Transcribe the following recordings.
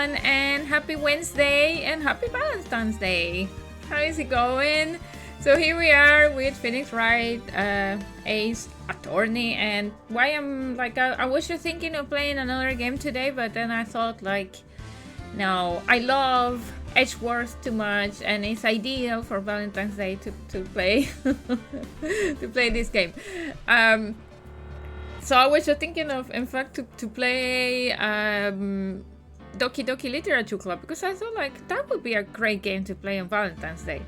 everyone, and happy Wednesday and happy Valentine's Day. How is it going? So here we are with Phoenix Wright, Ace Attorney, and why I'm like, I was just thinking of playing another game today, but then I thought like, no, I love Edgeworth too much, and it's ideal for Valentine's Day to play to play this game. So I was just thinking of, in fact, to play Doki Doki Literature Club, because I thought like that would be a great game to play on Valentine's Day.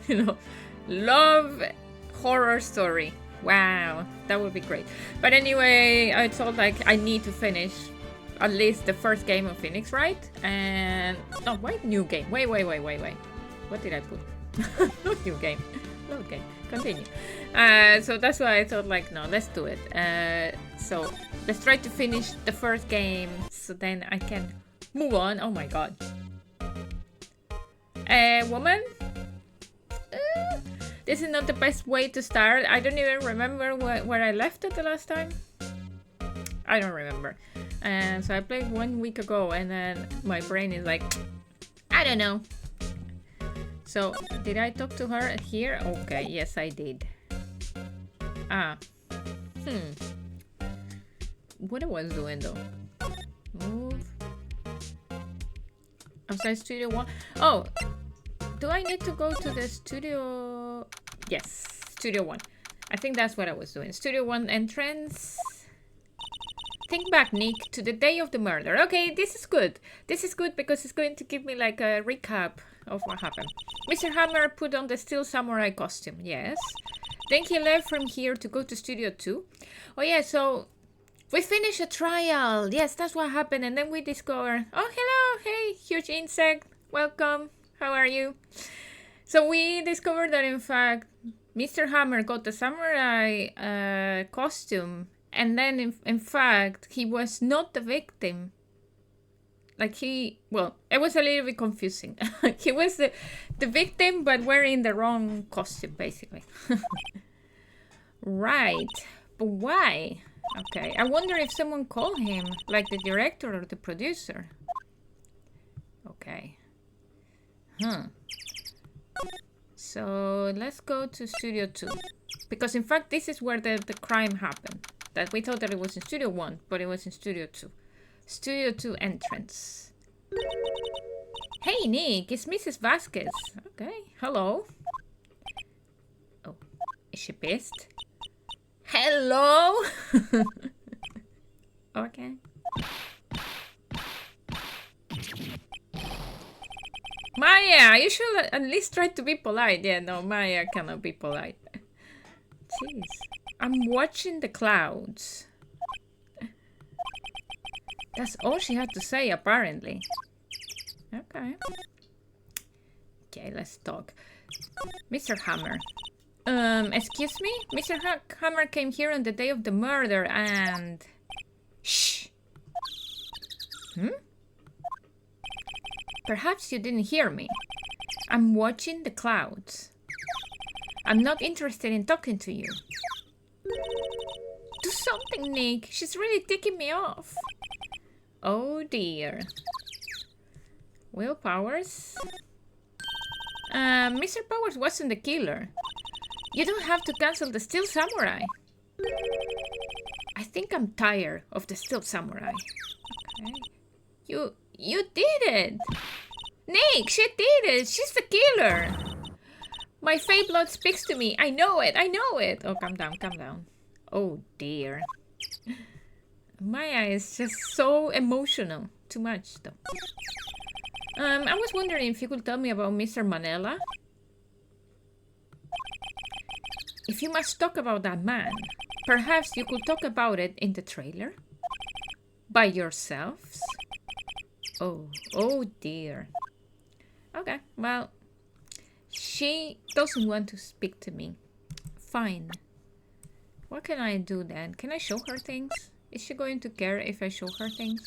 You know, love horror story. Wow, that would be great. But anyway, I thought like I need to finish at least the first game of Phoenix Wright. And no, wait, new game. Wait. What did I put? Not new game. Load game. Continue. So that's why I thought like, no, let's do it. So let's try to finish the first game so then I can move on. Oh my god. Woman? This is not the best way to start. I don't even remember where I left it the last time. I don't remember. And so I played 1 week ago, and then my brain is like, I don't know. So did I talk to her here? Okay, yes I did. What I was doing though? Move. Outside Studio 1. Oh, do I need to go to the studio? Yes, Studio 1. I think that's what I was doing. Studio 1 entrance. Think back, Nick, to the day of the murder. Okay, this is good. This is good because it's going to give me like a recap of what happened. Mr. Hammer put on the Steel Samurai costume. Yes. Then he left from here to go to Studio 2. Oh yeah, so we finished a trial. Yes, that's what happened. And then we discovered, oh, hello. Hey, huge insect. Welcome. How are you? So we discovered that in fact, Mr. Hammer got the samurai costume. And then in fact, he was not the victim. Like well, it was a little bit confusing. He was the victim, but wearing the wrong costume, basically. Right. But why? Okay. I wonder if someone called him, like the director or the producer. Okay. So let's go to Studio 2. Because in fact, this is where the crime happened. That we thought that it was in Studio 1, but it was in Studio 2. Studio 2 entrance. Hey, Nick, it's Mrs. Vasquez. Okay, hello. Oh, is she pissed? Hello? Okay. Maya, you should at least try to be polite. Yeah, no, Maya cannot be polite. Jeez. I'm watching the clouds. That's all she had to say, apparently. Okay. Okay, let's talk. Mr. Hammer. Excuse me? Mr. Hammer came here on the day of the murder and... Shh! Perhaps you didn't hear me. I'm watching the clouds. I'm not interested in talking to you. Do something, Nick. She's really ticking me off. Oh dear. Will Powers? Mr. Powers wasn't the killer. You don't have to cancel the Steel Samurai. I think I'm tired of the Steel Samurai. Okay. You did it! Nick, she did it! She's the killer! My fey blood speaks to me. I know it. I know it. Oh, calm down. Calm down. Oh, dear. Maya is just so emotional. Too much, though. I was wondering if you could tell me about Mr. Manella. If you must talk about that man, perhaps you could talk about it in the trailer? By yourselves? Oh, dear. Okay, well... She doesn't want to speak to me. Fine. What can I do then? Can I show her things? Is she going to care if I show her things?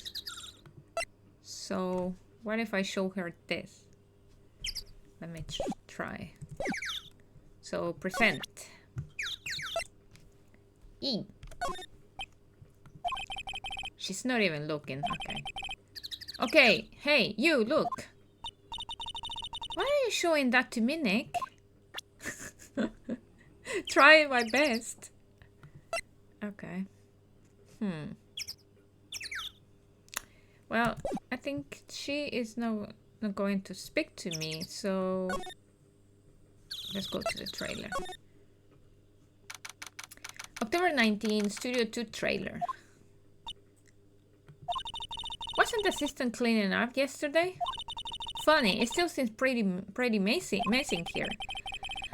So, what if I show her this? Let me try. So, present. E. She's not even looking. Okay. Okay, hey, you, look. Why are you showing that to me, Nick? Try my best. Okay. Well, I think she is not going to speak to me, so let's go to the trailer. October 19, Studio 2 trailer. Wasn't the assistant cleaning up yesterday? Funny, it still seems pretty messy here.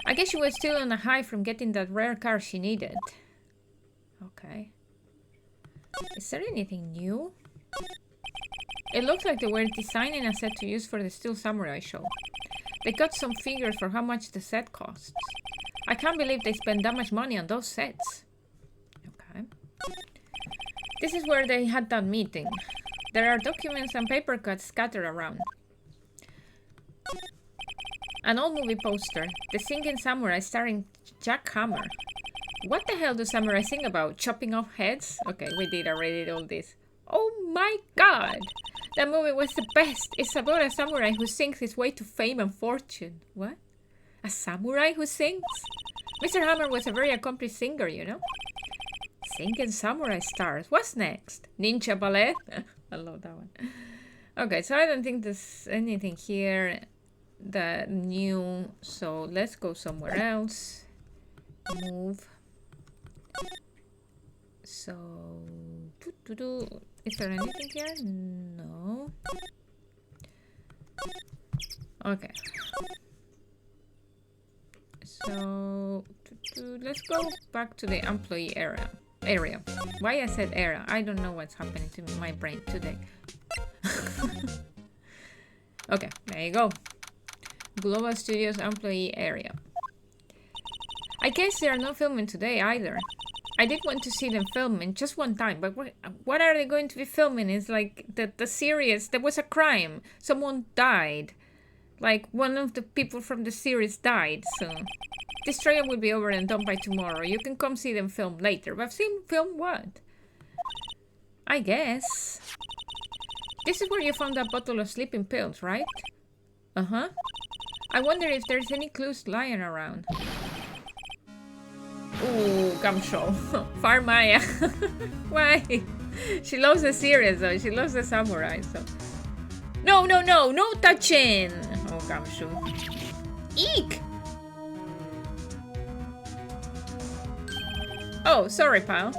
I guess she was still on a high from getting that rare car she needed. Okay. Is there anything new? It looks like they were designing a set to use for the Steel Samurai show. They got some figures for how much the set costs. I can't believe they spent that much money on those sets. Okay. This is where they had that meeting. There are documents and paper cuts scattered around. An old movie poster. The Singing Samurai starring Jack Hammer. What the hell do samurai sing about? Chopping off heads? Okay, we did already all this. Oh my god! That movie was the best. It's about a samurai who sings his way to fame and fortune. What? A samurai who sings? Mr. Hammer was a very accomplished singer, you know? Singing samurai stars. What's next? Ninja ballet? I love that one. Okay, so I don't think there's anything here that new. So let's go somewhere else. Move. So, is there anything here? No. Okay. So, let's go back to the employee area. Why I said area? I don't know what's happening to my brain today. Okay, there you go. Global Studios employee area. I guess they are not filming today either. I did want to see them filming just one time, but what are they going to be filming? It's like the series, there was a crime. Someone died. Like one of the people from the series died, so this trailer will be over and done by tomorrow. You can come see them film later. But film what? I guess. This is where you found that bottle of sleeping pills, right? Uh-huh. I wonder if there's any clues lying around. Ooh, Gamsho. Far Maya. Why? She loves the series though. She loves the samurai, so. No touching! Oh, Gamsho. Eek! Oh, sorry, pal.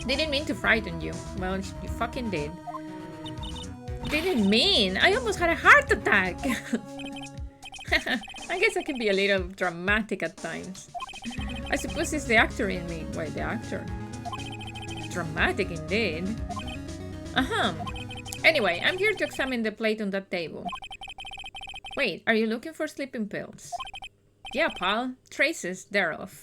Didn't mean to frighten you. Well, you fucking did. Didn't mean. I almost had a heart attack. I guess I can be a little dramatic at times. I suppose it's the actor in me. Wait, the actor? Dramatic indeed. Anyway, I'm here to examine the plate on that table. Wait, are you looking for sleeping pills? Yeah, pal. Traces thereof.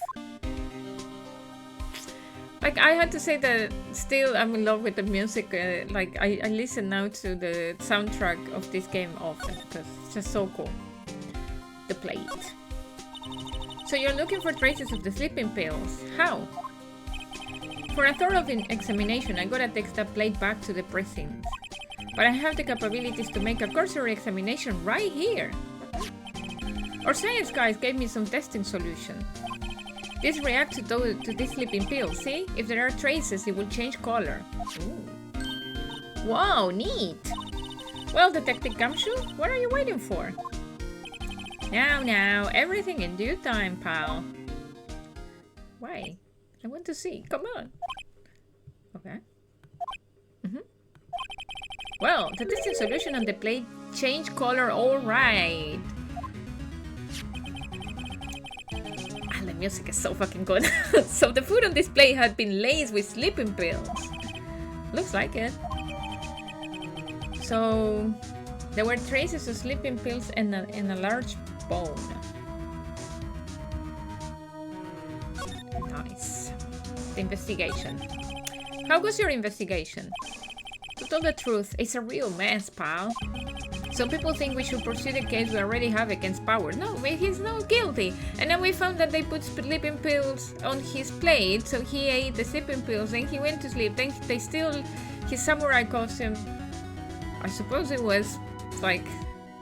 Like, I had to say that still I'm in love with the music. Like, I listen now to the soundtrack of this game often because it's just so cool. The plate. So you're looking for traces of the sleeping pills. How? For a thorough examination, I gotta take that plate back to the precinct. But I have the capabilities to make a cursory examination right here. Our science guys gave me some testing solution. This reacts to this sleeping pill. See? If there are traces, it will change color. Ooh. Wow, neat! Well, Detective Gamshu, what are you waiting for? Now, everything in due time, pal. Why? I want to see. Come on. Okay. Well, the testing solution on the plate changed color, all right. The music is so fucking good. So the food on this plate had been laced with sleeping pills. Looks like it. So there were traces of sleeping pills in a large bowl. Nice. The investigation. How was your investigation? To tell the truth, it's a real mess, pal. Some people think we should pursue the case we already have against Power. No, he's not guilty. And then we found that they put sleeping pills on his plate, so he ate the sleeping pills and he went to sleep. Then they still his samurai costume. I suppose it was like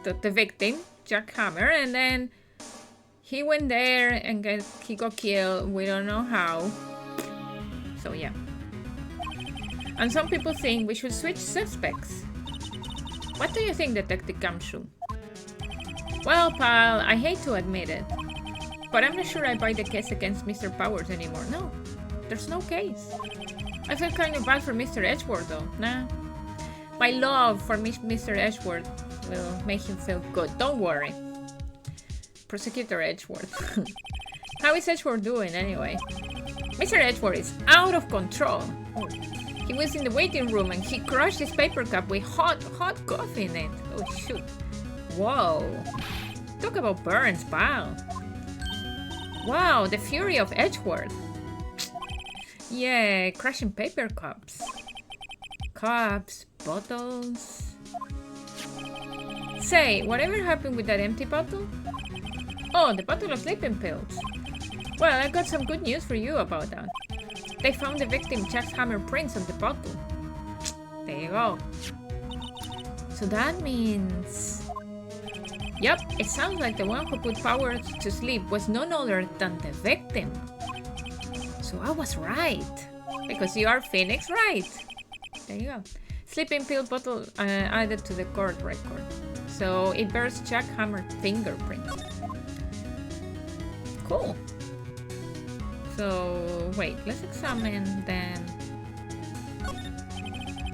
the victim, Jack Hammer, and then he went there and he got killed. We don't know how. So yeah. And some people think we should switch suspects. What do you think, Detective Gamshu? Well, pal, I hate to admit it, but I'm not sure I buy the case against Mr. Powers anymore. No, there's no case. I feel kind of bad for Mr. Edgeworth though. Nah. My love for Mr. Edgeworth will make him feel good. Don't worry. Prosecutor Edgeworth. How is Edgeworth doing anyway? Mr. Edgeworth is out of control. Oh. He was in the waiting room and he crushed his paper cup with hot coffee in it. Oh shoot. Whoa. Talk about burns, pal. Wow, the fury of Edgeworth. Yeah, crushing paper cups. Cups, bottles. Say, whatever happened with that empty bottle? Oh, the bottle of sleeping pills. Well, I got some good news for you about that. They found the victim Jack's hammer prints on the bottle. There you go. So that means... Yep, it sounds like the one who put Powers to sleep was none other than the victim. So I was right. Because you are Phoenix Wright. There you go. Sleeping pill bottle added to the court record. So it bears Jack Hammer fingerprint. Cool. So, wait, let's examine then.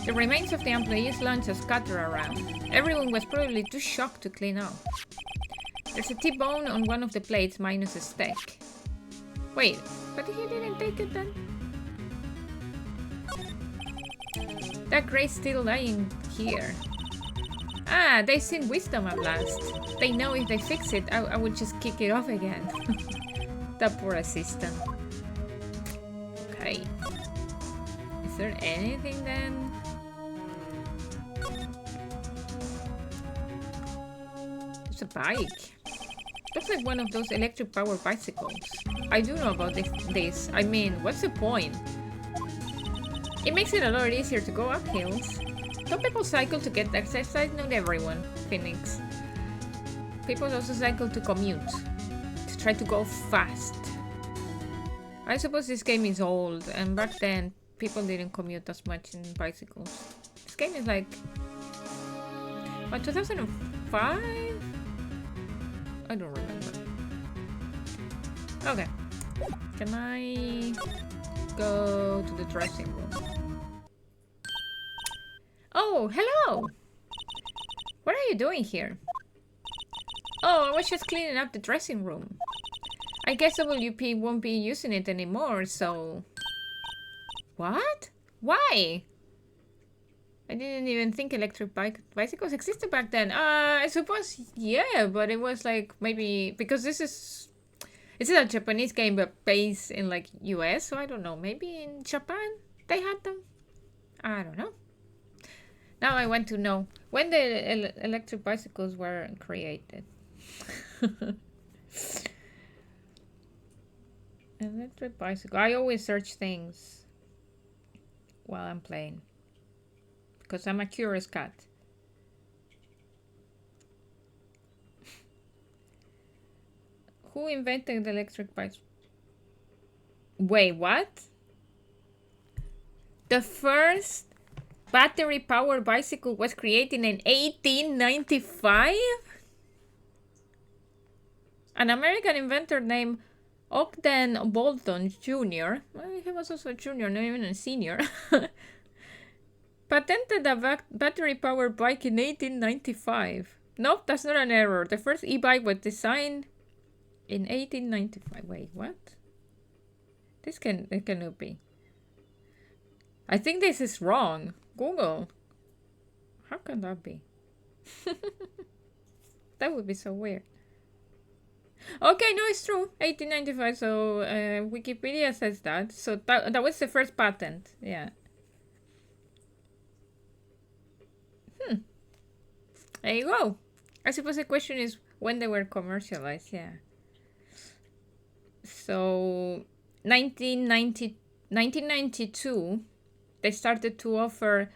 The remains of the employee's lunch are scattered around. Everyone was probably too shocked to clean up. There's a T-bone on one of the plates minus a steak. Wait, but he didn't take it then? That grate's still lying here. Ah, they've seen wisdom at last. They know if they fix it, I would just kick it off again. That poor assistant. Okay. Is there anything then? It's a bike. Looks like one of those electric powered bicycles. I do know about this. I mean, what's the point? It makes it a lot easier to go up hills. Don't people cycle to get exercise? Not everyone, Phoenix. People also cycle to commute. To try to go fast. I suppose this game is old, and back then people didn't commute as much in bicycles. This game is like... what, 2005? I don't remember. Okay. Can I go to the dressing room? Oh, hello! What are you doing here? Oh, I was just cleaning up the dressing room. I guess WP won't be using it anymore, so... What? Why? I didn't even think electric bicycles existed back then. I suppose, yeah, but it was like maybe... because this is... it's a Japanese game, but based in like US, so I don't know. Maybe in Japan they had them? I don't know. Now I want to know when the electric bicycles were created. Electric bicycle. I always search things while I'm playing. Because I'm a curious cat. Who invented the electric bicycle? Wait, what? The first battery-powered bicycle was created in 1895? An American inventor named Ogden Bolton Jr. Well, he was also a junior, not even a senior. Patented a battery-powered bike in 1895. Nope, that's not an error. The first e-bike was designed in 1895. Wait, what? It cannot be. I think this is wrong. Google. How can that be? That would be so weird. Okay, no, it's true. 1895, so Wikipedia says that. So that was the first patent, yeah. There you go. I suppose the question is when they were commercialized, yeah. So, 1992, they started to offer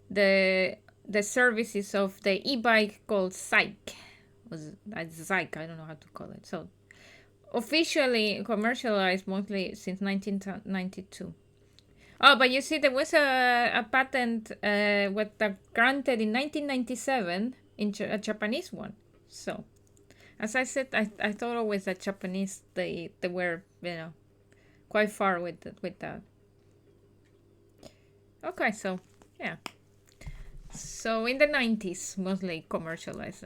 the the services of the e-bike called Psych. Psych, I don't know how to call it. So officially commercialized mostly since 1992. Oh, but you see, there was a patent granted in 1997 in a Japanese one. So, as I said, I thought always that Japanese they were quite far with that. Okay, so yeah. So in the 90s, mostly commercialized.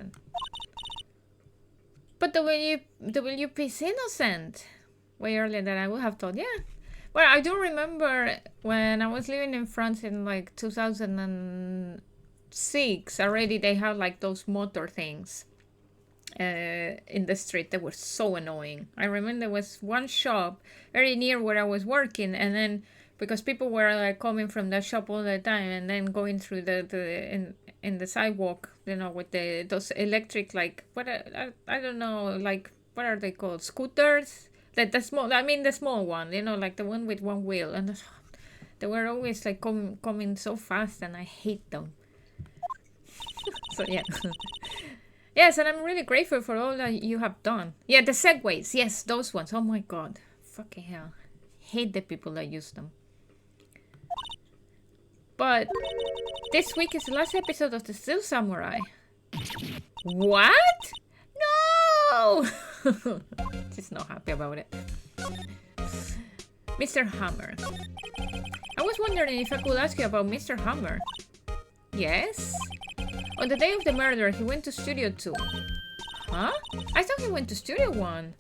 But the WP is innocent. Way earlier than I would have thought. Yeah. Well, I do remember when I was living in France in like 2006. Already they had like those motor things in the street that were so annoying. I remember there was one shop very near where I was working, and then because people were like coming from that shop all the time and then going through in the sidewalk, with those electric, like what I don't know, like what are they called, scooters, the small one, like the one with one wheel, and they were always like coming so fast, and I hate them. So yeah. Yes, and I'm really grateful for all that you have done. Yeah, the segways, yes, those ones. Oh my god, fucking hell, hate the people that use them. But this week is the last episode of the Still Samurai. What? No! She's not happy about it. Mr. Hammer. I was wondering if I could ask you about Mr. Hammer. Yes? On the day of the murder, he went to Studio 2. Huh? I thought he went to Studio 1.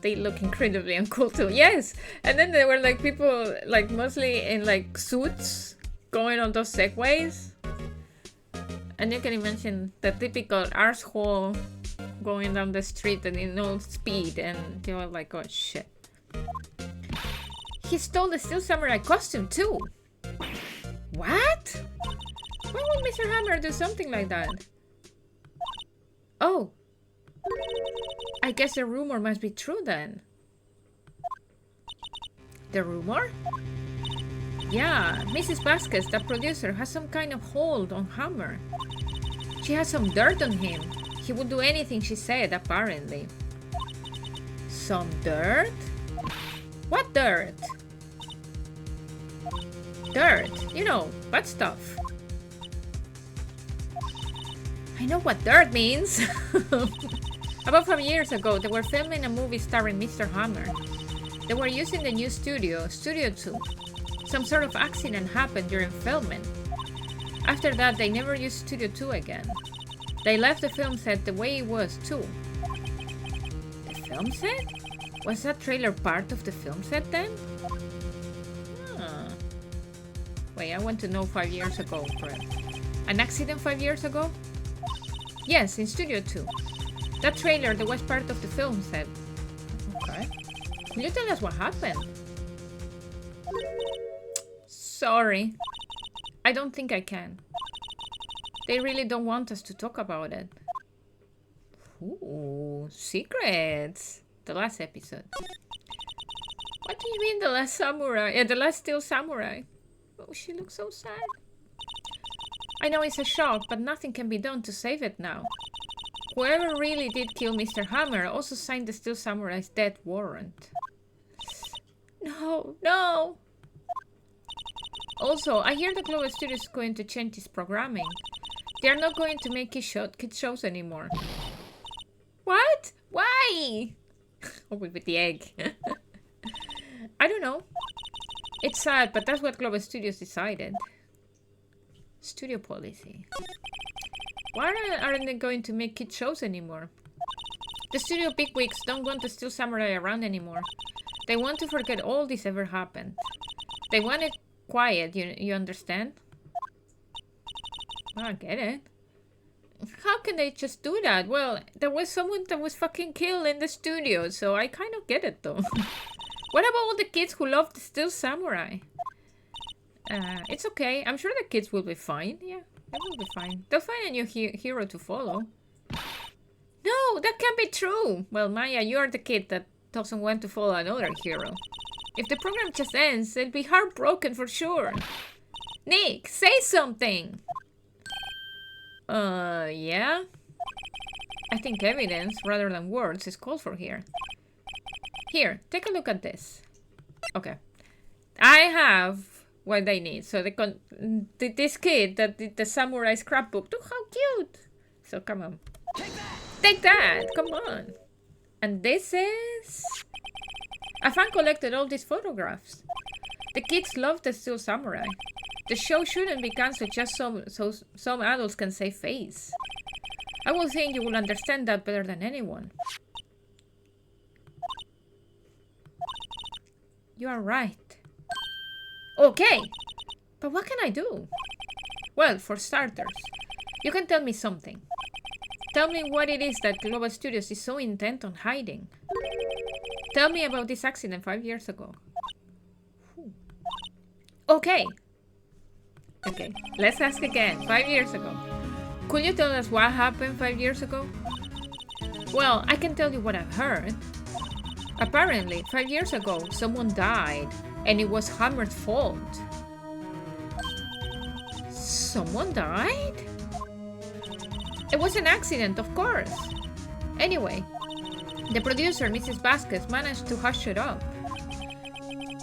They look incredibly uncool too. Yes! And then there were like people, like mostly in like suits, going on those segways. And you can imagine the typical arsehole going down the street and in no speed, and you're like, oh shit. He stole the Steel Samurai costume too. What? Why would Mr. Hammer do something like that? Oh. I guess the rumor must be true then. The rumor? Yeah, Mrs. Vasquez, the producer, has some kind of hold on Hammer. She has some dirt on him. He would do anything she said, apparently. Some dirt? What dirt? Dirt, bad stuff. I know what dirt means. About 5 years ago, they were filming a movie starring Mr. Hammer. They were using the new Studio 2. Some sort of accident happened during filming. After that, they never used Studio 2 again. They left the film set the way it was, too. The film set? Was that trailer part of the film set then? Huh. Wait, I want to know 5 years ago, correct? An accident 5 years ago? Yes, in Studio 2. That trailer that was part of the film set. Okay. Can you tell us what happened? Sorry. I don't think I can. They really don't want us to talk about it. Ooh, secrets. The last episode. What do you mean the last samurai? Yeah, the last Steel Samurai. Oh, she looks so sad. I know it's a shock, but nothing can be done to save it now. Whoever really did kill Mr. Hammer also signed the Steel Samurai's death warrant. No, no! Also, I hear the Global Studio is going to change its programming. They are not going to make kid shows anymore. What? Why? Oh, with the egg. I don't know. It's sad, but that's what Global Studios decided. Studio policy. Why aren't they going to make kid shows anymore? The studio bigwigs don't want the Steel Samurai around anymore. They want to forget all this ever happened. They want it quiet, you understand? Well, I get it. How can they just do that? Well, there was someone that was fucking killed in the studio, so I kind of get it though. What about all the kids who love the Steel Samurai? It's okay. I'm sure the kids will be fine. Yeah, they will be fine. They'll find a new hero to follow. No, that can't be true. Well, Maya, you're the kid that doesn't want to follow another hero. If the program just ends, they'll be heartbroken for sure. Nick, say something. Yeah? I think evidence, rather than words, is called for here. Here, take a look at this. Okay. I have what they need. So this kid that did the samurai scrapbook. Look how cute! So come on. Take that! Come on! And this is... A fan collected all these photographs. The kids love the Steel Samurai. The show shouldn't be cancelled just so some adults can save face. I will think you will understand that better than anyone. You are right. Okay, but what can I do? Well, for starters, you can tell me something. Tell me what it is that Global Studios is so intent on hiding. Tell me about this accident 5 years ago. Okay. Okay, let's ask again. 5 years ago. Could you tell us what happened 5 years ago? Well, I can tell you what I've heard. Apparently, 5 years ago, someone died, and it was Hammer's fault. Someone died? It was an accident, of course. Anyway, the producer, Mrs. Vasquez, managed to hush it up.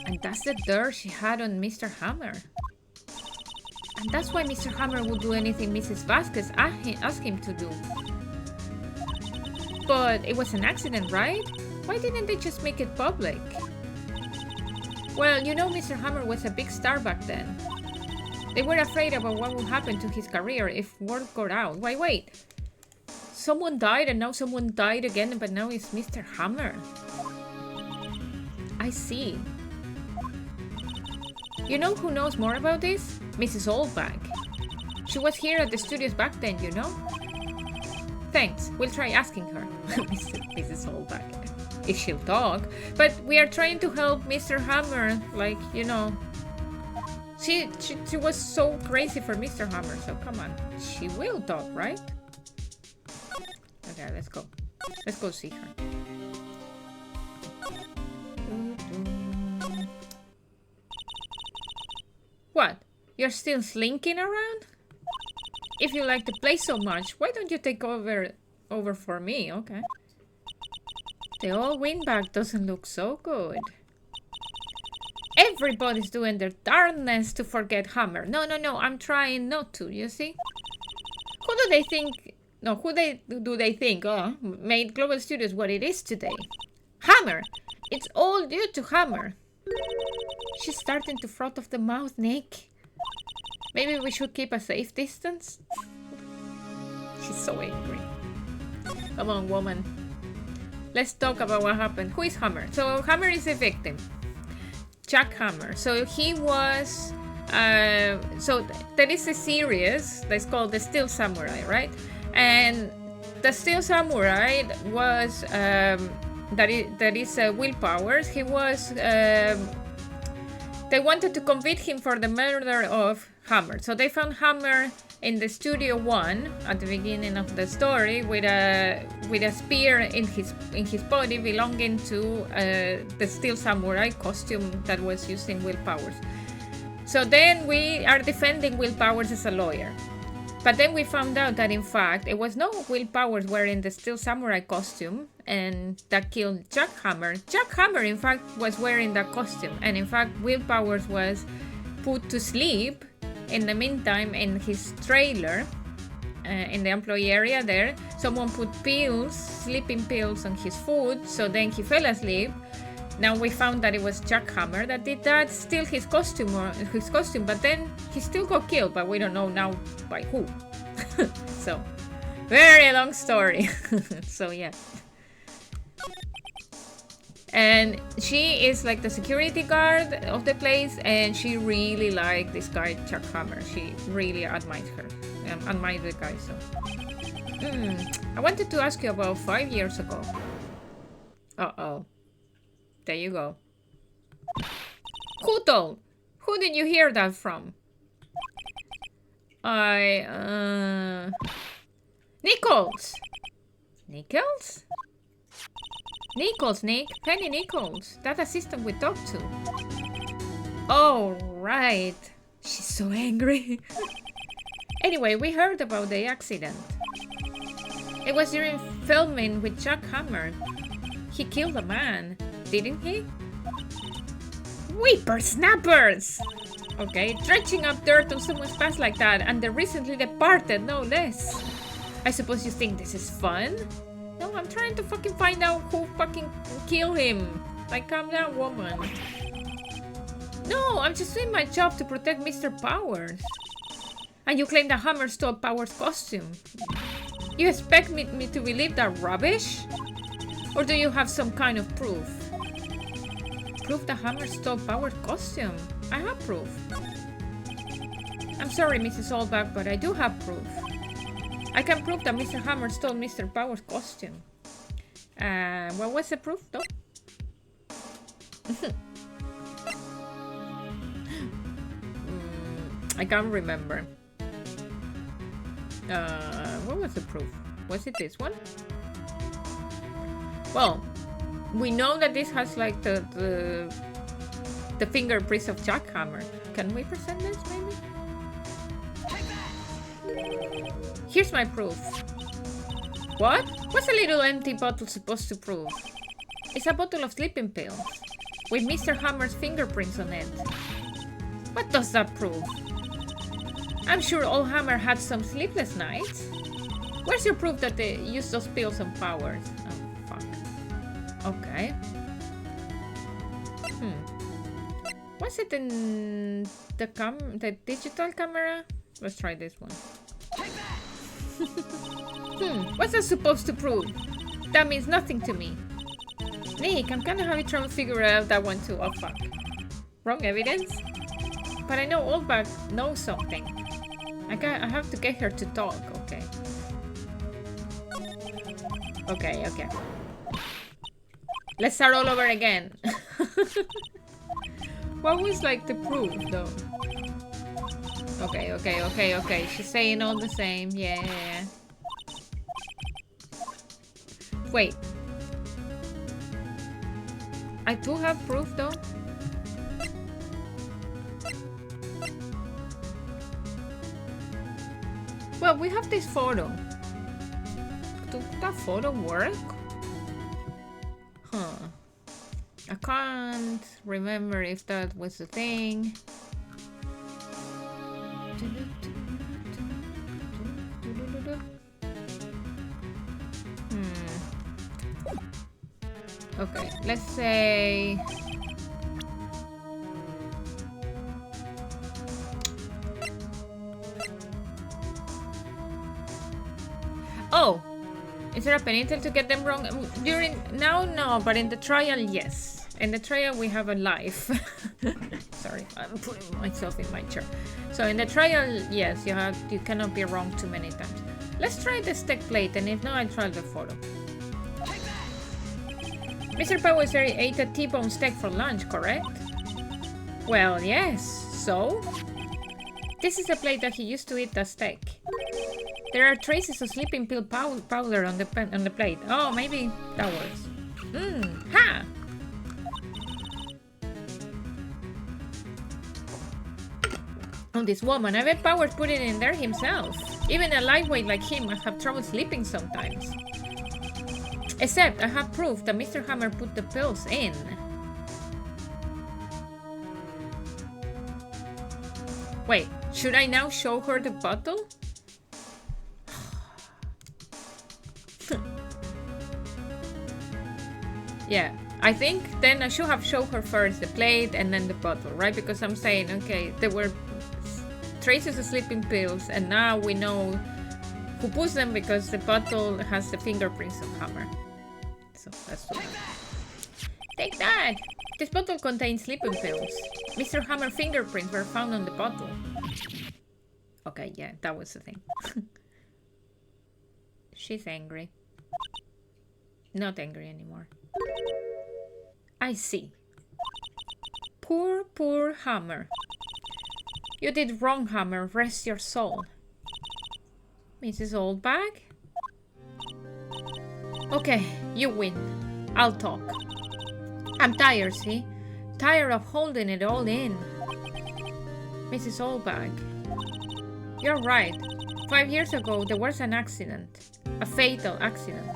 And that's the dirt she had on Mr. Hammer. And that's why Mr. Hammer would do anything Mrs. Vasquez asked him to do. But it was an accident, right? Why didn't they just make it public? Well, you know Mr. Hammer was a big star back then. They were afraid about what would happen to his career if word got out. Wait. Someone died and now someone died again, but now it's Mr. Hammer. I see. You know who knows more about this? Mrs. Oldbag. She was here at the studios back then, you know? Thanks, we'll try asking her. Mrs. Oldbag. If she'll talk. But we are trying to help Mr. Hammer, like, you know. She was so crazy for Mr. Hammer, so come on. She will talk, right? Okay, let's go. Let's go see her. What? You're still slinking around? If you like the place so much, why don't you take over for me? Okay. The old windbag doesn't look so good. Everybody's doing their darndest to forget Hammer. No, I'm trying not to, you see? Who do they think... No, do they think made Global Studios what it is today? Hammer! It's all due to Hammer. She's starting to froth off the mouth, Nick. Maybe we should keep a safe distance? She's so angry. Come on, woman. Let's talk about what happened. Who is Hammer? So Hammer is a victim. Jack Hammer. So he was... so there is a series that's called The Steel Samurai, right? And The Steel Samurai was... that is Will Powers. He was... they wanted to convict him for the murder of Hammer. So they found Hammer in the Studio 1 at the beginning of the story with a spear in his body belonging to the Steel Samurai costume that was used in Will Powers. So then we are defending Will Powers as a lawyer. But then we found out that in fact it was no Will Powers wearing the Steel Samurai costume and that killed Jack Hammer. Jack Hammer in fact was wearing that costume, and in fact Will Powers was put to sleep in the meantime in his trailer in the employee area there. Someone put pills, sleeping pills on his food, so then he fell asleep. Now we found that it was Jack Hammer that did that, steal his costume, but then he still got killed, but we don't know now by who. So, very long story. So yeah. And she is like the security guard of the place, and she really liked this guy, Jack Hammer. She really admired the guy, so. I wanted to ask you about 5 years ago. Uh-oh. There you go. Who told? Who did you hear that from? Nichols! Nichols? Nichols, Nick. Penny Nichols. That assistant we talked to. Oh, right. She's so angry. Anyway, we heard about the accident. It was during filming with Jack Hammer. He killed a man, didn't he? Whippersnappers! Okay, dredging up dirt on someone's past like that, and the recently departed, no less. I suppose you think this is fun? No, I'm trying to fucking find out who fucking killed him. Like, calm down, woman. No, I'm just doing my job to protect Mr. Powers. And you claim that Hammer stole Powers' costume. You expect me to believe that rubbish? Or do you have some kind of proof? Proof that Hammer stole Powers' costume? I have proof. I'm sorry, Mrs. Oldback, but I do have proof. I can prove that Mr. Hammer stole Mr. Powers' costume. What was the proof, though? I can't remember. What was the proof? Was it this one? Well, we know that this has like the fingerprints of Jack Hammer. Can we present this, maybe? Here's my proof. What? What's a little empty bottle supposed to prove? It's a bottle of sleeping pills with Mr. Hammer's fingerprints on it. What does that prove? I'm sure old Hammer had some sleepless nights. Where's your proof that they used those pills on Powers? Oh, fuck. Okay. Was it in the digital camera? Let's try this one. What's that supposed to prove? That means nothing to me. Nick, I'm kind of having trouble figuring out that one too. Oh, fuck. Wrong evidence? But I know Oldback knows something. I have to get her to talk, okay. Okay. Let's start all over again. What was like the proof though? Okay. She's saying all the same. Yeah. Wait. I do have proof though. Well, we have this photo. Does that photo work? Huh. I can't remember if that was the thing. Okay, let's say... Oh! Is there a penalty to get them wrong? Now, no, but in the trial, yes. In the trial, we have a life. Sorry, I'm putting myself in my chair. So in the trial, yes, you cannot be wrong too many times. Let's try the steak plate, and if not, I'll try the photo. Mr. Powers ate a T-bone steak for lunch, correct? Well, yes. So? This is a plate that he used to eat the steak. There are traces of sleeping pill powder on the plate. Oh, maybe that works. Ha! Oh, this woman. I bet Powers put it in there himself. Even a lightweight like him must have trouble sleeping sometimes. Except I have proof that Mr. Hammer put the pills in. Wait, should I now show her the bottle? Yeah, I think then I should have shown her first the plate and then the bottle, right? Because I'm saying, okay, there were traces of sleeping pills and now we know who puts them because the bottle has the fingerprints of Hammer. So that's what. Take that! This bottle contains sleeping pills. Mr. Hammer fingerprints were found on the bottle. Okay, yeah, that was the thing. She's angry. Not angry anymore. I see. Poor Hammer. You did wrong, Hammer. Rest your soul. Mrs. Oldbag? Okay, you win. I'll talk. I'm tired, see? Tired of holding it all in. Mrs. Oldbag. You're right. 5 years ago, there was an accident. A fatal accident.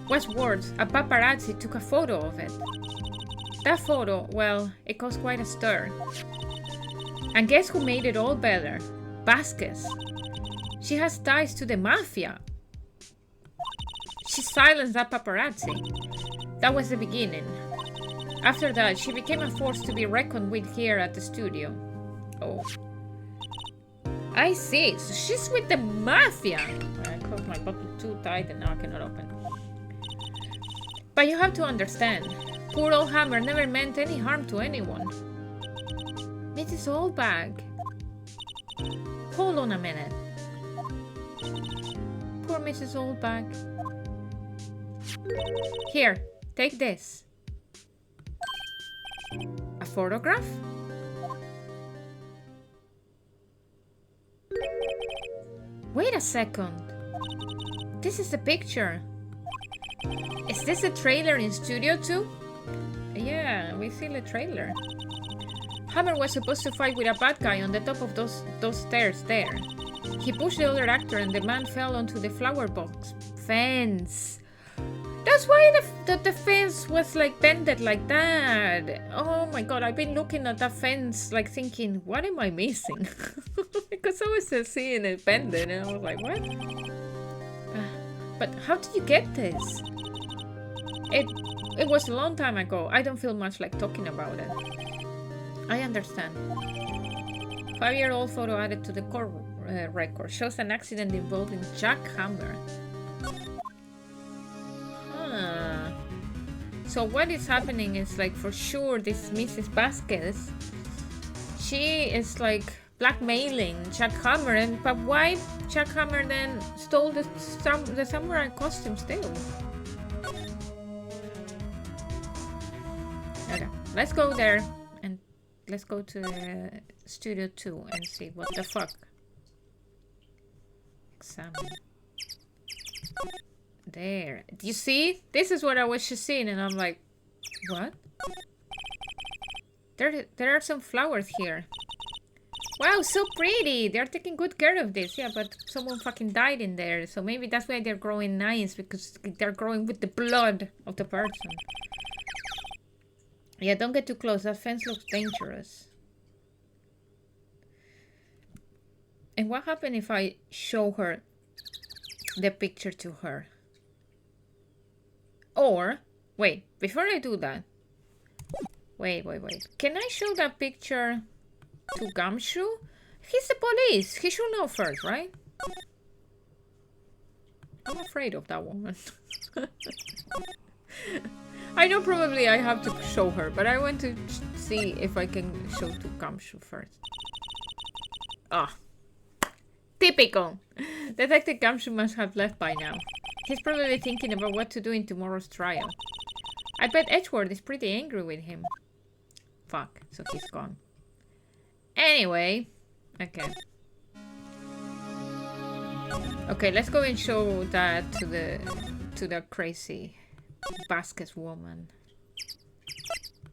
What's worse, a paparazzi took a photo of it. That photo, well, it caused quite a stir. And guess who made it all better? Vasquez. She has ties to the mafia. She silenced that paparazzi. That was the beginning. After that, she became a force to be reckoned with here at the studio. Oh. I see. So she's with the mafia. I closed my bottle too tight and now I cannot open. But you have to understand. Poor old Hammer never meant any harm to anyone. Mrs. Oldbag. Hold on a minute. Poor Mrs. Oldbag. Here, take this. A photograph? Wait a second. This is the picture. Is this a trailer in Studio 2? Yeah, we see the trailer. Hammer was supposed to fight with a bad guy on the top of those stairs there. He pushed the other actor and the man fell onto the flower box fence. That's why the fence was like bended like that. Oh my god, I've been looking at that fence like thinking, what am I missing? Because I was seeing it bended and I was like, what? But how did you get this? It was a long time ago. I don't feel much like talking about it. I understand. 5-year-old photo added to the court record shows an accident involving Jack Hammer. Huh. So what is happening is like for sure this Mrs. Vasquez, she is like blackmailing Jack Hammer, but why Jack Hammer then stole the samurai costume still? Okay, let's go there and let's go to the Studio 2 and see what the fuck. Examine. There. Do you see? This is what I was just seeing and I'm like, what? There are some flowers here. Wow, so pretty. They're taking good care of this. Yeah, but someone fucking died in there. So maybe that's why they're growing nice, because they're growing with the blood of the person. Yeah, don't get too close. That fence looks dangerous. And what happened if I show her the picture to her? Or, wait, before I do that. Wait. Can I show that picture to Gumshoe? He's the police. He should know first, right? I'm afraid of that woman. I know probably I have to show her, but I want to see if I can show to Gumshoe first. Ah. Typical. Detective Gumshoe must have left by now. He's probably thinking about what to do in tomorrow's trial. I bet Edgeworth is pretty angry with him. Fuck, so he's gone. Anyway, okay. Okay, let's go and show that to the crazy Vasquez woman.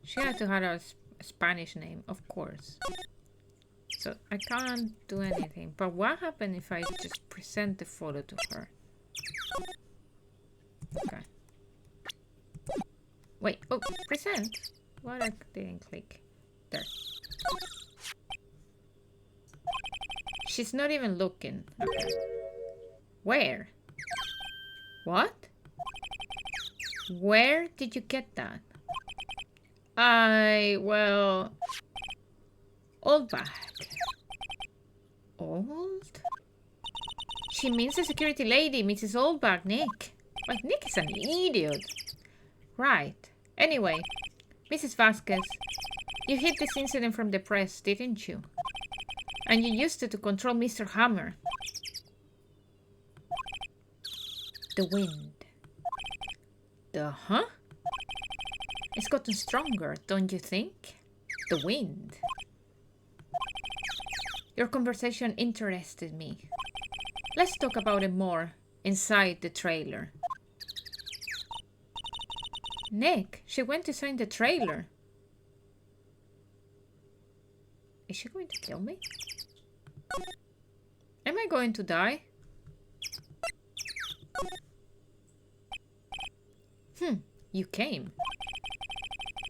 She had to have a Spanish name, of course. So I can't do anything. But what happened if I just present the photo to her? Okay. Wait, oh, present. What? I didn't click. There. She's not even looking. Okay. Where? What? Where did you get that? Well... Old bag. Old? She means the security lady, Mrs. Oldbag, Nick. But Nick is an idiot. Right. Anyway, Mrs. Vasquez, you hid this incident from the press, didn't you? And you used it to control Mr. Hammer. The wind. The huh? It's gotten stronger, don't you think? The wind. Your conversation interested me. Let's talk about it more inside the trailer. Nick, she went to sign the trailer. Is she going to kill me? going to die? You came.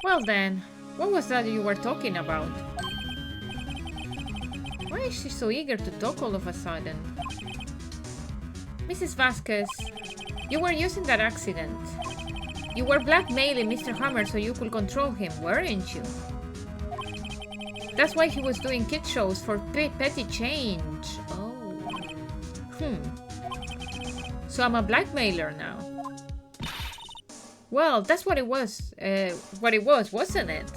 Well then, what was that you were talking about? Why is she so eager to talk all of a sudden? Mrs. Vasquez, you were using that accident. You were blackmailing Mr. Hammer so you could control him, weren't you? That's why he was doing kid shows for petty change. Oh. So I'm a blackmailer now. Well, that's what it was. Wasn't it?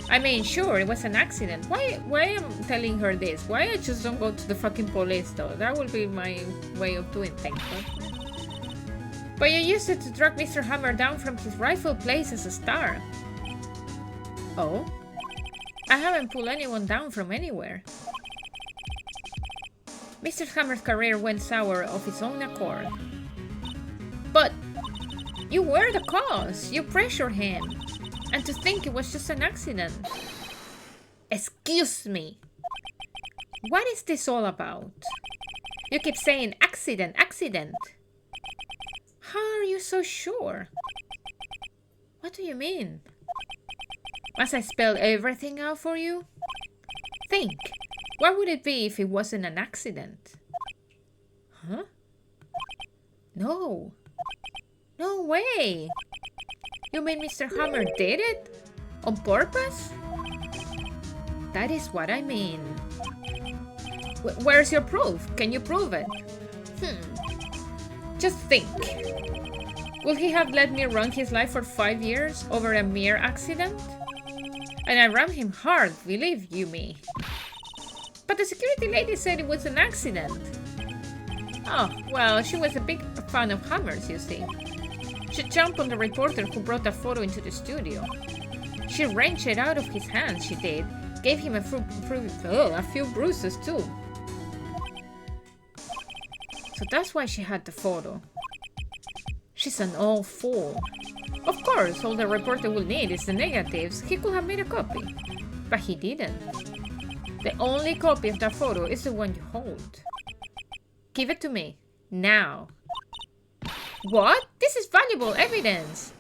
I mean, sure, it was an accident. Why am I telling her this? Why I just don't go to the fucking police, though? That would be my way of doing things. But you used it to drag Mr. Hammer down from his rightful place as a star. Oh? I haven't pulled anyone down from anywhere. Mr. Hammer's career went sour of its own accord. But you were the cause. You pressured him. And to think it was just an accident. Excuse me. What is this all about? You keep saying accident, accident. How are you so sure? What do you mean? Must I spell everything out for you? Think. What would it be if it wasn't an accident? Huh? No. No way. You mean Mr. Hammer did it? On purpose? That is what I mean. Where's your proof? Can you prove it? Just think. Would he have let me run his life for 5 years over a mere accident? And I ran him hard, believe you me. But the security lady said it was an accident. Oh, well, she was a big fan of Hammers, you see. She jumped on the reporter who brought the photo into the studio. She wrenched it out of his hands, she did. Gave him a few bruises, too. So that's why she had the photo. She's an old fool. Of course, all the reporter will need is the negatives. He could have made a copy. But he didn't. The only copy of that photo is the one you hold. Give it to me. Now. What? This is valuable evidence.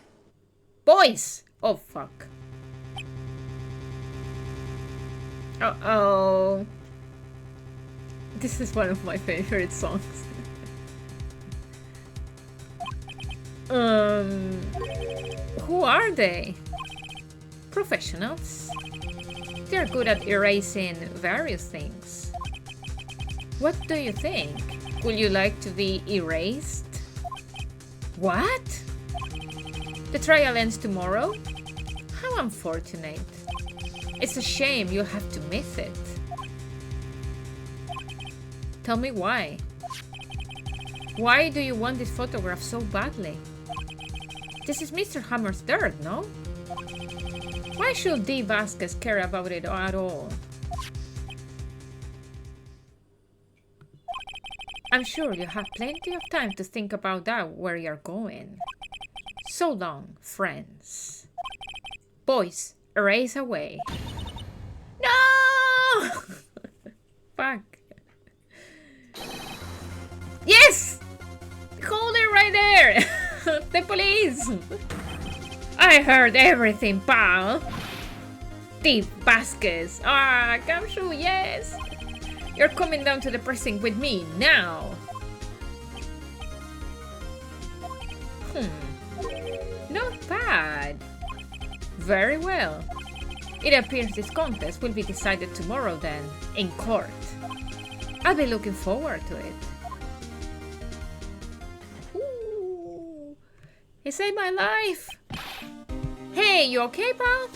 Boys! Oh, fuck. Uh-oh. This is one of my favorite songs. Who are they? Professionals. They're good at erasing various things. What do you think? Would you like to be erased? What? The trial ends tomorrow? How unfortunate. It's a shame you'll have to miss it. Tell me why. Why do you want this photograph so badly? This is Mr. Hammer's dirt, no? Why should D. Vasquez care about it at all? I'm sure you have plenty of time to think about that where you're going. So long, friends. Boys, erase away. No! Fuck. Yes! Hold it right there! The police! I heard everything, pal. Steve Vasquez. Ah, Kamshu, yes! You're coming down to the precinct with me now. Not bad. Very well. It appears this contest will be decided tomorrow then, in court. I'll be looking forward to it. Ooh, he saved my life. Hey, you okay, pal?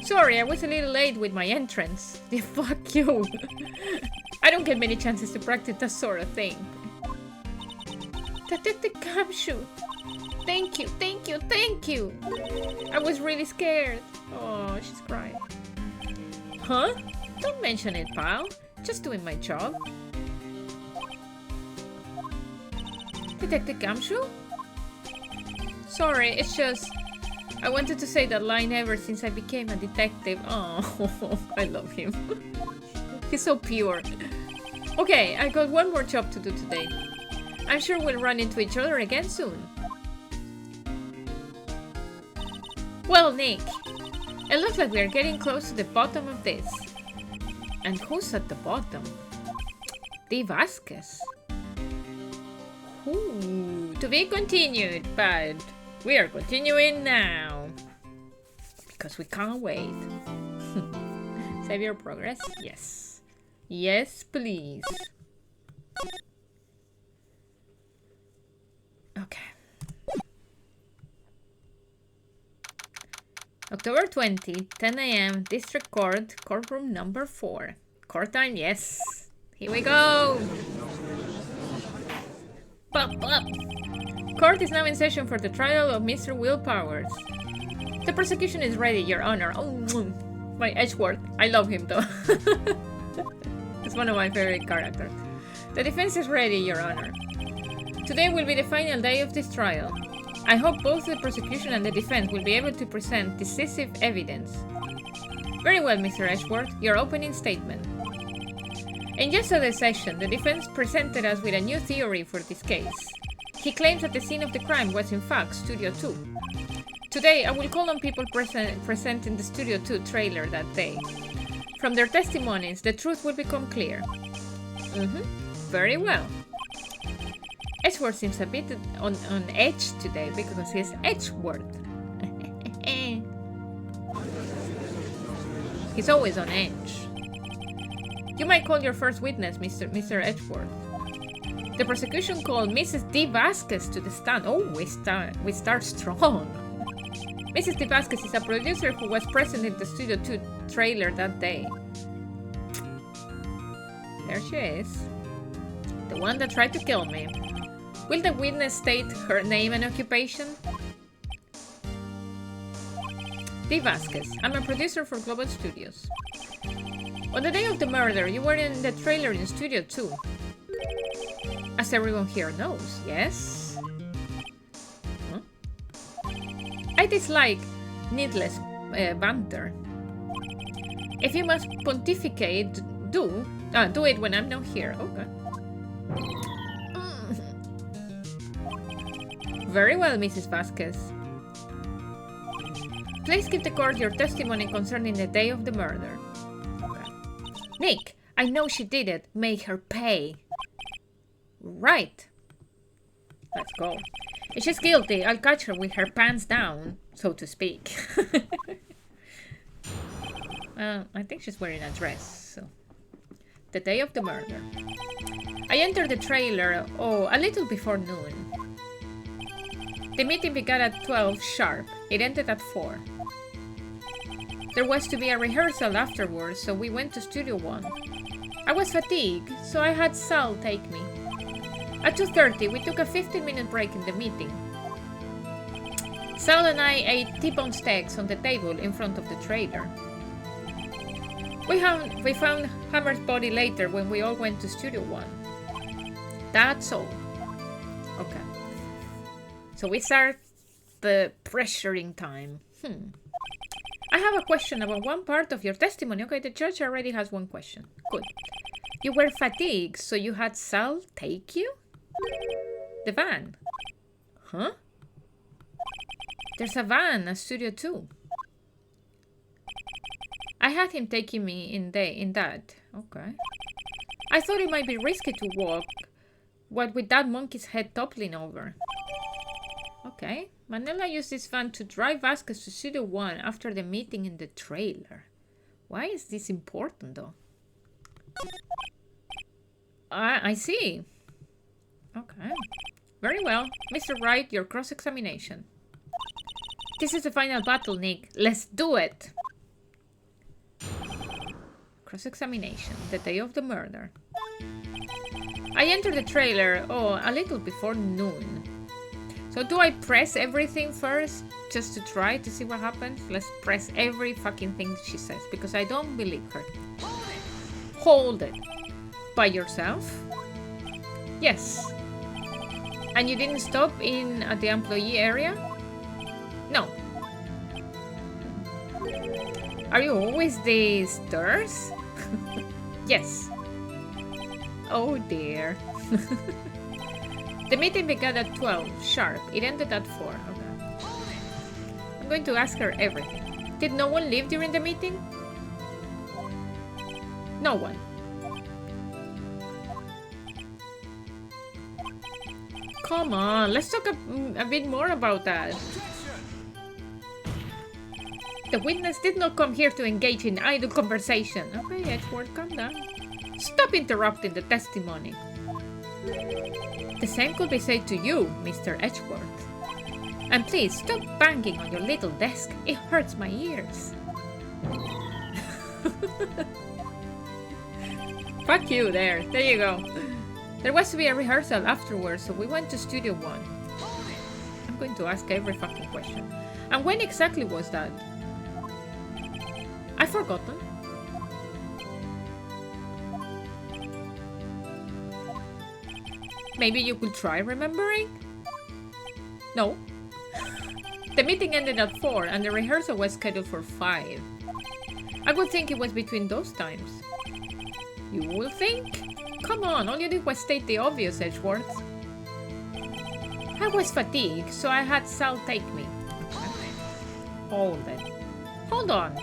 Sorry, I was a little late with my entrance. Yeah, fuck you. I don't get many chances to practice that sort of thing. Detective Kamshu. Thank you, thank you, thank you. I was really scared. Oh, she's crying. Huh? Don't mention it, pal. Just doing my job. Detective Kamshu? Sorry, it's just... I wanted to say that line ever since I became a detective. Oh, I love him. He's so pure. Okay, I got one more job to do today. I'm sure we'll run into each other again soon. Well, Nick, it looks like we're getting close to the bottom of this. And who's at the bottom? Dee Vasquez. Ooh, to be continued, but we are continuing now. Because we can't wait. Save your progress? Yes. Yes, please. Okay. October 20, 10 a.m. District Court, courtroom number 4. Court time, yes. Here we go. Pop, pop. Court is now in session for the trial of Mr. Will Powers. The prosecution is ready, Your Honor. Oh, by Edgeworth. I love him though. It's one of my favorite characters. The defense is ready, Your Honor. Today will be the final day of this trial. I hope both the prosecution and the defense will be able to present decisive evidence. Very well, Mr. Edgeworth, your opening statement. In yesterday's session, the defense presented us with a new theory for this case. He claims that the scene of the crime was in fact Studio 2. Today, I will call on people present in the Studio 2 trailer that day. From their testimonies, the truth will become clear. Very well. Edgeworth seems a bit on edge today because he's Edgeworth. He's always on edge. You might call your first witness, Mr. Edgeworth. The prosecution called Mrs. Dee Vasquez to the stand. Oh, we start strong. Mrs. Dee Vasquez is a producer who was present in the Studio 2 trailer that day. There she is. The one that tried to kill me. Will the witness state her name and occupation? Dee Vasquez. I'm a producer for Global Studios. On the day of the murder, you were in the trailer in Studio 2. As everyone here knows, yes? Huh? I dislike needless banter. If you must pontificate, do it when I'm not here. Okay. Very well, Mrs. Vasquez. Please give the court your testimony concerning the day of the murder. Okay. Nick, I know she did it. Make her pay. Right. Let's go. If she's guilty, I'll catch her with her pants down, so to speak. I think she's wearing a dress, so. The day of the murder. I entered the trailer, a little before noon. The meeting began at 12 sharp. It ended at 4. There was to be a rehearsal afterwards, so we went to Studio 1. I was fatigued, so I had Sal take me. At 2:30, we took a 15-minute break in the meeting. Sal and I ate T-bone steaks on the table in front of the trailer. We found Hammer's body later when we all went to Studio 1. That's all. Okay. So we start the pressuring time. I have a question about one part of your testimony. Okay, the judge already has one question. Good. You were fatigued, so you had Sal take you? The van. Huh? There's a van at Studio 2. I had him taking me in that. Okay. I thought it might be risky to walk. What with that monkey's head toppling over. Okay. Manila used this van to drive Vasquez to Studio 1 after the meeting in the trailer. Why is this important though? I see. Okay. Very well. Mr. Wright, your cross-examination. This is the final battle, Nick. Let's do it! Cross-examination. The day of the murder. I entered the trailer, a little before noon. So do I press everything first? Just to try to see what happens? Let's press every fucking thing she says, because I don't believe her. Hold it. By yourself? Yes. And you didn't stop in at the employee area? No. Are you always the stairs? Yes. Oh dear. The meeting began at 12 sharp. It ended at 4. Okay. I'm going to ask her everything. Did no one leave during the meeting? No one. Come on, let's talk a bit more about that. The witness did not come here to engage in idle conversation. Okay, Edgeworth, calm down. Stop interrupting the testimony. The same could be said to you, Mr. Edgeworth. And please, stop banging on your little desk. It hurts my ears. Fuck you there. There you go. There was to be a rehearsal afterwards, so we went to Studio 1. I'm going to ask every fucking question. And when exactly was that? I've forgotten. Maybe you could try remembering? No. The meeting ended at 4 and the rehearsal was scheduled for 5. I would think it was between those times. You will think? Come on, all you did was state the obvious, Edgeworth. I was fatigued, so I had Sal take me. Hold it. Hold on.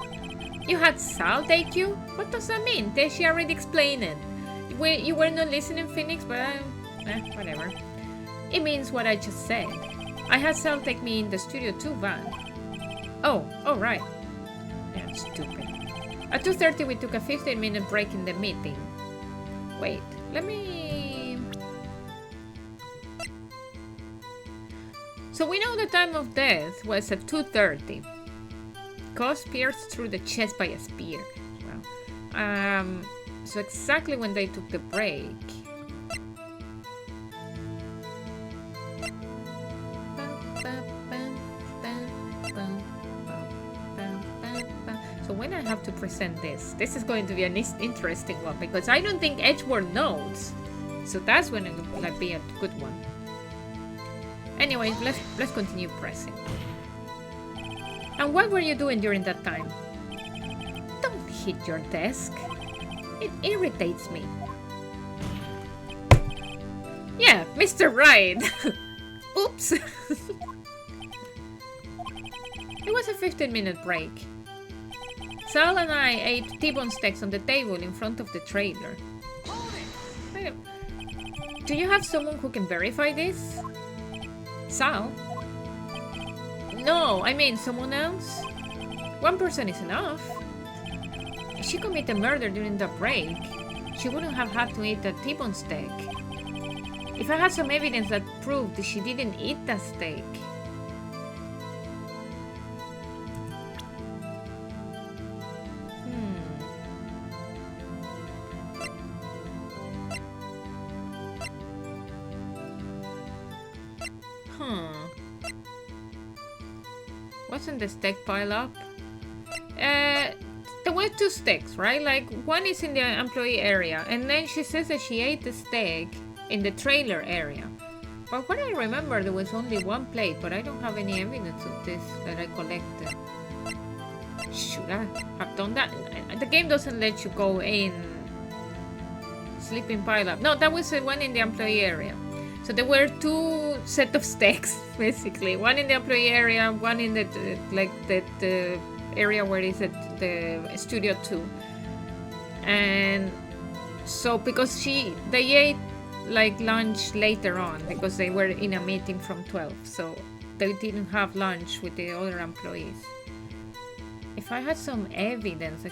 You had Sal take you? What does that mean? Did she already explain it? You were not listening, Phoenix, but whatever. It means what I just said. I had Sal take me in the Studio 2 van. Oh, right. Yeah, stupid. At 2:30 we took a 15-minute break in the meeting. Wait, let me... So we know the time of death was at 2:30. Cause pierced through the chest by a spear. Wow. So exactly when they took the break. So when I have to present this is going to be an interesting one because I don't think Edgeworth knows. So that's when it will be a good one. Anyways, let's continue pressing. And what were you doing during that time? Don't hit your desk. It irritates me. Yeah, Mr. Wright. Oops. It was a 15-minute break. Sal and I ate T-bone steaks on the table in front of the trailer. Wait, do you have someone who can verify this? Sal? No, I mean someone else. One person is enough. If she committed murder during the break, she wouldn't have had to eat a T-bone steak. If I had some evidence that proved that she didn't eat that steak. Wasn't the steak pile up? There were 2 steaks, right? Like, one is in the employee area, and then she says that she ate the steak in the trailer area. But what I remember, there was only 1 plate, but I don't have any evidence of this that I collected. Should I have done that? The game doesn't let you go in sleeping pile up. No, that was the one in the employee area. So there were 2 set of steaks, basically. One in the employee area, one in the area where it's at the Studio 2. And so because they ate like lunch later on because they were in a meeting from 12, so they didn't have lunch with the other employees. If I had some evidence, I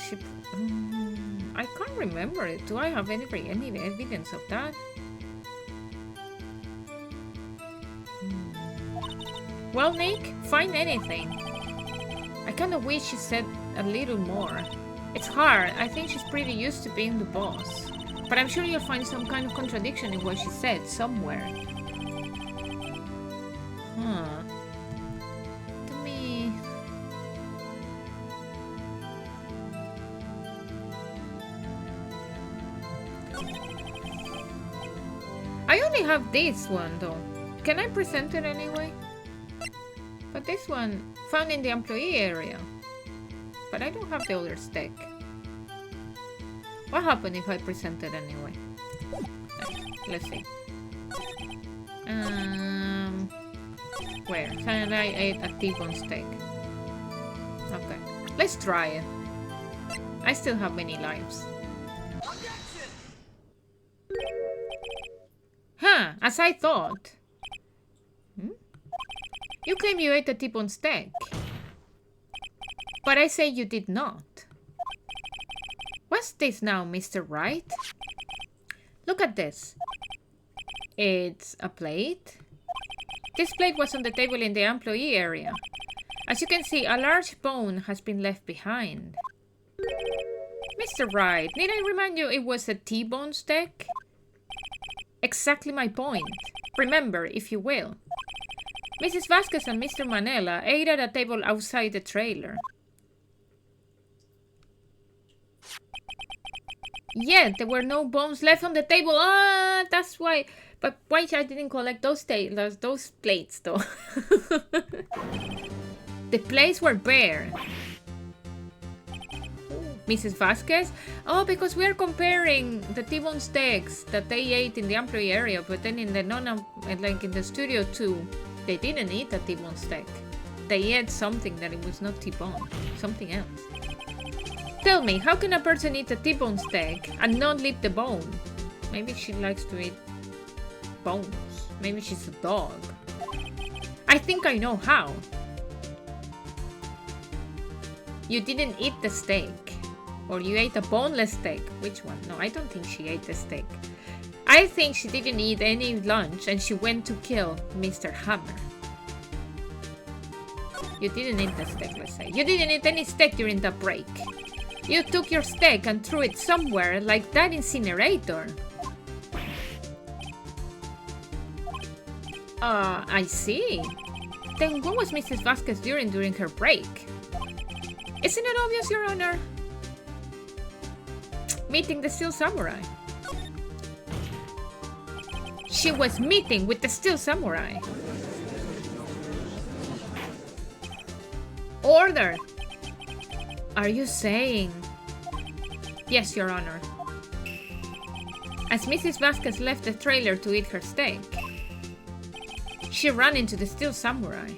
can't remember it. Do I have any evidence of that? Well, Nick, find anything. I kind of wish she said a little more. It's hard. I think she's pretty used to being the boss. But I'm sure you'll find some kind of contradiction in what she said somewhere. Huh. To me... I only have this one, though. Can I present it anyway? But this one, found in the employee area. But I don't have the other steak. What happened if I present it anyway? Let's see. Where? And I ate a T-bone steak. Okay, let's try it. I still have many lives. Huh, as I thought. You claim you ate a T-bone steak. But I say you did not. What's this now, Mr. Wright? Look at this. It's a plate. This plate was on the table in the employee area. As you can see, a large bone has been left behind. Mr. Wright, need I remind you it was a T-bone steak? Exactly my point. Remember, if you will. Mrs. Vasquez and Mr. Manella ate at a table outside the trailer. Yet there were no bones left on the table. Ah, that's why. But why I didn't collect those plates though? The plates were bare. Mrs. Vasquez? Oh, because we're comparing the T-bone steaks that they ate in the employee area, but then in the like in the studio too, they didn't eat a T-bone steak. They ate something that it was not T-bone, something else. Tell me, how can a person eat a T-bone steak and not leave the bone? Maybe she likes to eat bones. Maybe she's a dog. I think I know how. You didn't eat the steak. Or you ate a boneless steak. Which one? No, I don't think she ate the steak. I think she didn't eat any lunch and she went to kill Mr. Hammer. You didn't eat the steak, let's say. You didn't eat any steak during the break. You took your steak and threw it somewhere like that incinerator. I see. Then what was Mrs. Vasquez doing during her break? Isn't it obvious, Your Honor? Meeting the Steel Samurai. She was meeting with the Steel Samurai. Order! Are you saying? Yes, Your Honor. As Mrs. Vasquez left the trailer to eat her steak, she ran into the Steel Samurai.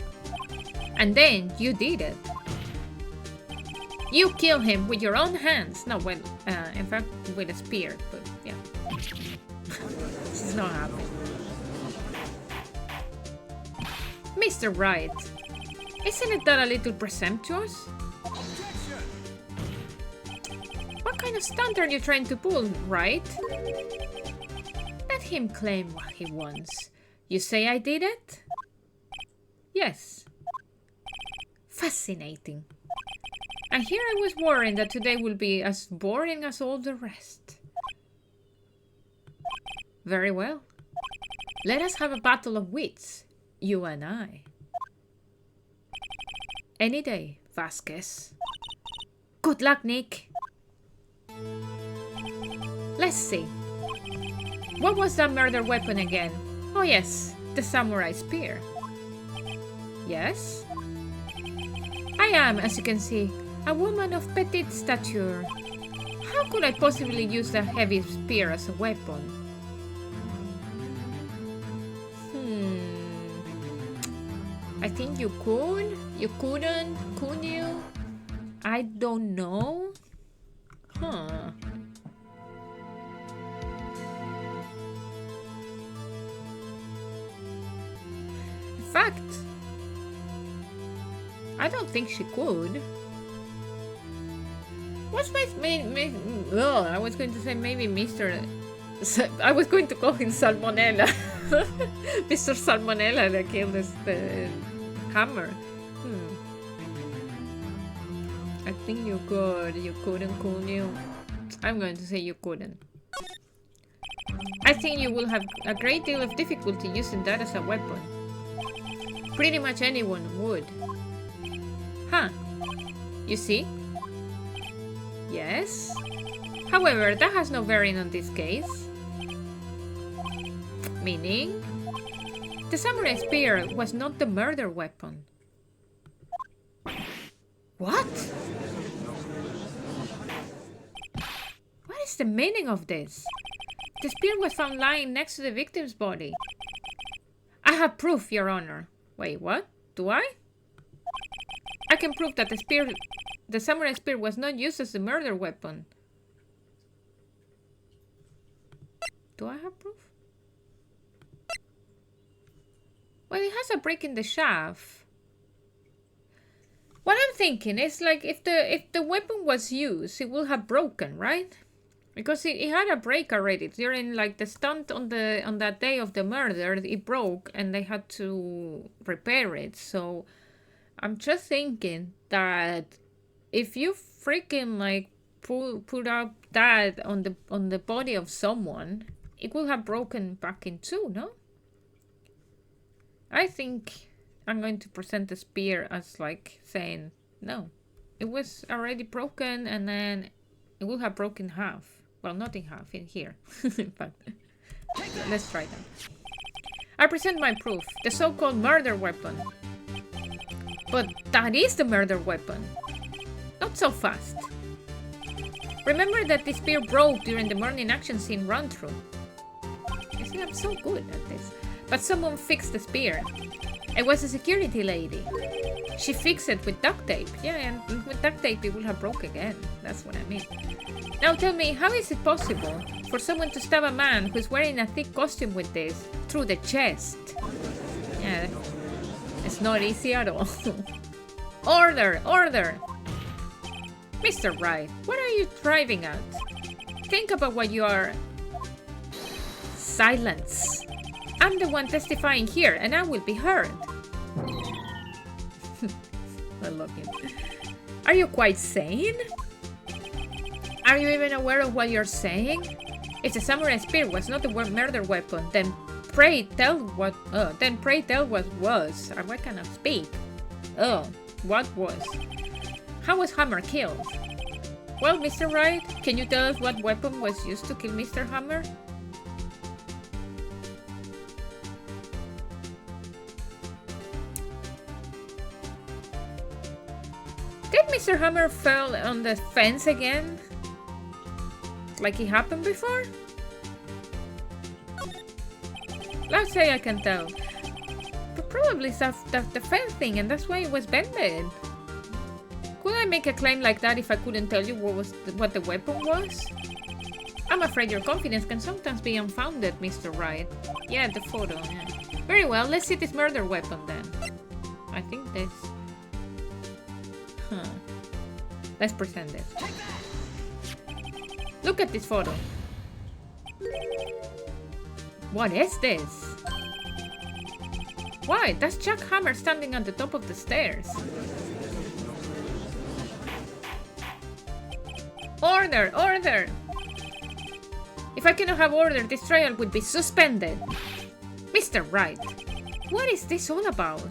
And then you did it. You kill him with your own hands. No, well, in fact, with a spear, but yeah. This is not happening. Mr. Wright, isn't it that a little presumptuous? What kind of stunt are you trying to pull, Wright? Let him claim what he wants. You say I did it? Yes. Fascinating. And here I was worrying that today will be as boring as all the rest. Very well. Let us have a battle of wits, you and I. Any day, Vasquez. Good luck, Nick. Let's see. What was that murder weapon again? Oh yes, the samurai spear. Yes? I am, as you can see, a woman of petite stature. How could I possibly use a heavy spear as a weapon? I think you could. You couldn't. Could you? I don't know. Huh. In fact, I don't think she could. What's my I was going to say maybe Mr. I was going to call him Salmonella. Mr. Salmonella that killed the hammer. I think you could. You couldn't, could you? I'm going to say you couldn't. I think you will have a great deal of difficulty using that as a weapon. Pretty much anyone would. Huh. You see? Yes. However, that has no bearing on this case. Meaning? The samurai spear was not the murder weapon. What? What is What's the meaning of this? The spear was found lying next to the victim's body. I have proof, Your Honor. Wait, what? Do I? I can prove that the samurai spear was not used as a murder weapon. Do I have proof? Well, it has a break in the shaft. What I'm thinking is like if the weapon was used, it would have broken, right? Because it had a break already during like the stunt on that day of the murder. It broke and they had to repair it. So I'm just thinking that if you freaking like put up that on the body of someone, it would have broken back in two, no? I think I'm going to present the spear as like saying no. It was already broken and then it would have broken half. Well, not in half, in here. But let's try that. I present my proof, the so-called murder weapon. But that is the murder weapon. Not so fast. Remember that the spear broke during the morning action scene run-through. You see, I'm so good at this. But someone fixed the spear. It was a security lady. She fixed it with duct tape. Yeah, and with duct tape it will have broke again. That's what I mean. Now tell me, how is it possible for someone to stab a man who's wearing a thick costume with this through the chest? Yeah, it's not easy at all. Order! Order! Mr. Wright, what are you driving at? Think about what you are... Silence. I'm the one testifying here, and I will be heard. I love him. Are you quite sane? Are you even aware of what you're saying? If the samurai spear was not the murder weapon, then pray tell what. Then pray tell what was. I cannot speak. What was? How was Hammer killed? Well, Mr. Wright, can you tell us what weapon was used to kill Mr. Hammer? Did Mr. Hammer fall on the fence again? Like it happened before? Let's say I can tell. But probably it's the fence thing and that's why it was bended. Could I make a claim like that if I couldn't tell you what the weapon was? I'm afraid your confidence can sometimes be unfounded, Mr. Wright. Yeah, the photo, yeah. Very well, let's see this murder weapon then. I think this... Huh. Let's present this. Look at this photo. What is this? Why? That's Jack Hammer standing at the top of the stairs. Order! Order! If I cannot have order, this trial would be suspended. Mr. Wright, what is this all about?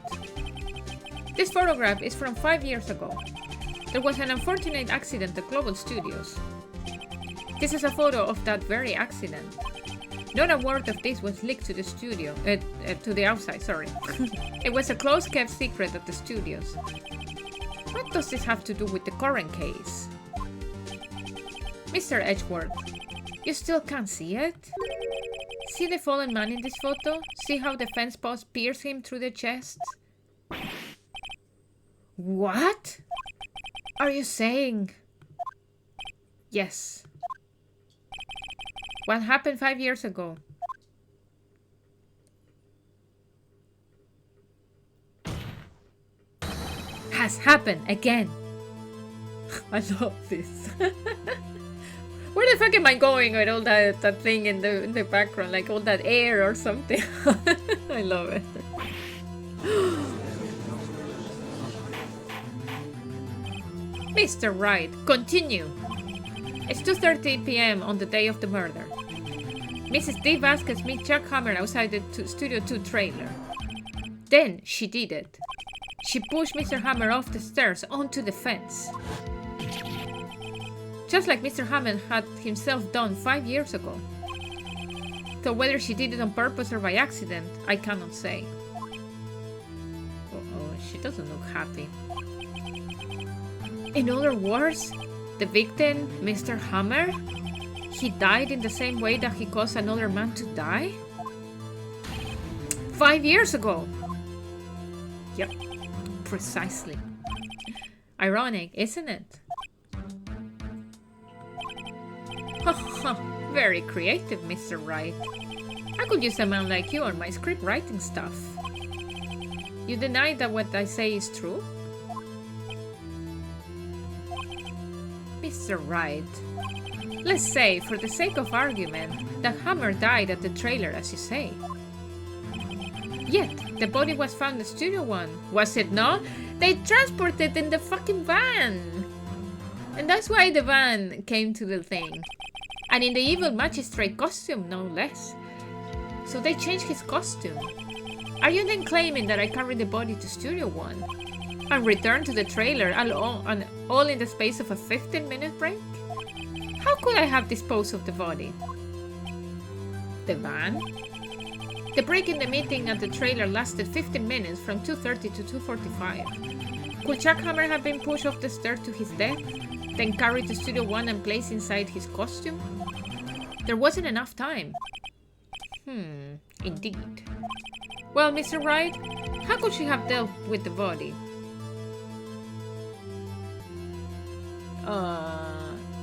This photograph is from 5 years ago. There was an unfortunate accident at Global Studios. This is a photo of that very accident. Not a word of this was leaked to the studio, to the outside, sorry. It was a close-kept secret at the studios. What does this have to do with the current case? Mr. Edgeworth, you still can't see it? See the fallen man in this photo? See how the fence post pierced him through the chest? What? Are you saying? Yes. What happened 5 years ago? Has happened again. I love this. Where the fuck am I going with all that thing in the background? Like all that air or something. I love it. Mr. Wright, continue. It's 2:30 p.m. on the day of the murder. Mrs. D. Vasquez meets Jack Hammer outside the Studio 2 trailer. Then she did it. She pushed Mr. Hammer off the stairs onto the fence. Just like Mr. Hammer had himself done 5 years ago. So whether she did it on purpose or by accident, I cannot say. Uh-oh, she doesn't look happy. In other words, the victim, Mr. Hammer, he died in the same way that he caused another man to die? 5 years ago! Yep, precisely. Ironic, isn't it? Haha, very creative, Mr. Wright. I could use a man like you on my script writing stuff. You deny that what I say is true? Mr. Wright, let's say, for the sake of argument, that Hammer died at the trailer, as you say. Yet, the body was found in Studio One, was it not? They transported it in the fucking van! And that's why the van came to the thing. And in the evil magistrate costume, no less. So they changed his costume. Are you then claiming that I carried the body to Studio One and returned to the trailer all in the space of a 15-minute break? How could I have disposed of the body? The van? The break in the meeting at the trailer lasted 15 minutes from 2:30 to 2:45. Could Jack Hammer have been pushed off the stairs to his death, then carried to Studio One and placed inside his costume? There wasn't enough time. Indeed. Well, Mr. Wright, how could she have dealt with the body?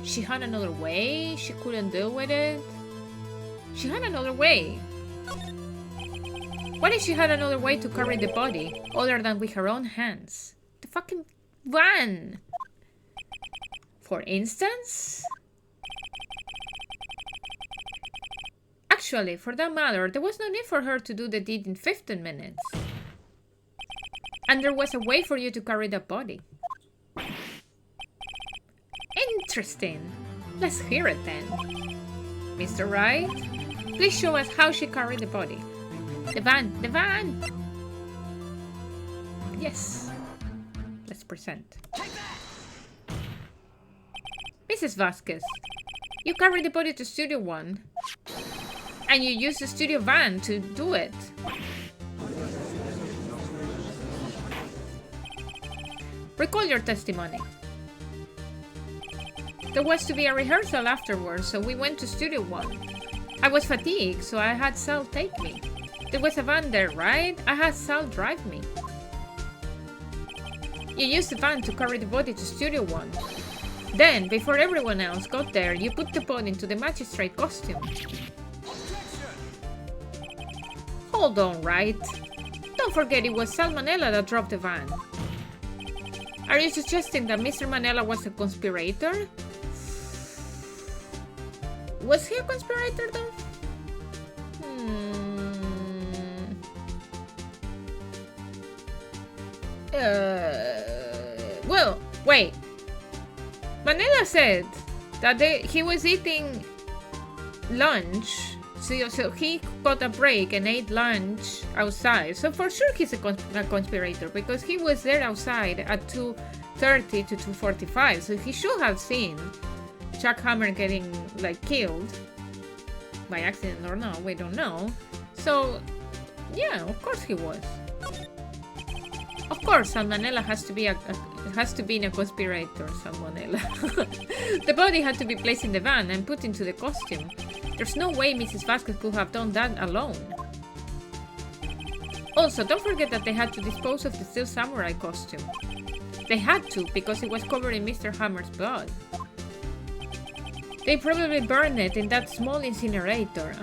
She had another way? She couldn't deal with it? She had another way. What if she had another way to carry the body, other than with her own hands? The fucking van! For instance? Actually, for that matter, there was no need for her to do the deed in 15 minutes. And there was a way for you to carry the body. Interesting. Let's hear it then. Mr. Wright, please show us how she carried the body. The van! The van! Yes. Let's present. Mrs. Vasquez, you carried the body to Studio One. And you used the studio van to do it. Recall your testimony. There was to be a rehearsal afterwards, so we went to Studio One. I was fatigued, so I had Sal take me. There was a van there, right? I had Sal drive me. You used the van to carry the body to Studio One. Then, before everyone else got there, you put the body into the magistrate costume. Hold on, Wright. Don't forget it was Sal Manella that drove the van. Are you suggesting that Mr. Manella was a conspirator? Was he a conspirator, though? Well, wait. Manella said that he was eating lunch. So he got a break and ate lunch outside. So for sure he's a conspirator, because he was there outside at 2:30 to 2:45. So he should have seen Jack Hammer getting like killed by accident or no, we don't know. So yeah, of course he was. Of course, Salmonella has to be a conspirator. Salmonella. The body had to be placed in the van and put into the costume. There's no way Mrs. Vasquez could have done that alone. Also, don't forget that they had to dispose of the Steel Samurai costume. They had to, because it was covered in Mr. Hammer's blood. They probably burned it in that small incinerator.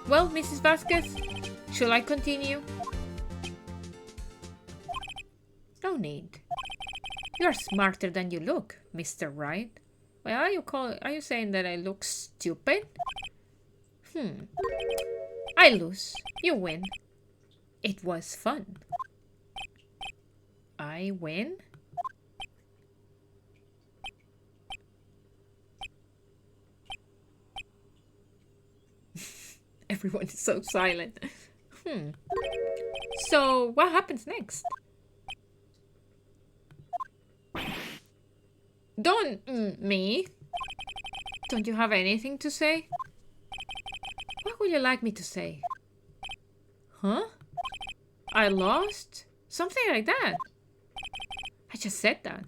Well, Mrs. Vasquez, shall I continue? No need. You're smarter than you look, Mr. Wright. Well, are you saying that I look stupid? I lose. You win. It was fun. I win? Everyone is so silent. So, what happens next? Don't me. Don't you have anything to say? What would you like me to say? Huh? I lost? Something like that. I just said that.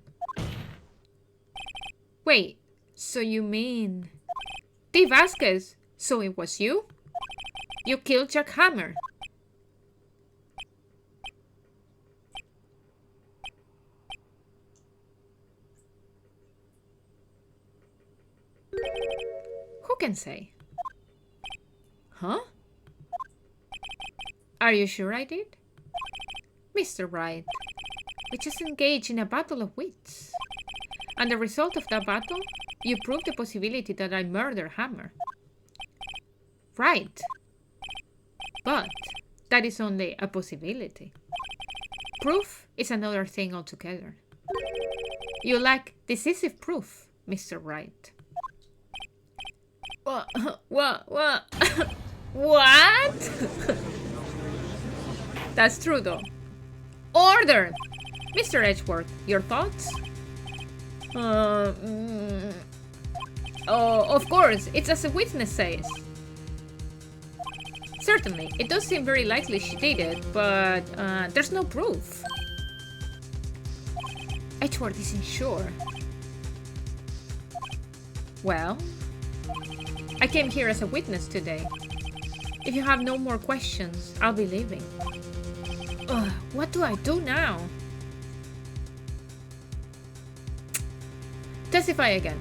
Wait, So you mean... T. Vasquez, so it was you? You killed Jack Hammer. Who can say? Huh? Are you sure I did? Mr. Wright, we just engaged in a battle of wits. And the result of that battle, you proved the possibility that I murdered Hammer. Right. But that is only a possibility. Proof is another thing altogether. You lack decisive proof, Mr. Wright. What? What? That's true, though. Order! Mr. Edgeworth, your thoughts? Oh, of course, it's as a witness says. Certainly, it does seem very likely she did it, but there's no proof. Edgeworth isn't sure. Well, I came here as a witness today. If you have no more questions, I'll be leaving. What do I do now? Testify again.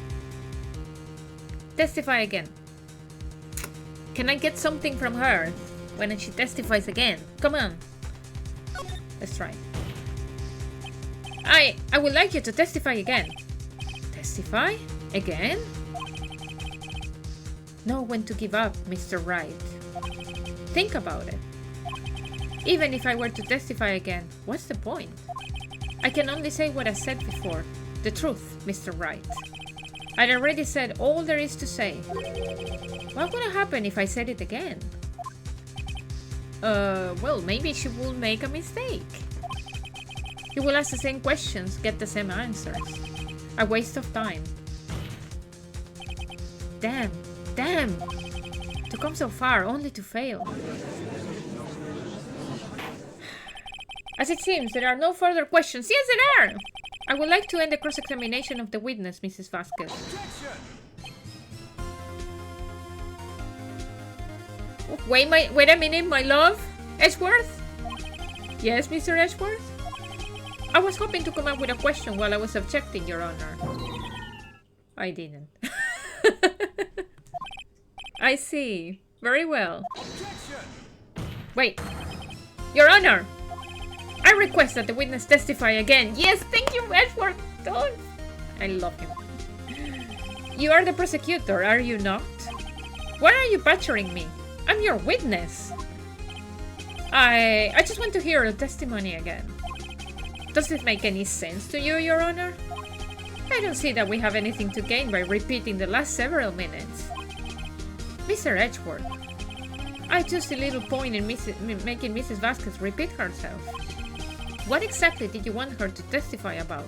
Testify again. Can I get something from her when she testifies again? Come on. Let's try. I would like you to testify again. Testify? Again? Know when to give up, Mr. Wright. Think about it. Even if I were to testify again, what's the point? I can only say what I said before. The truth, Mr. Wright. I'd already said all there is to say. What would happen if I said it again? Well, maybe she will make a mistake. You will ask the same questions, get the same answers. A waste of time. Damn. To come so far, only to fail. As it seems, there are no further questions. Yes, there are! I would like to end the cross-examination of the witness, Mrs. Vasquez. Wait a minute, my love. Edgeworth? Yes, Mr. Edgeworth? I was hoping to come up with a question while I was objecting, Your Honor. I didn't. I see. Very well. Wait. Your Honor! I request that the witness testify again. Yes, thank you, Edgeworth. Don't. I love him. You are the prosecutor, are you not? Why are you badgering me? I'm your witness. I just want to hear the testimony again. Does it make any sense to you, Your Honor? I don't see that we have anything to gain by repeating the last several minutes. Mr. Edgeworth, I just see little point in making Mrs. Vasquez repeat herself. What exactly did you want her to testify about?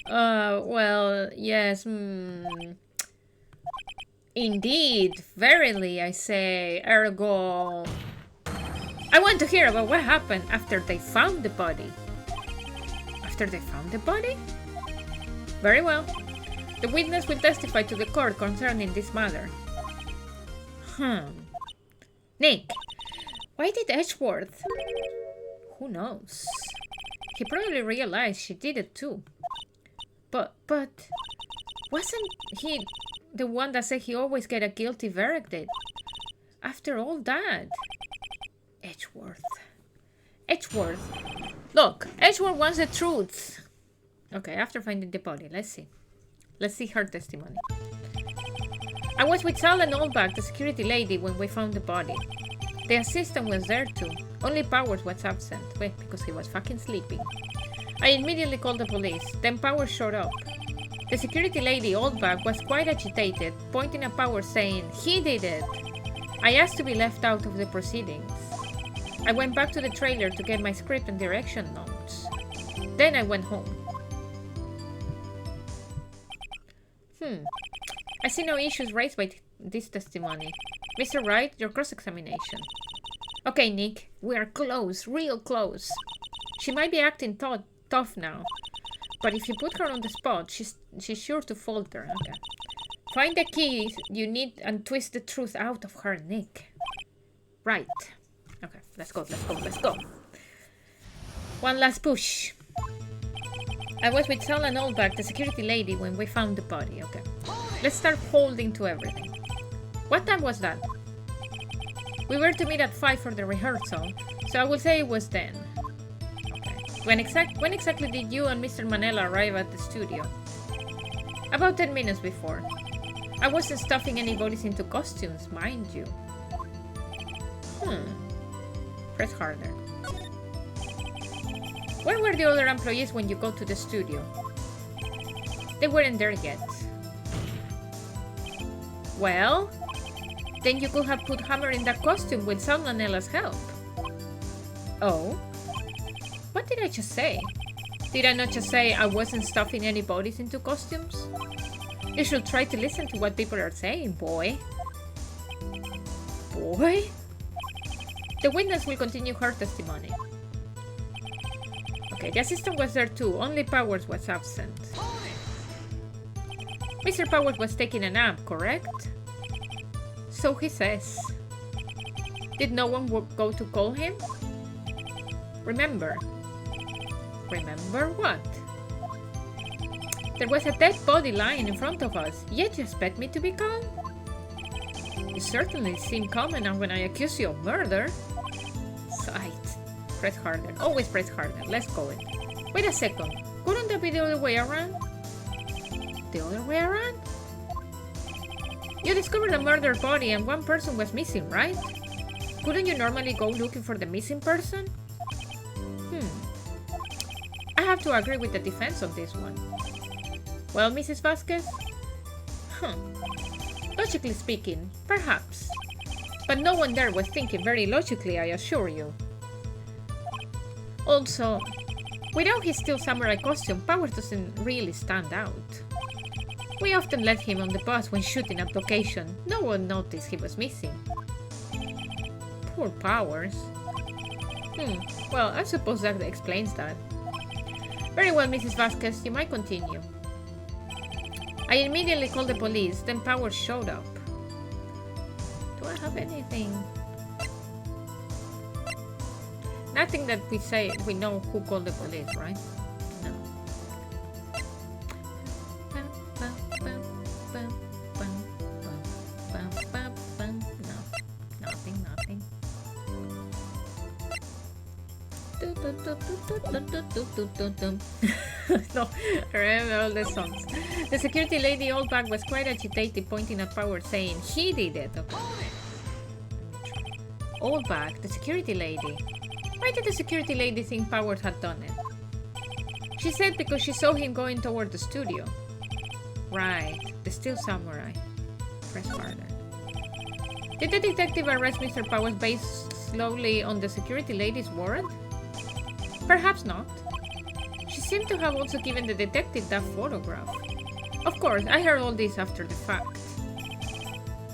Well, yes, Indeed, verily, I say, ergo... I want to hear about what happened after they found the body. After they found the body? Very well. The witness will testify to the court concerning this matter. Nick, why did Edgeworth? Who knows? He probably realized she did it too. But wasn't he the one that said he always get a guilty verdict? After all that, Edgeworth. Look, Edgeworth wants the truth. Okay, after finding the body, let's see her testimony. I was with Sal and Oldback, the security lady, when we found the body. The assistant was there too. Only Powers was absent. Wait, because he was fucking sleeping. I immediately called the police. Then Powers showed up. The security lady, Oldback, was quite agitated, pointing at Powers saying, "He did it." I asked to be left out of the proceedings. I went back to the trailer to get my script and direction notes. Then I went home. I see no issues raised by this testimony. Mr. Wright, your cross-examination. Okay, Nick, we are close, real close. She might be acting tough now, But if you put her on the spot, she's sure to falter. Okay. Find the keys you need and twist the truth out of her neck. Right. Okay, let's go, let's go, let's go. One last push. I was with Sal and Oldback, the security lady, when we found the body. Okay. Let's start holding to everything. What time was that? We were to meet at 5 for the rehearsal, so I will say it was then. Okay. When exactly did you and Mr. Manella arrive at the studio? About 10 minutes before. I wasn't stuffing any bodies into costumes, mind you. Press harder. Where were the other employees when you go to the studio? They weren't there yet. Well, then you could have put Hammer in that costume with Sal Manella's help. Oh? What did I just say? Did I not just say I wasn't stuffing any bodies into costumes? You should try to listen to what people are saying, boy. Boy? The witness will continue her testimony. Okay, the assistant was there too, only Powers was absent. Mr. Powers was taking a nap, correct? So he says. Did no one go to call him? Remember. Remember what? There was a dead body lying in front of us, yet you expect me to be calm? You certainly seem calm enough when I accuse you of murder. Sight. Press harder. Always press harder. Let's go in. Wait a second. Couldn't that be the other way around? The other way around? You discovered a murdered body and one person was missing, right? Couldn't you normally go looking for the missing person? I have to agree with the defense on this one. Well, Mrs. Vasquez? Logically speaking, perhaps. But no one there was thinking very logically, I assure you. Also, without his steel samurai costume, Powers doesn't really stand out. We often left him on the bus when shooting at location. No one noticed he was missing. Poor Powers. Well, I suppose that explains that. Very well, Mrs. Vasquez, you might continue. I immediately called the police, then Powers showed up. Do I have anything? Nothing that we say we know who called the police, right? No. No, nothing. No, I remember all the songs. The security lady Oldback was quite agitated, pointing at Powers, saying he did it. Okay. Oldback, the security lady. Why did the security lady think Powers had done it? She said because she saw him going toward the studio. Right, the steel samurai. Press harder. Did the detective arrest Mr. Powers based slowly on the security lady's warrant? Perhaps not. She seemed to have also given the detective that photograph. Of course, I heard all this after the fact.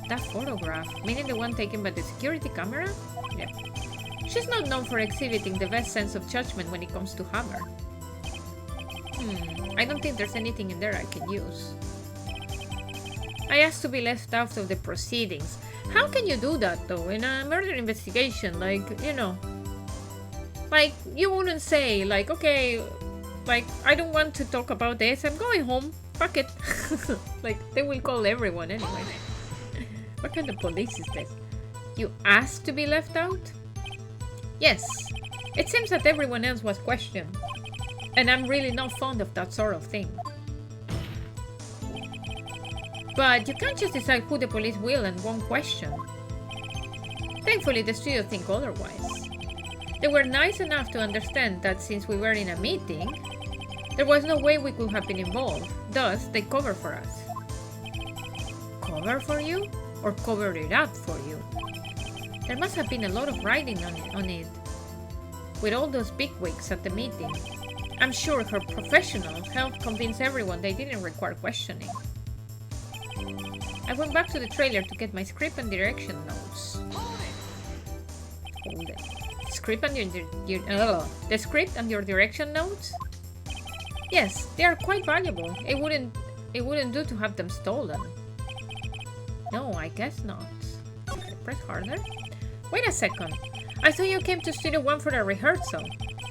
That photograph? Meaning the one taken by the security camera? Yeah. She's not known for exhibiting the best sense of judgment when it comes to Hammer. I don't think there's anything in there I can use. I asked to be left out of the proceedings. How can you do that, though, in a murder investigation? Like, you know... Like, you wouldn't say, like, okay, like, I don't want to talk about this, I'm going home, fuck it. Like, they will call everyone anyway. What kind of police is this? You asked to be left out? Yes. It seems that everyone else was questioned. And I'm really not fond of that sort of thing. But you can't just decide who the police will and won't question. Thankfully, the studio think otherwise. They were nice enough to understand that since we were in a meeting, there was no way we could have been involved. Thus, they covered for us. Cover for you? Or covered it up for you? There must have been a lot of writing on it. With all those bigwigs at the meeting. I'm sure her professionals helped convince everyone they didn't require questioning. I went back to the trailer to get my script and direction notes. Hold it. The script and your direction notes? Yes, they are quite valuable. It wouldn't do to have them stolen. No, I guess not. Okay, press harder. Wait a second. I thought you came to Studio 1 for a rehearsal.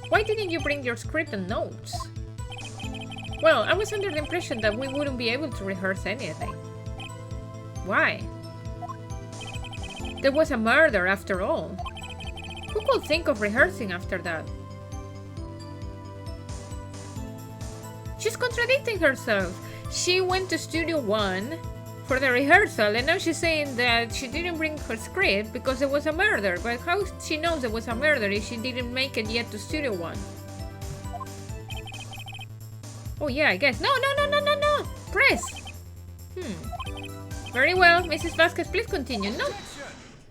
Why didn't you bring your script and notes? Well, I was under the impression that we wouldn't be able to rehearse anything. Why? There was a murder after all. Who could think of rehearsing after that? She's contradicting herself. She went to Studio 1 for the rehearsal and now she's saying that she didn't bring her script because there was a murder. But how she knows there was a murder if she didn't make it yet to Studio 1? Oh yeah, I guess. No! Press! Very well, Mrs. Vasquez, please continue. No!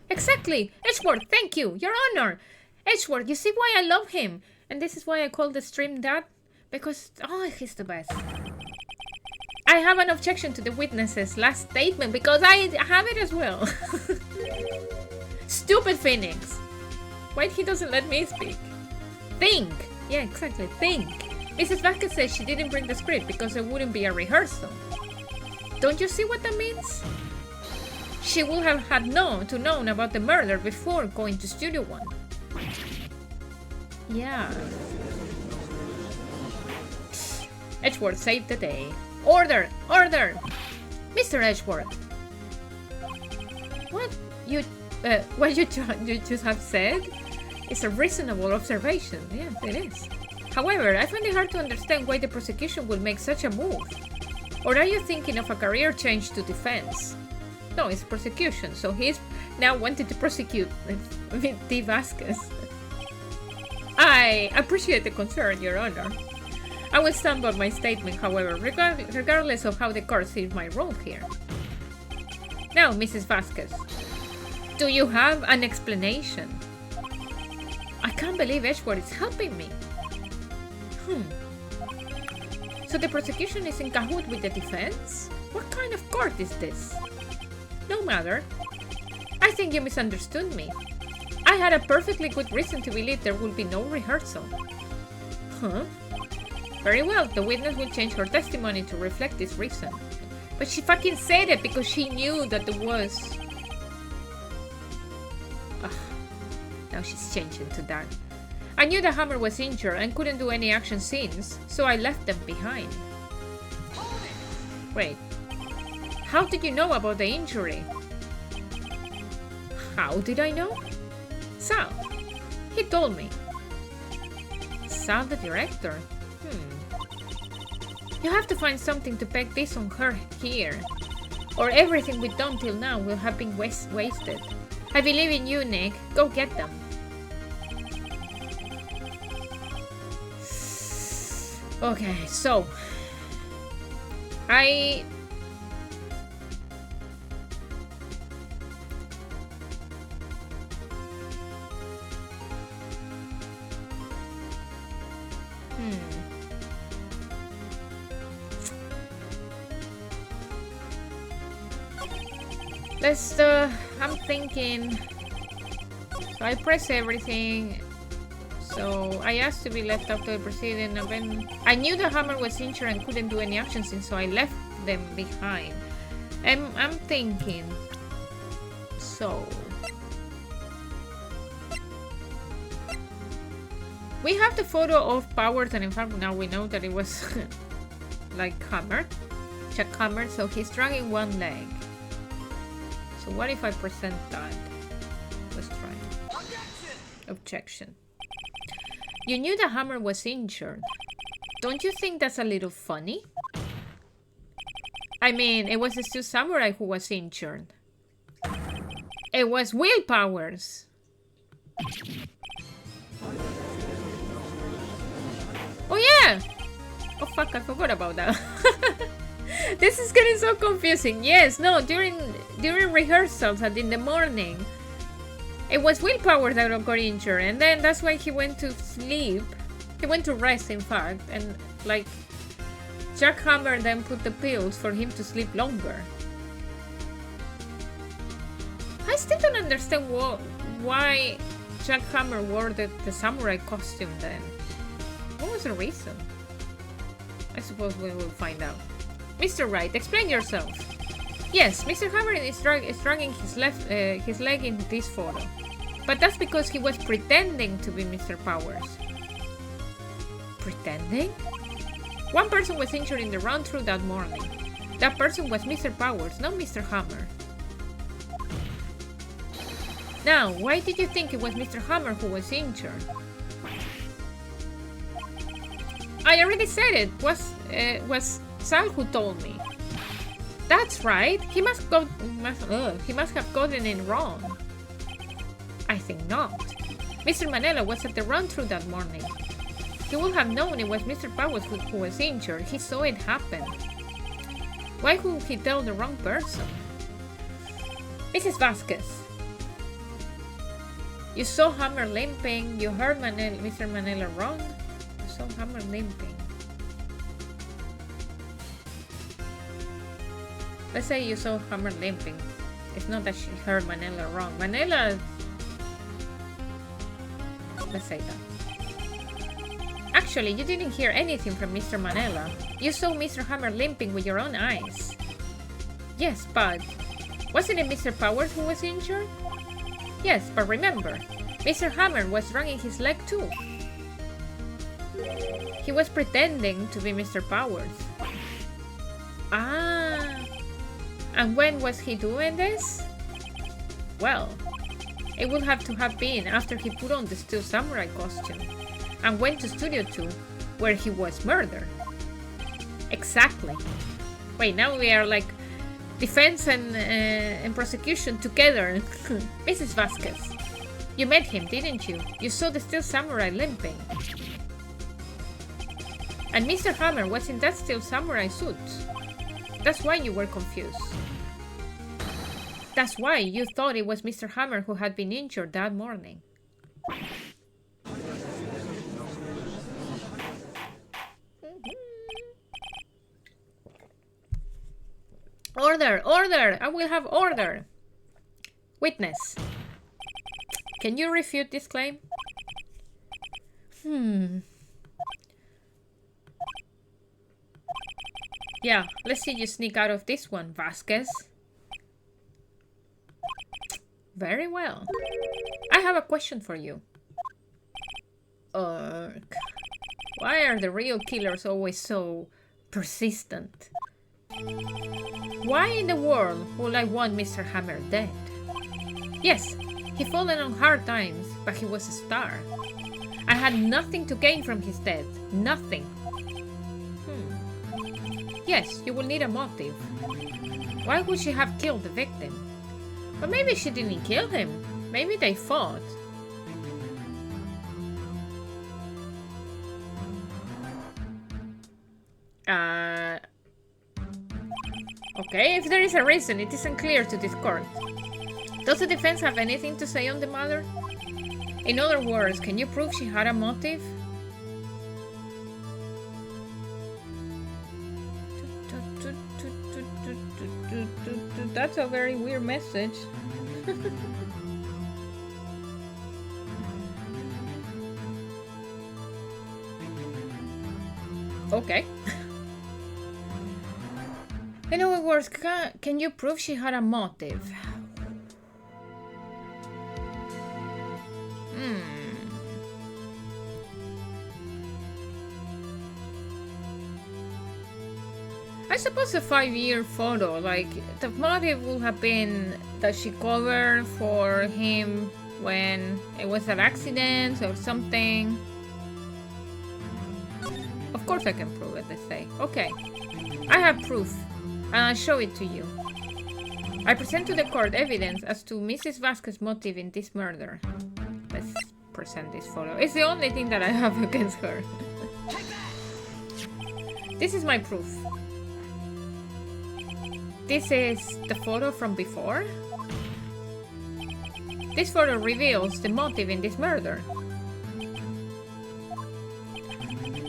Exactly! Edgeworth, thank you! Your Honor! Edgeworth, you see why I love him? And this is why I call the stream Dad? Because, oh, he's the best. I have an objection to the witness's last statement because I have it as well. Stupid Phoenix! Why he doesn't let me speak? Think! Yeah, exactly, think! Mrs. Vasquez says she didn't bring the script because there wouldn't be a rehearsal. Don't you see what that means? She would have had known about the murder before going to Studio 1. Yeah. Edgeworth saved the day. Order! Order! Mr. Edgeworth! What you just have said is a reasonable observation. Yes, it is. However, I find it hard to understand why the prosecution would make such a move. Or are you thinking of a career change to defense? No, it's prosecution, so he's now wanting to prosecute D. Vasquez. I appreciate the concern, Your Honor. I will stand by my statement, however, regardless of how the court sees my role here. Now, Mrs. Vasquez, do you have an explanation? I can't believe Edgeworth is helping me. So the prosecution is in cahoot with the defense? What kind of court is this? No matter. I think you misunderstood me. I had a perfectly good reason to believe there would be no rehearsal. Huh? Very well, the witness will change her testimony to reflect this reason. But she fucking said it because she knew that there was... Now she's changing to that. I knew the hammer was injured and couldn't do any action scenes, so I left them behind. Wait. How did you know about the injury? How did I know? Sal. He told me. Sal, the director? You have to find something to peg this on her here. Or everything we've done till now will have been wasted. I believe in you, Nick. Go get them. Okay, so... I'm thinking... So I press everything. So I asked to be left after the proceeding, and then I knew the hammer was injured and couldn't do any action since, so I left them behind. I'm thinking... So... We have the photo of Powers, and in fact now we know that it was like Hammer. Chuck Hammer, so he's strung in one leg. So what if I present that? Let's try. Objection. You knew the hammer was injured. Don't you think that's a little funny? I mean, it was the Stu Samurai who was injured. It was Will Powers. Oh yeah! Oh fuck, I forgot about that. This is getting so confusing. Yes, no, during rehearsals and in the morning, it was Will Powers that got injured, and then that's why he went to sleep. He went to rest, in fact, and like Jack Hammer then put the pills for him to sleep longer. I still don't understand why Jack Hammer wore the samurai costume then. What was the reason? I suppose we will find out. Mr. Wright, explain yourself. Yes, Mr. Hammer is dragging his leg in this photo. But that's because he was pretending to be Mr. Powers. Pretending? One person was injured in the run-through that morning. That person was Mr. Powers, not Mr. Hammer. Now, why did you think it was Mr. Hammer who was injured? I already said it was Sal who told me. That's right. He must have gotten it wrong. I think not. Mr. Manella was at the run-through that morning. He would have known it was Mr. Powers who was injured. He saw it happen. Why would he tell the wrong person? Mrs. Vasquez. You saw Hammer limping. You heard Mr. Manella wrong. You saw Hammer limping. Let's say you saw Hammer limping. It's not that she heard Manella wrong. Manella... Let's say that. Actually, you didn't hear anything from Mr. Manella. You saw Mr. Hammer limping with your own eyes. Yes, but... wasn't it Mr. Powers who was injured? Yes, but remember, Mr. Hammer was dragging his leg too. He was pretending to be Mr. Powers. Ah... And when was he doing this? Well, it would have to have been after he put on the Steel Samurai costume and went to Studio 2, where he was murdered. Exactly. Wait, now we are like defense and prosecution together. Mrs. Vasquez, you met him, didn't you? You saw the Steel Samurai limping. And Mr. Hammer was in that Steel Samurai suit. That's why you were confused. That's why you thought it was Mr. Hammer who had been injured that morning. Order! Order! I will have order! Witness. Can you refute this claim? Yeah, let's see you sneak out of this one, Vasquez. Very well. I have a question for you. Why are the real killers always so persistent? Why in the world would I want Mr. Hammer dead? Yes, he fallen on hard times, but he was a star. I had nothing to gain from his death. Nothing. Yes, you will need a motive. Why would she have killed the victim? But maybe she didn't kill him. Maybe they fought. Okay, if there is a reason, it isn't clear to this court. Does the defense have anything to say on the matter? In other words, can you prove she had a motive? That's a very weird message. Okay. In other words, can you prove she had a motive? I suppose a 5-year photo, like, the motive would have been that she covered for him when it was an accident or something. Of course I can prove it, they say. Okay, I have proof, and I'll show it to you. I present to the court evidence as to Mrs. Vasquez's motive in this murder. Let's present this photo. It's the only thing that I have against her. This is my proof. This is the photo from before. This photo reveals the motive in this murder.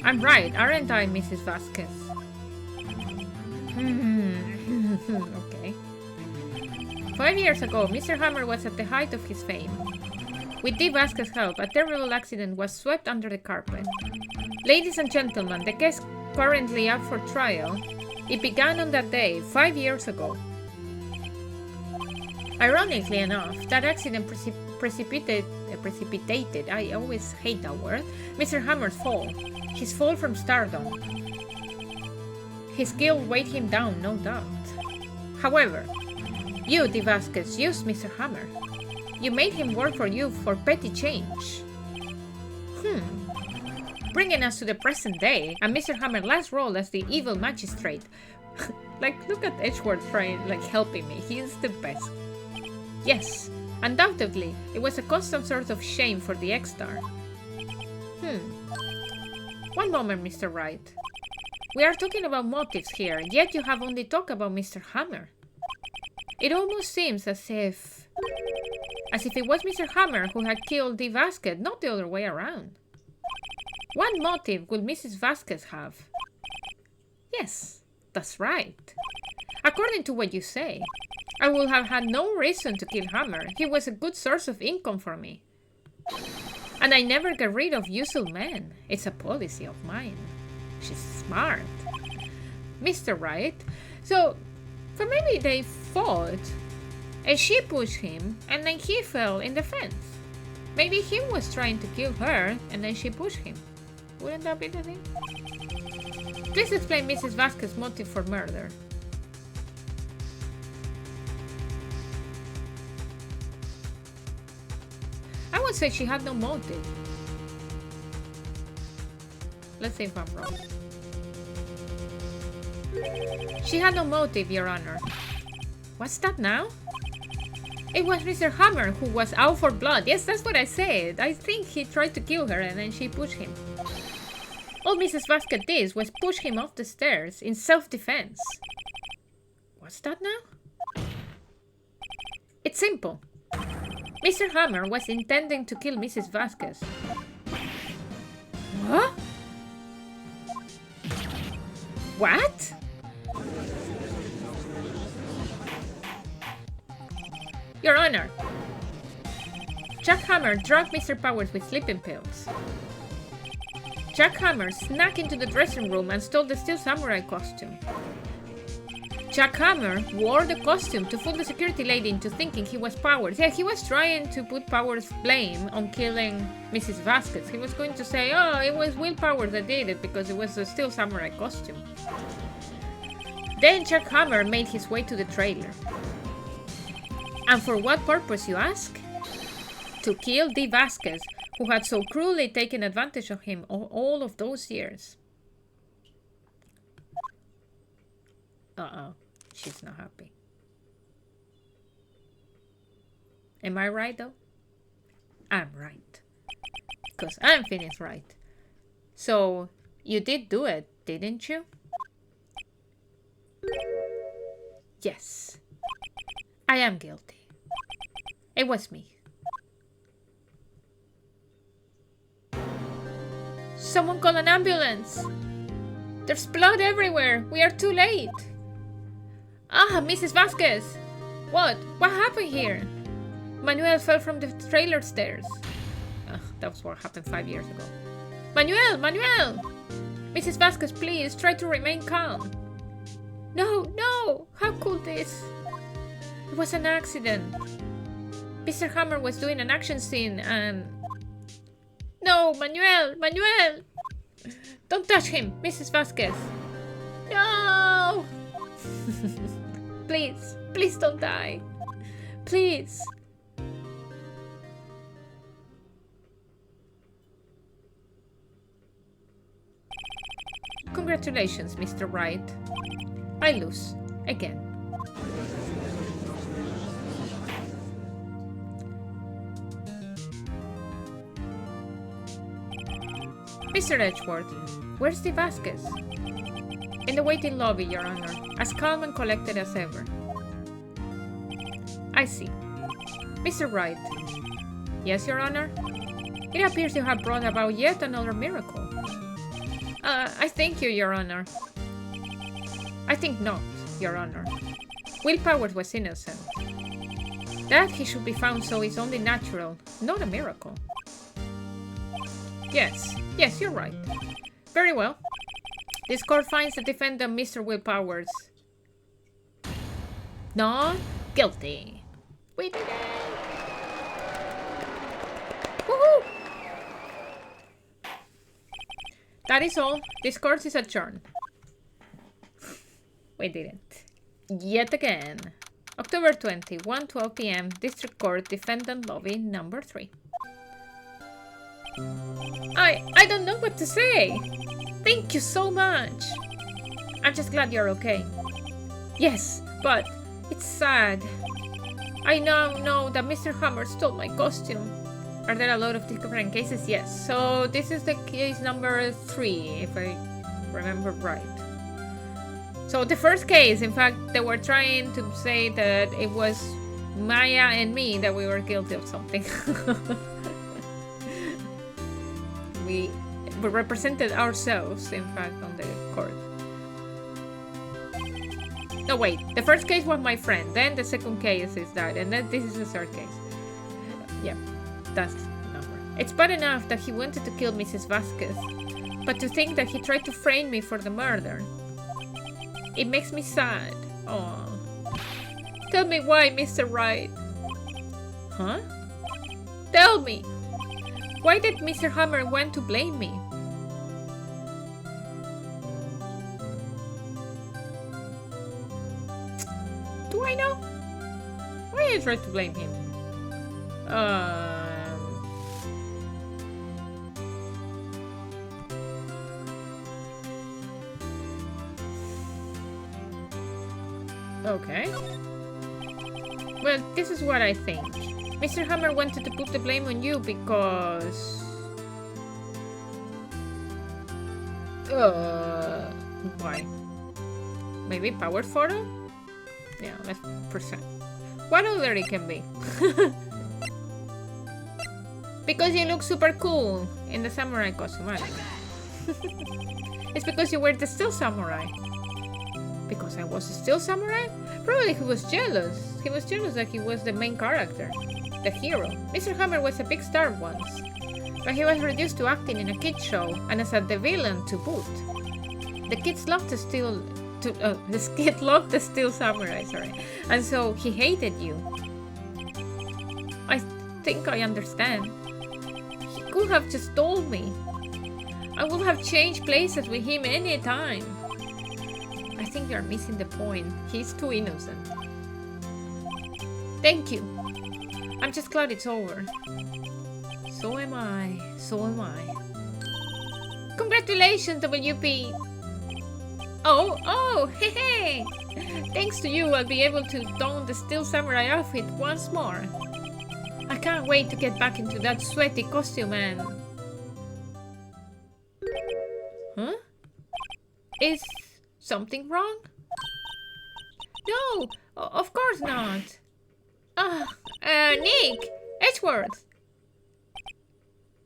I'm right, aren't I, Mrs. Vasquez? Okay. 5 years ago, Mr. Hammer was at the height of his fame. With Dee Vasquez's help, a terrible accident was swept under the carpet. Ladies and gentlemen, the case currently up for trial. It began on that day, 5 years ago. Ironically enough, that accident precipitated, I always hate that word, Mr. Hammer's fall. His fall from stardom. His guilt weighed him down, no doubt. However, you, De Vasquez, used Mr. Hammer. You made him work for you for petty change. Bringing us to the present day, and Mr. Hammer's last role as the evil magistrate. Like, look at Edgeworth trying, like, helping me. He is the best. Yes, undoubtedly, it was a constant source of shame for the X-Star. One moment, Mr. Wright. We are talking about motives here, yet you have only talked about Mr. Hammer. It almost seems as if it was Mr. Hammer who had killed De Vasquez, not the other way around. What motive would Mrs. Vasquez have? Yes, that's right. According to what you say, I would have had no reason to kill Hammer. He was a good source of income for me. And I never get rid of useful men. It's a policy of mine. She's smart. Mr. Wright. So maybe they fought, and she pushed him, and then he fell in the fence. Maybe he was trying to kill her, and then she pushed him. Wouldn't that be the thing? Please explain Mrs. Vasquez's motive for murder. I would say she had no motive. Let's see if I'm wrong. She had no motive, Your Honor. What's that now? It was Mr. Hammer who was out for blood. Yes, that's what I said. I think he tried to kill her and then she pushed him. All Mrs. Vasquez did was push him off the stairs in self-defense. What's that now? It's simple. Mr. Hammer was intending to kill Mrs. Vasquez. What? What? Your Honor, Jack Hammer drugged Mr. Powers with sleeping pills. Jack Hammer snuck into the dressing room and stole the Steel Samurai costume. Jack Hammer wore the costume to fool the security lady into thinking he was Powers. Yeah, he was trying to put Powers' blame on killing Mrs. Vasquez. He was going to say, oh, it was Will Powers that did it because it was a Steel Samurai costume. Then Jack Hammer made his way to the trailer. And for what purpose, you ask? To kill De Vasquez, who had so cruelly taken advantage of him all of those years. Uh-oh, she's not happy. Am I right, though? I'm right. Because I'm finished right. So, you did do it, didn't you? Yes. I am guilty. It was me. Someone call an ambulance! There's blood everywhere! We are too late! Ah, Mrs. Vasquez! What? What happened here? Manuel fell from the trailer stairs. That was what happened 5 years ago. Manuel! Manuel! Mrs. Vasquez, please, try to remain calm. No, no! How could this? It was an accident. Mr. Hammer was doing an action scene and... No, Manuel! Manuel! Don't touch him, Mrs. Vasquez. No! Please, please don't die. Please. Congratulations, Mr. Wright. I lose. Again. Mr. Edgeworth, where's De Vasquez? In the waiting lobby, Your Honor, as calm and collected as ever. I see. Mr. Wright. Yes, Your Honor? It appears you have brought about yet another miracle. I thank you, Your Honor. I think not, Your Honor. Will Powers was innocent. That he should be found so is only natural, not a miracle. Yes, you're right. Very well. This court finds the defendant, Mr. Will Powers, not guilty. We did it! Woohoo! That is all. This court is adjourned. We didn't. Yet again. October 20, 1:12 p.m. District Court, Defendant Lobby, number 3. I don't know what to say. Thank you so much. I'm just glad you're okay. Yes, but it's sad. I now know that Mr. Hammer stole my costume. Are there a lot of different cases? Yes. So this is the case number 3, if I remember right. So the first case, in fact, they were trying to say that it was Maya and me that we were guilty of something. We represented ourselves, in fact, on the court. No, wait. The first case was my friend. Then the second case is that. And then this is the third case. Yeah, that's the number. It's bad enough that he wanted to kill Mrs. Vasquez. But to think that he tried to frame me for the murder. It makes me sad. Oh. Tell me why, Mr. Wright. Huh? Tell me. Why did Mr. Hammer want to blame me? Do I know? Why did I try to blame him? Okay. Well, this is what I think. Mr. Hammer wanted to put the blame on you because... Why? Maybe power photo? Yeah, let's percent. What other it can be? Because you look super cool in the samurai costume. It's because you were the steel samurai. Because I was a steel samurai? Probably he was jealous. He was jealous that he was the main character. The hero. Mr. Hammer was a big star once. But he was reduced to acting in a kids show and as the villain to boot. The kids loved the steel... this kid loved the steel samurai, sorry. And so he hated you. I think I understand. He could have just told me. I would have changed places with him any time. I think you're missing the point. He's too innocent. Thank you. I'm just glad it's over. So am I. So am I. Congratulations, WP. Oh, hey. Thanks to you, I'll be able to don the steel samurai outfit once more. I can't wait to get back into that sweaty costume and... Huh? Is something wrong? No, of course not. Nick! Edgeworth!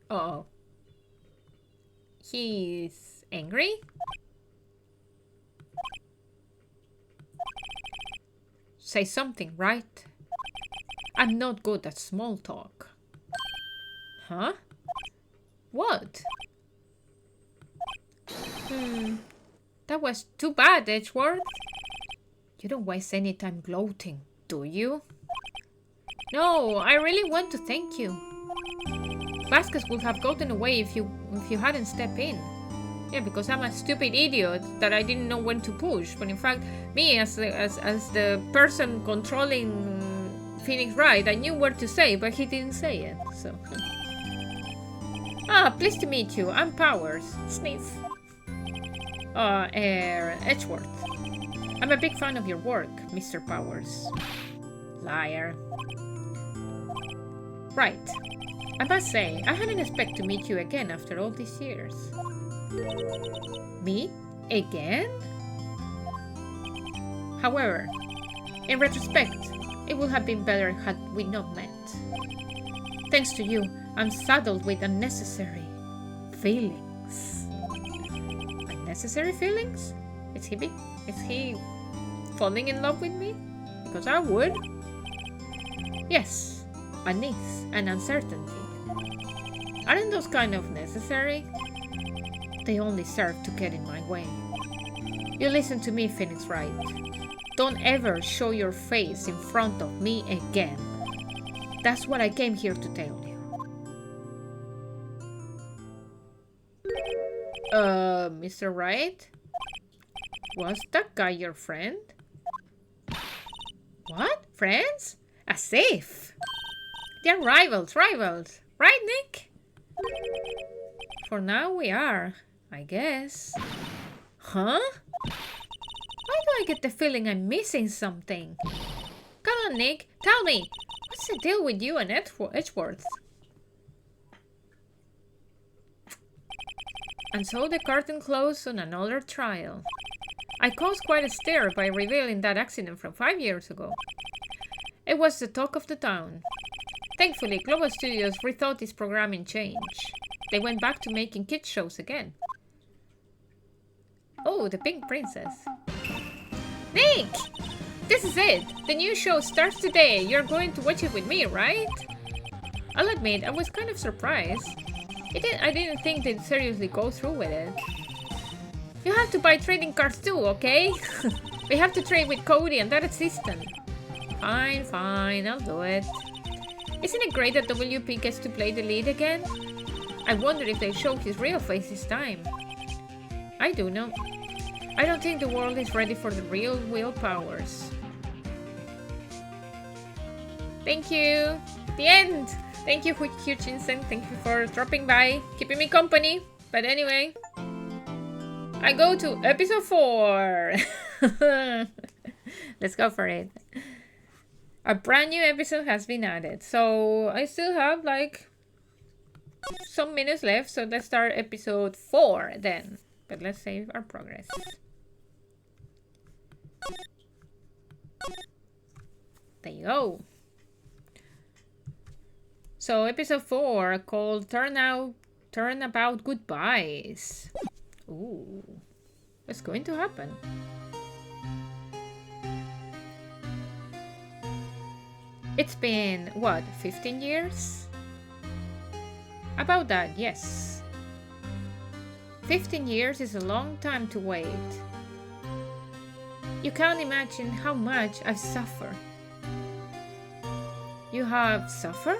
Uh-oh. He's angry? Say something, right? I'm not good at small talk. Huh? What? That was too bad, Edgeworth. You don't waste any time gloating, do you? No, I really want to thank you. Vasquez would have gotten away if you hadn't stepped in. Yeah, because I'm a stupid idiot that I didn't know when to push. But in fact, me as the person controlling Phoenix Wright, I knew what to say, but he didn't say it. So. Pleased to meet you. I'm Powers. Sniff. Edgeworth. I'm a big fan of your work, Mr. Powers. Liar. Right. I must say, I hadn't expected to meet you again after all these years. Me? Again? However, in retrospect, it would have been better had we not met. Thanks to you, I'm saddled with unnecessary feelings. Unnecessary feelings? Is he falling in love with me? Because I would. Yes, unease and uncertainty. Aren't those kind of necessary? They only serve to get in my way. You listen to me, Phoenix Wright. Don't ever show your face in front of me again. That's what I came here to tell you. Mr. Wright? Was that guy your friend? What? Friends? As if. They're rivals. Right, Nick? For now we are, I guess. Huh? Why do I get the feeling I'm missing something? Come on, Nick. Tell me. What's the deal with you and Edgeworth? And so the curtain closed on another trial. I caused quite a stir by revealing that accident from 5 years ago. It was the talk of the town. Thankfully, Global Studios rethought its programming change. They went back to making kids shows again. Oh, the Pink Princess. Nick! This is it! The new show starts today. You're going to watch it with me, right? I'll admit, I was kind of surprised. I didn't think they'd seriously go through with it. You have to buy trading cards too, okay? We have to trade with Cody and that assistant. Fine, I'll do it. Isn't it great that WP gets to play the lead again? I wonder if they show his real face this time. I do know. I don't think the world is ready for the real Will Powers. Thank you. The end. Thank you, Hutchinson. Thank you for dropping by, keeping me company. But anyway, I go to episode 4. Let's go for it. A brand new episode has been added. So I still have like some minutes left. So let's start episode 4 then. But let's save our progress. There you go. So episode 4 called Turnabout Goodbyes. Ooh. What's going to happen? It's been, what, 15 years? About that, yes. 15 years is a long time to wait. You can't imagine how much I've suffered. You have suffered?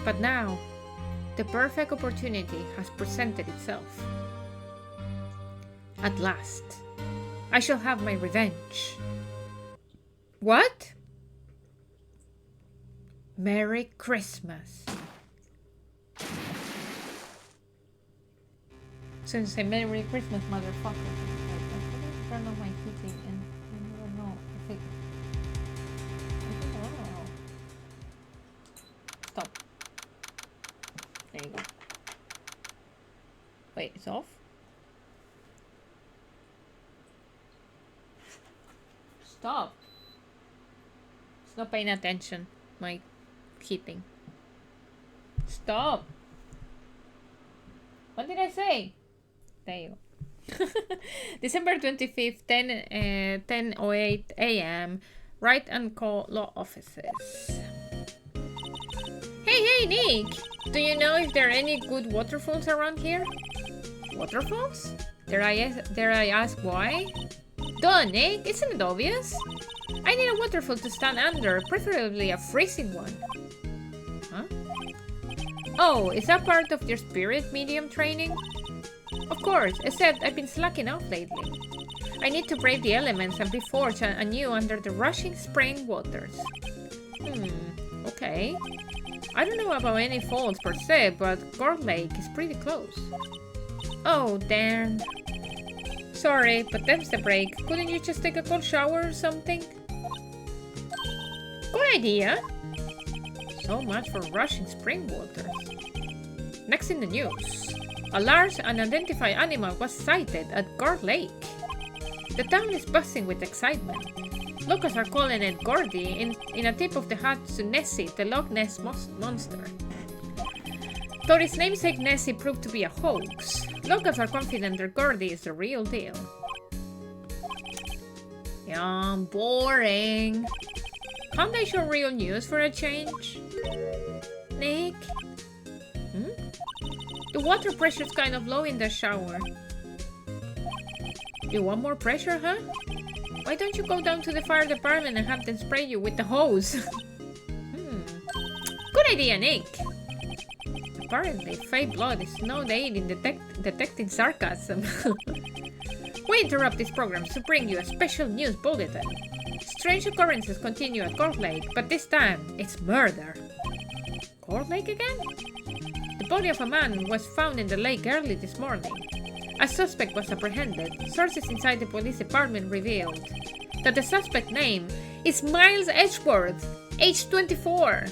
But now, the perfect opportunity has presented itself. At last, I shall have my revenge. What? Merry Christmas. So say Merry Christmas, motherfucker. Turn on my heating and I never know if it... I don't know. Stop. There you go. Wait, it's off? Stop. It's not paying attention. My heating. Stop. What did I say? There you go. December 25th, 10:08 a.m. Wright and Co. Law Offices. Hey, Nick! Do you know if there are any good waterfalls around here? Waterfalls? Dare I ask why? Duh, Nick! Isn't it obvious? I need a waterfall to stand under, preferably a freezing one. Huh? Oh, is that part of your spirit medium training? Of course, except I've been slacking off lately. I need to brave the elements and be forged anew under the rushing spring waters. Okay. I don't know about any falls per se, but Guard Lake is pretty close. Oh, darn. Sorry, but that's the break. Couldn't you just take a cold shower or something? Good idea. So much for rushing spring waters. Next in the news. A large unidentified animal was sighted at Guard Lake. The town is buzzing with excitement. Locals are calling it Gordy in a tip of the hat to Nessie, the Loch Ness monster. Though its namesake Nessie proved to be a hoax, locals are confident that Gordy is the real deal. Yeah, boring. Can't they show real news for a change? Nick? The water pressure's kind of low in the shower. You want more pressure, huh? Why don't you go down to the fire department and have them spray you with the hose? Good idea, Nick. Apparently, fake blood is no aid in detecting sarcasm. We interrupt this program to bring you a special news bulletin. Strange occurrences continue at Court Lake, but this time it's murder. Court Lake again? The body of a man was found in the lake early this morning. A suspect was apprehended. Sources inside the police department revealed that the suspect name is Miles Edgeworth, age 24.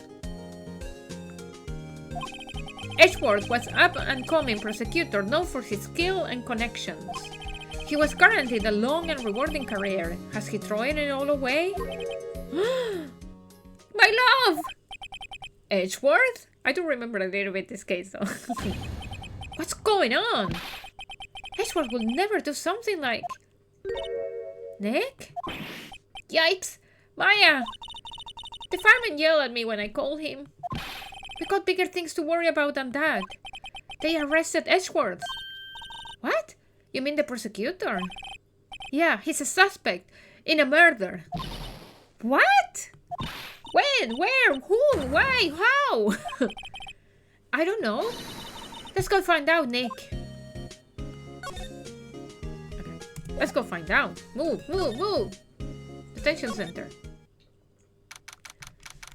Edgeworth was an up-and-coming prosecutor known for his skill and connections. He was guaranteed a long and rewarding career. Has he thrown it all away? My love! Edgeworth? I do remember a little bit this case though. What's going on? Edgeworth will never do something like... Nick? Yipes! Maya! The fireman yelled at me when I called him. We got bigger things to worry about than that. They arrested Edgeworth. What? You mean the prosecutor? Yeah, he's a suspect in a murder. What? When? Where? Who? Why? How? I don't know. Let's go find out, Nick. Okay. Let's go find out. Move, move, move. Detention center.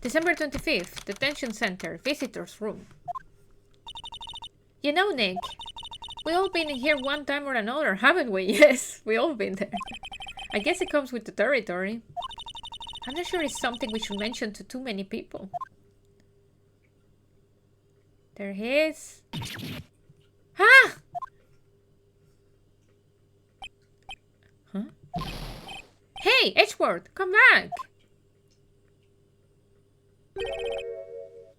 December 25th, detention center, visitor's room. You know, Nick, we all been in here one time or another, haven't we? Yes, we all been there. I guess it comes with the territory. I'm not sure it's something we should mention to too many people. There he is. Ah! Huh? Hey, Edgeworth, come back!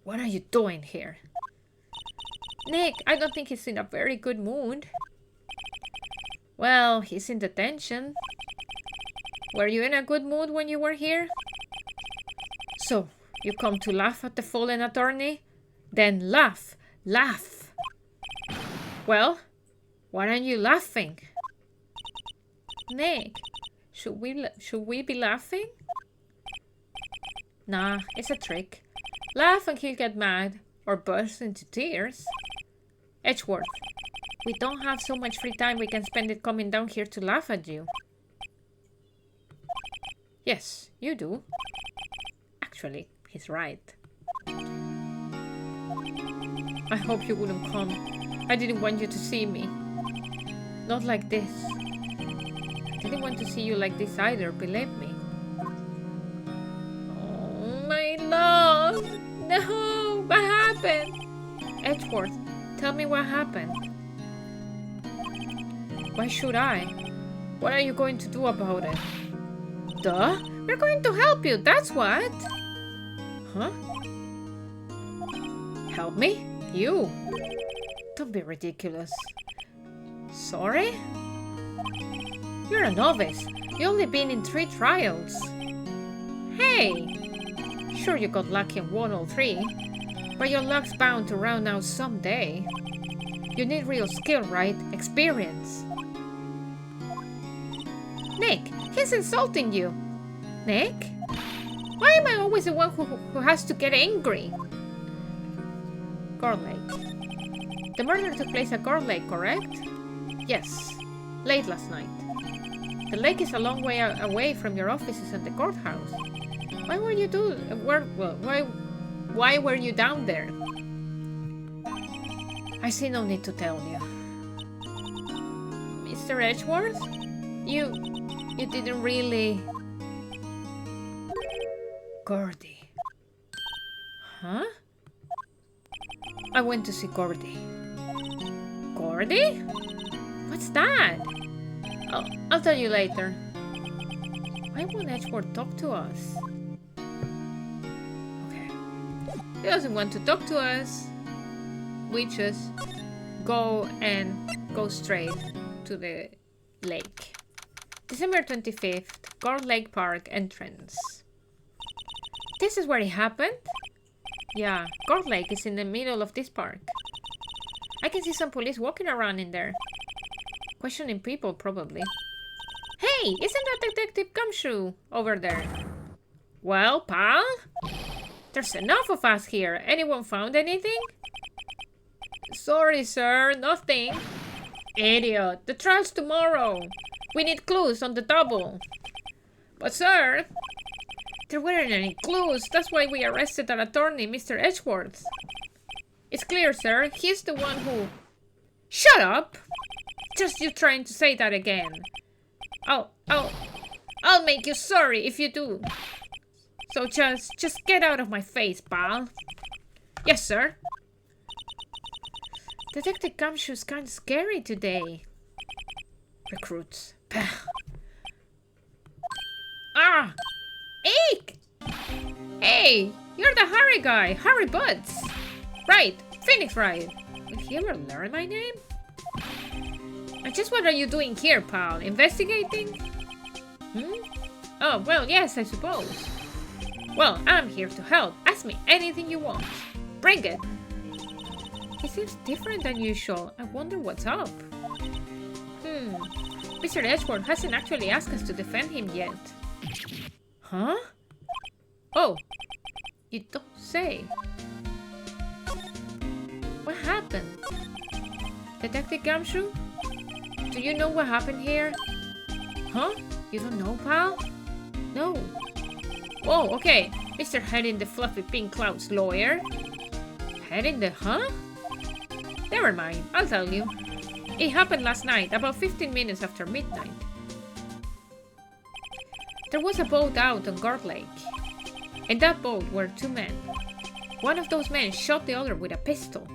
What are you doing here? Nick, I don't think he's in a very good mood. Well, he's in detention. Were you in a good mood when you were here? So, you come to laugh at the fallen attorney? Then laugh, laugh. Well, why aren't you laughing? Nick, should we be laughing? Nah, it's a trick. Laugh and he'll get mad or burst into tears. Edgeworth, we don't have so much free time we can spend it coming down here to laugh at you. Yes, you do. Actually, he's right. I hope you wouldn't come. I didn't want you to see me. Not like this. I didn't want to see you like this either, believe me. Oh, my love! No! What happened? Edgeworth, tell me what happened. Why should I? What are you going to do about it? Duh! We're going to help you, that's what! Huh? Help me? You? Don't be ridiculous. Sorry? You're a novice. You've only been in 3 trials. Hey! Sure you got lucky and won all 3, but your luck's bound to run out someday. You need real skill, right? Experience. Nick, he's insulting you. Nick? Why am I always the one who has to get angry? Guard Lake. The murder took place at Guard Lake, correct? Yes, late last night. The lake is a long way away from your offices at the courthouse. Why were you why were you down there? I see no need to tell you. Mr. Edgeworth? You didn't really... Gordy. Huh? I went to see Gordy. Gordy? What's that? I'll tell you later. Why won't Edgeworth talk to us? Okay. He doesn't want to talk to us. We just go straight to the lake. December 25th, Guard Lake Park entrance. This is where it happened? Yeah, Guard Lake is in the middle of this park. I can see some police walking around in there. Questioning people, probably. Hey, isn't that Detective Gumshoe over there? Well, pal? There's enough of us here. Anyone found anything? Sorry, sir. Nothing. Idiot. The trial's tomorrow. We need clues on the double. But, sir, there weren't any clues. That's why we arrested our attorney, Mr. Edgeworth. It's clear, sir. He's the one who... Shut up! Just you trying to say that again. I'll make you sorry if you do. So just get out of my face, pal. Yes, sir. Detective Gumshoe's kind of scary today. Recruits. Ah! Eek! Hey! You're the Harry guy. Harry Butts. Right. Phoenix Wright. Will he ever learn my name? And just what are you doing here, pal? Investigating? Oh, well, yes, I suppose. Well, I'm here to help. Ask me anything you want. Bring it. He seems different than usual. I wonder what's up. Mr. Edgeworth hasn't actually asked us to defend him yet. Huh? Oh, you don't say. What happened? Detective Gumshoe? Do you know what happened here? Huh? You don't know, pal? No. Oh, okay. Mr. Head in the Fluffy Pink Cloud's lawyer. Head in the... Huh? Never mind. I'll tell you. It happened last night, about 15 minutes after midnight. There was a boat out on Guard Lake. In that boat were two men. One of those men shot the other with a pistol.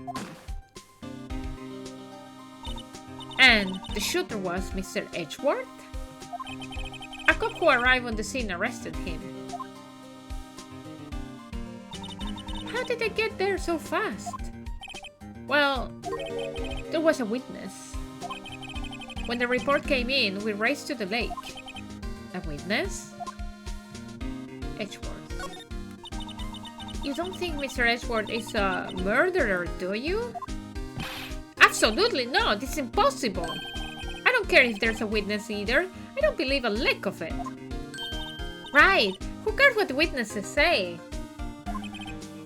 And the shooter was Mr. Edgeworth? A cop who arrived on the scene arrested him. How did they get there so fast? Well, there was a witness. When the report came in, we raced to the lake. A witness? Edgeworth. You don't think Mr. Edgeworth is a murderer, do you? Absolutely not! It's impossible! I don't care if there's a witness either. I don't believe a lick of it. Right! Who cares what the witnesses say?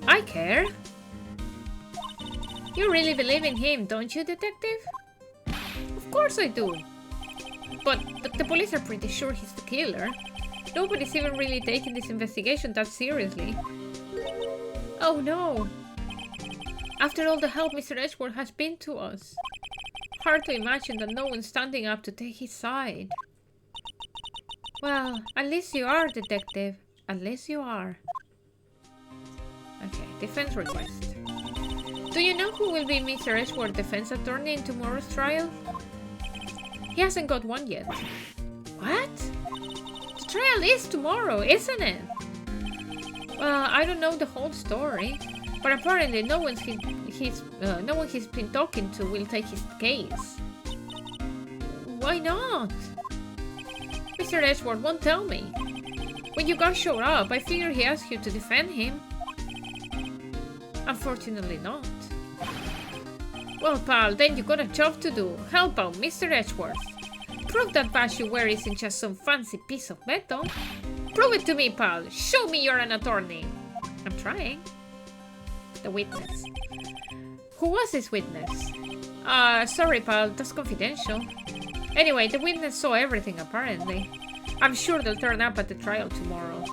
I care. You really believe in him, don't you, detective? Of course I do. But the police are pretty sure he's the killer. Nobody's even really taking this investigation that seriously. Oh no! After all the help Mr. Edgeworth has been to us. Hard to imagine that no one's standing up to take his side. Well, at least you are, detective. At least you are. Okay, defense request. Do you know who will be Mr. Edgeworth's defense attorney in tomorrow's trial? He hasn't got one yet. What? The trial is tomorrow, isn't it? Well, I don't know the whole story, but apparently no one he's been talking to will take his case. Why not? Mr. Edgeworth won't tell me. When you guys showed up, I figured he asked you to defend him. Unfortunately not. Well, pal, then you got a job to do. Help out Mr. Edgeworth. Prove that badge you wear isn't just some fancy piece of metal. Prove it to me, pal. Show me you're an attorney. I'm trying. The witness. Who was this witness? Sorry, pal. That's confidential. Anyway, the witness saw everything, apparently. I'm sure they'll turn up at the trial tomorrow.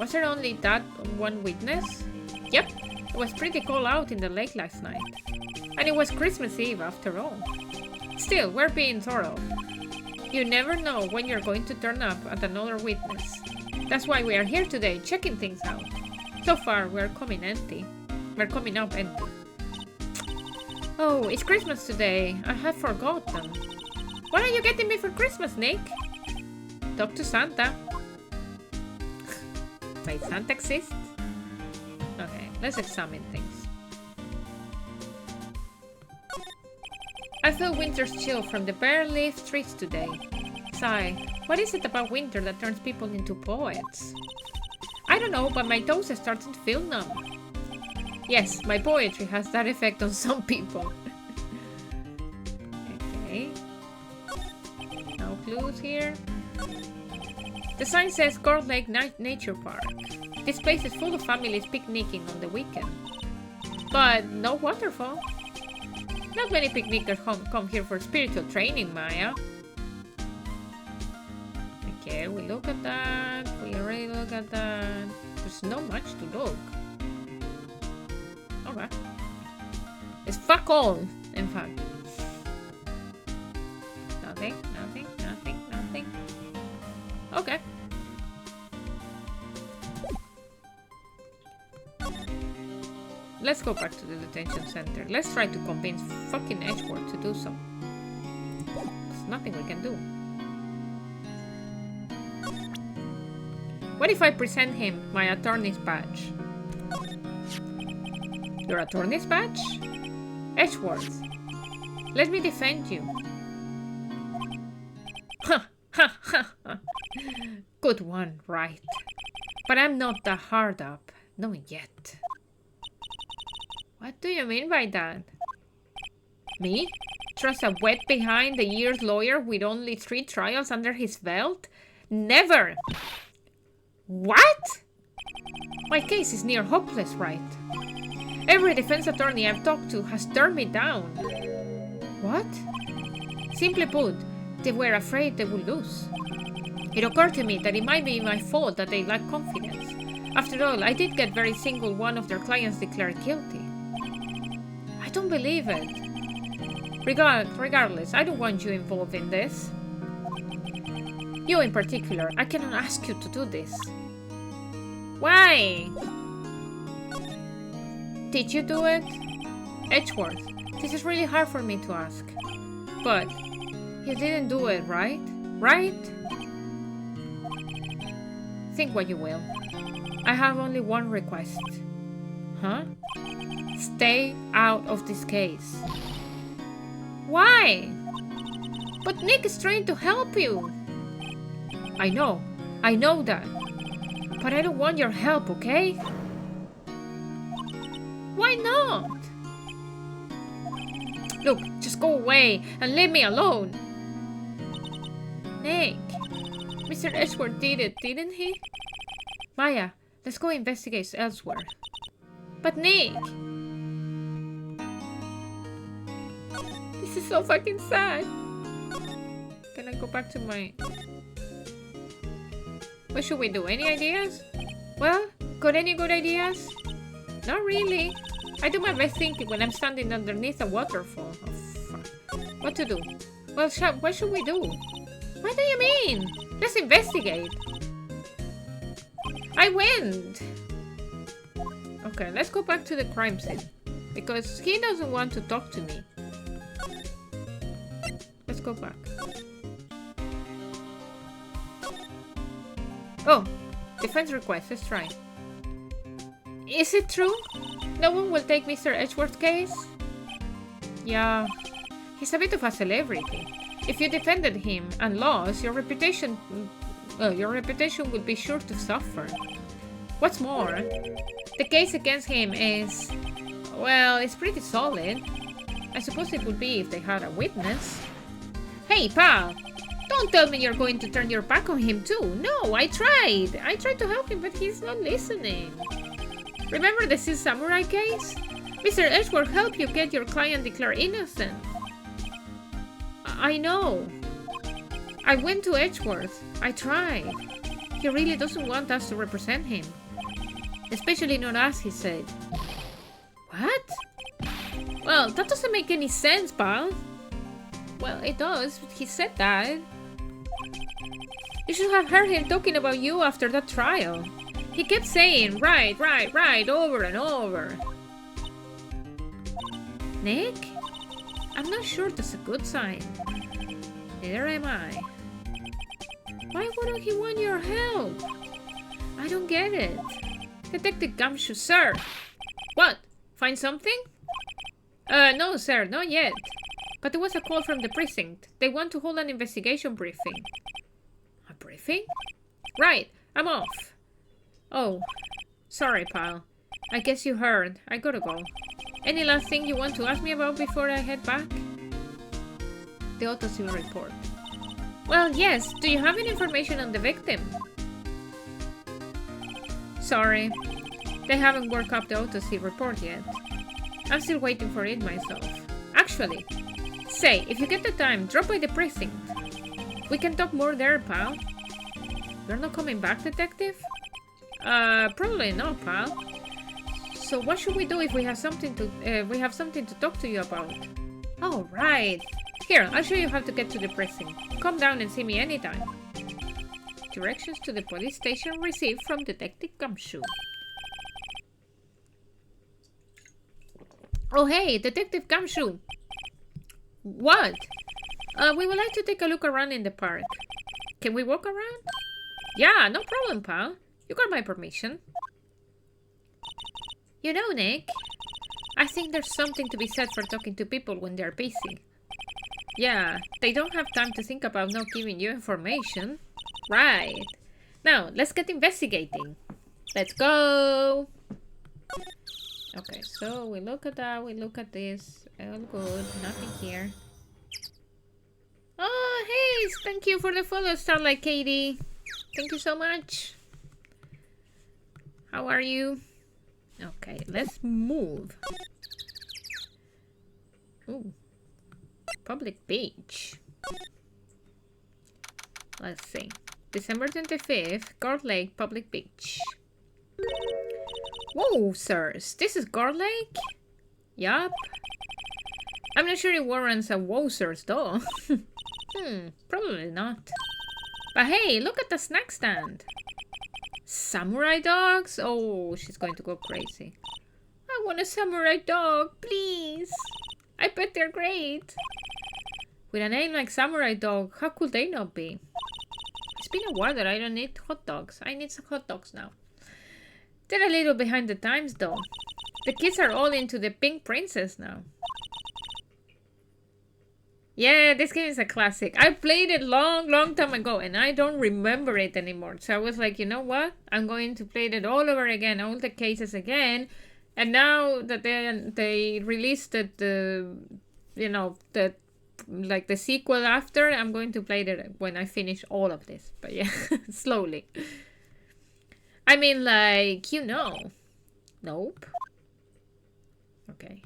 Was there only that one witness? Yep. It was pretty cold out in the lake last night. And it was Christmas Eve, after all. Still, we're being thorough. You never know when you're going to turn up at another witness. That's why we are here today, checking things out. So far, we're coming empty. We're coming up empty. Oh, it's Christmas today. I had forgotten. What are you getting me for Christmas, Nick? Talk to Santa. Wait, Santa exists? Okay, let's examine things. I feel winter's chill from the bare-leaf trees today. Sigh, what is it about winter that turns people into poets? I don't know, but my toes are starting to feel numb. Yes, my poetry has that effect on some people. Okay. No clues here. The sign says Court Lake Nature Park. This place is full of families picnicking on the weekend. But no waterfall. Not many picnickers come here for spiritual training, Maya. Okay, we look at that. We already look at that. There's not much to look. Okay. It's fuck all, in fact. Nothing, nothing, nothing, nothing. Okay. Let's go back to the detention center. Let's try to convince fucking Edgeworth to do so. There's nothing we can do. What if I present him my attorney's badge? Your attorney's badge? Edgeworth, let me defend you. Ha ha ha. Good one, Wright. But I'm not that hard up. Not yet. What do you mean by that? Me? Trust a wet behind the ears lawyer with only 3 trials under his belt? Never! What? My case is near hopeless, Wright. Every defense attorney I've talked to has turned me down. What? Simply put, they were afraid they would lose. It occurred to me that it might be my fault that they lack confidence. After all, I did get every single one of their clients declared guilty. I don't believe it. Regardless, I don't want you involved in this. You in particular, I cannot ask you to do this. Why? Did you do it? Edgeworth, this is really hard for me to ask. But you didn't do it, right? Right? Think what you will. I have only one request. Huh? Stay out of this case. Why? But Nick is trying to help you. I know that. But I don't want your help, okay? Why not? Look, just go away and leave me alone. Nick, Mr. Edgeworth did it, didn't he? Maya, let's go investigate elsewhere. But Nick! This is so fucking sad. Can I go back to my... What should we do? Any ideas? Well, got any good ideas? Not really. I do my best thinking when I'm standing underneath a waterfall. Oh, fuck. What to do? Well, what should we do? What do you mean? Let's investigate. I went. Okay, let's go back to the crime scene. Because he doesn't want to talk to me. Let's go back. Oh, defense request. Let's try. Is it true? No one will take Mr. Edgeworth's case? Yeah, he's a bit of a celebrity. If you defended him and lost, your reputation will be sure to suffer. What's more, the case against him is, well, it's pretty solid. I suppose it would be if they had a witness. Hey, pal! Don't tell me you're going to turn your back on him too. No, I tried. I tried to help him, but he's not listening. Remember the Sea Samurai case? Mr. Edgeworth helped you get your client declared innocent. I know. I went to Edgeworth. I tried. He really doesn't want us to represent him. Especially not us, he said. What? Well, that doesn't make any sense, pal. Well, it does. He said that. You should have heard him talking about you after that trial. He kept saying, right, right, right, over and over. Nick? I'm not sure that's a good sign. Neither am I. Why wouldn't he want your help? I don't get it. Detective Gumshoe, sir. What? Find something? No, sir, not yet. But there was a call from the precinct. They want to hold an investigation briefing. A briefing? Right, I'm off. Oh, sorry, pal. I guess you heard. I gotta go. Any last thing you want to ask me about before I head back? The autopsy report. Well, yes. Do you have any information on the victim? Sorry. They haven't worked up the autopsy report yet. I'm still waiting for it myself. Actually, say, if you get the time, drop by the precinct. We can talk more there, pal. You're not coming back, detective? Probably not, pal. So what should we do if we have something to talk to you about? Oh, right. Here, I'll show you how to get to the precinct. Come down and see me anytime. Directions to the police station received from Detective Gumshoe. Oh, hey, Detective Gumshoe. What? We would like to take a look around in the park. Can we walk around? Yeah, no problem, pal. You got my permission. You know, Nick, I think there's something to be said for talking to people when they're busy. Yeah, they don't have time to think about not giving you information. Right. Now, let's get investigating. Let's go. Okay, so we look at that, we look at this. All good, nothing here. Oh, hey, thank you for the follow, Starlight Katie. Thank you so much. How are you? Okay, let's move. Ooh. Public beach. Let's see. December 25th, Guard Lake Public Beach. Whoa, sirs. This is Guard Lake? Yup. I'm not sure it warrants a whoa, sirs, though. Probably not. But hey, look at the snack stand. Samurai dogs? Oh, she's going to go crazy. I want a samurai dog, please. I bet they're great. With a name like Samurai Dog, how could they not be? It's been a while that I don't eat hot dogs. I need some hot dogs now. They're a little behind the times, though. The kids are all into the Pink Princess now. Yeah, this game is a classic. I played it long time ago, and I don't remember it anymore. So I was like, you know what? I'm going to play it all over again, all the cases again. And now that they released the like the sequel after, I'm going to play it when I finish all of this. But yeah, slowly. I mean, like, you know. Nope. Okay.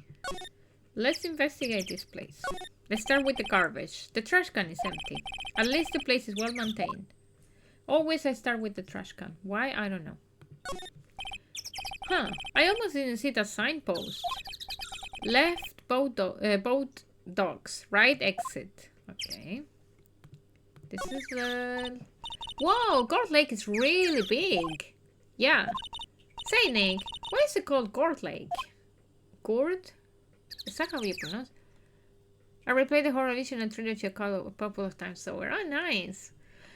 Let's investigate this place. Let's start with the garbage. The trash can is empty. At least the place is well maintained. Always I start with the trash can. Why? I don't know. Huh. I almost didn't see the signpost. Left boat dogs. Right exit. Okay. This is the... Whoa! Guard Lake is really big. Yeah. Say, Nick, why is it called Guard Lake? Gourd? Is that how you pronounce it? I replayed the horror original trilogy a couple of times, so oh, nice.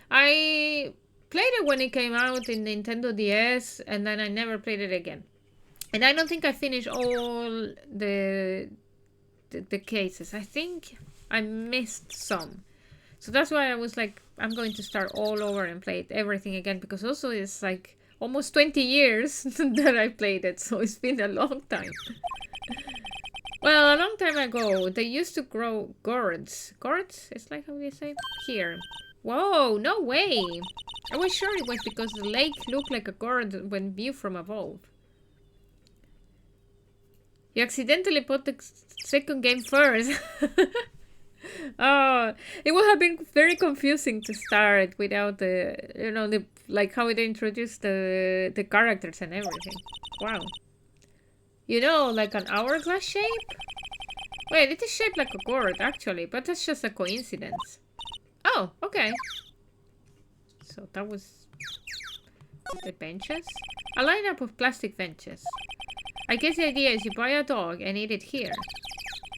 I played it when it came out in Nintendo DS, and then I never played it again. And I don't think I finished all the cases. I think I missed some. So that's why I was like, I'm going to start all over and play everything again, because also it's like almost 20 years that I played it, so it's been a long time. Well, a long time ago, they used to grow gourds. Gourds? It's like how do you say? Here. Whoa, no way! I was sure it was because the lake looked like a gourd when viewed from above. You accidentally put the second game first. Oh, it would have been very confusing to start without the, you know, the like how they introduced the characters and everything. Wow. You know, like an hourglass shape? Wait, it is shaped like a gourd, actually, but that's just a coincidence. Oh, okay. So that was the benches? A lineup of plastic benches. I guess the idea is you buy a dog and eat it here.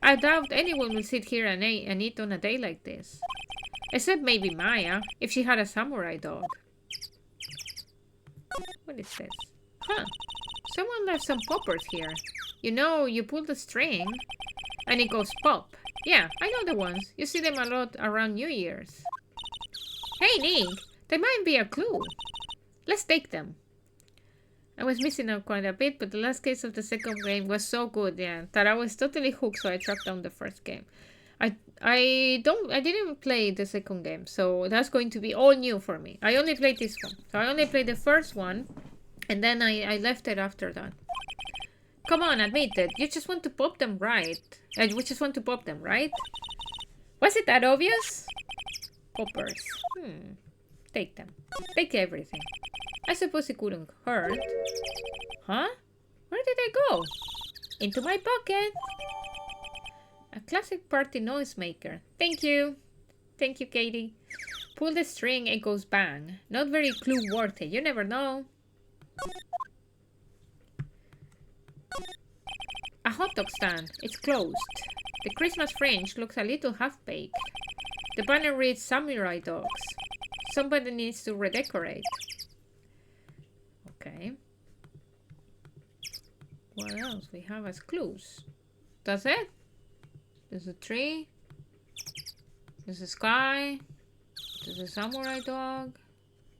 I doubt anyone will sit here and eat on a day like this. Except maybe Maya, if she had a samurai dog. What is this? Huh. Someone left some poppers here. You know, you pull the string and it goes pop. Yeah, I know the ones. You see them a lot around New Year's. Hey, Nick, they might be a clue. Let's take them. I was missing out quite a bit, but the last case of the second game was so good, yeah, that I was totally hooked, so I tracked down the first game. I didn't play the second game, so that's going to be all new for me. I only played this one. So I only played the first one, and then I left it after that. Come on, admit it. You just want to pop them, right? We just want to pop them, right? Was it that obvious? Poppers. Take them. Take everything. I suppose it couldn't hurt. Huh? Where did they go? Into my pocket. A classic party noisemaker. Thank you. Thank you, Katie. Pull the string, it goes bang. Not very clue-worthy. You never know. A hot dog stand. It's closed. The Christmas fringe looks a little half-baked. The banner reads Samurai Dogs. Somebody needs to redecorate. Okay. What else we have as clues? That's it? There's a tree. There's a sky. There's a samurai dog.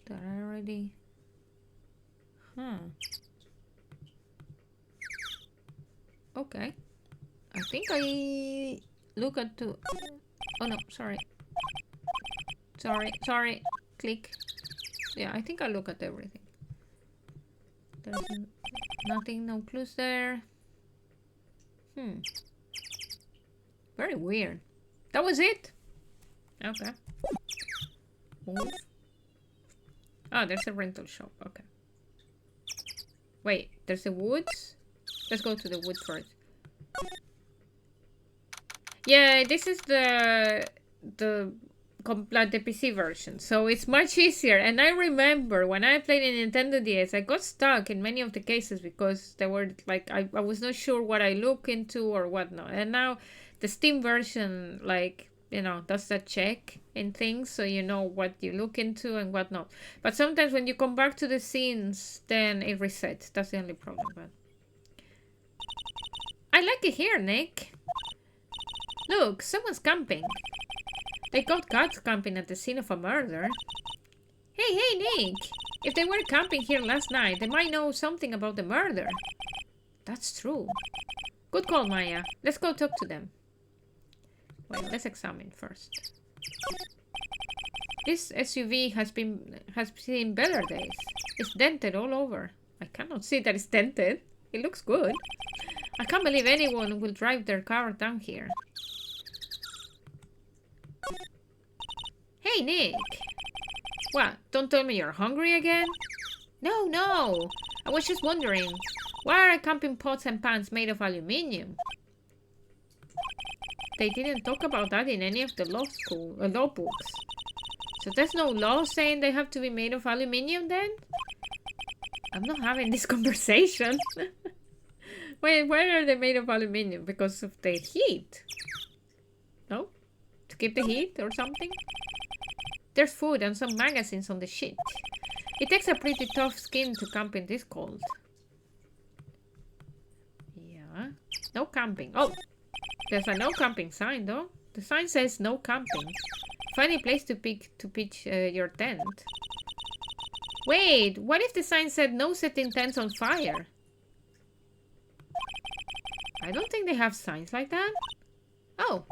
That I already... Okay. I think I look at the... Oh no, sorry. Sorry. Click. Yeah, I think I look at everything. There's nothing, no clues there. Very weird. That was it? Okay. Move. Oh, there's a rental shop. Okay. Wait, there's the woods? Let's go to the woods first. Yeah, this is the PC version, so it's much easier. And I remember when I played in Nintendo DS, I got stuck in many of the cases because they were like I was not sure what I look into or whatnot. And now the Steam version, like, you know, does that check in things, so you know what you look into and whatnot. But sometimes when you come back to the scenes, then it resets. That's the only problem. But I like it here, Nick. Look, someone's camping. They got caught camping at the scene of a murder. Hey, Nick! If they were camping here last night, they might know something about the murder. That's true. Good call, Maya. Let's go talk to them. Well, let's examine first. This SUV has seen better days. It's dented all over. I cannot see that it's dented. It looks good. I can't believe anyone will drive their car down here. Hey, Nick! What? Don't tell me you're hungry again? No. I was just wondering, why are camping pots and pans made of aluminium? They didn't talk about that in any of the law books. So there's no law saying they have to be made of aluminium then? I'm not having this conversation. Wait, why are they made of aluminium? Because of the heat? No? To keep the heat or something? There's food and some magazines on the sheet. It takes a pretty tough skin to camp in this cold. Yeah. No camping. Oh! There's a no camping sign though. The sign says no camping. Find a place to pitch your tent. Wait, what if the sign said no setting tents on fire? I don't think they have signs like that. Oh.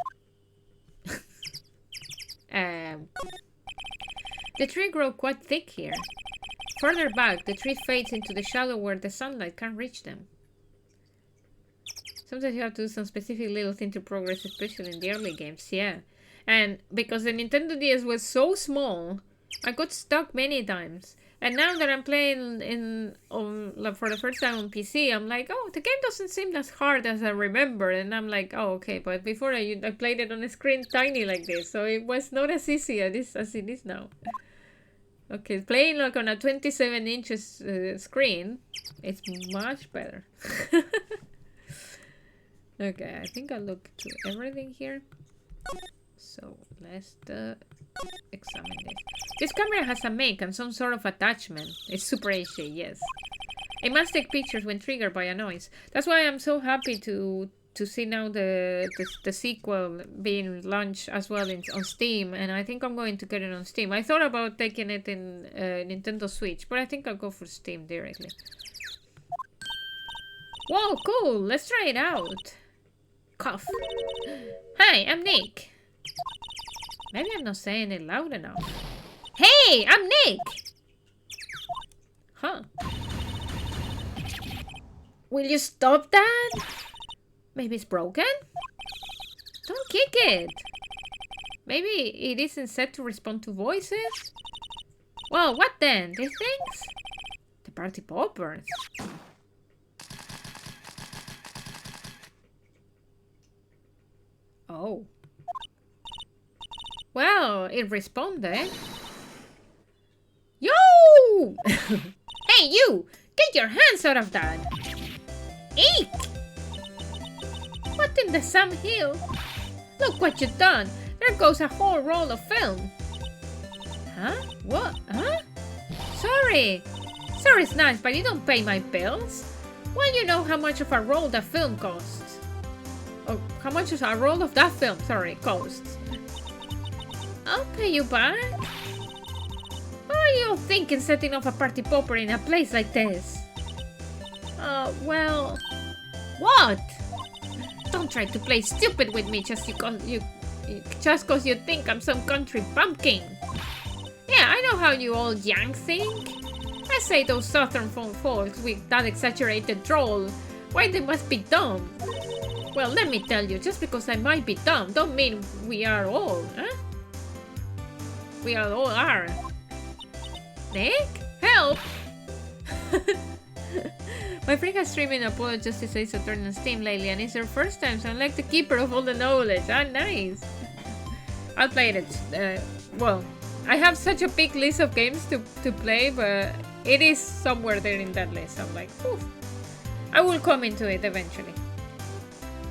The tree grows quite thick here. Further back, the tree fades into the shadow where the sunlight can't reach them. Sometimes you have to do some specific little thing to progress, especially in the early games, yeah. And because the Nintendo DS was so small, I got stuck many times. And now that I'm playing for the first time on PC, I'm like, oh, the game doesn't seem as hard as I remember. And I'm like, oh, okay. But before I played it on a screen tiny like this, so it was not as easy as it is now. Okay, playing like on a 27 inches screen, it's much better. Okay, I think I looked to everything here. So let's examine this. This camera has a make and some sort of attachment. It's super HD, yes. It must take pictures when triggered by a noise. That's why I'm so happy to see now the sequel being launched as well on Steam, and I think I'm going to get it on Steam. I thought about taking it in Nintendo Switch, but I think I'll go for Steam directly. Whoa, cool! Let's try it out. Cough. Hi, I'm Nick. Maybe I'm not saying it loud enough. Hey, I'm Nick! Huh. Will you stop that? Maybe it's broken? Don't kick it. Maybe it isn't set to respond to voices? Well, what then? These things? The party poppers. Oh. Well, it responded. Yo! Hey, you! Get your hands out of that! Eek! What in the Sam Hill? Look what you've done! There goes a whole roll of film! Huh? What? Huh? Sorry! Sorry's nice, but you don't pay my bills? Well, you know how much of a roll that film costs. Oh, how much is a roll of that film, sorry, costs. I'll pay you back. What are you thinking setting off a party popper in a place like this? Well... What? Don't try to play stupid with me just cause you think I'm some country bumpkin. Yeah, I know how you old Yanks think. I say those southern folks with that exaggerated drawl, why they must be dumb. Well, let me tell you, just because I might be dumb, don't mean we are all, huh? We all are. Nick? Help! My friend has streamed Apollo Justice Ace Attorney on Steam lately, and it's her first time, so I'm like the keeper of all the knowledge. Ah, nice! I'll play it. Well, I have such a big list of games to play, but it is somewhere there in that list. I'm like, oof. I will come into it eventually.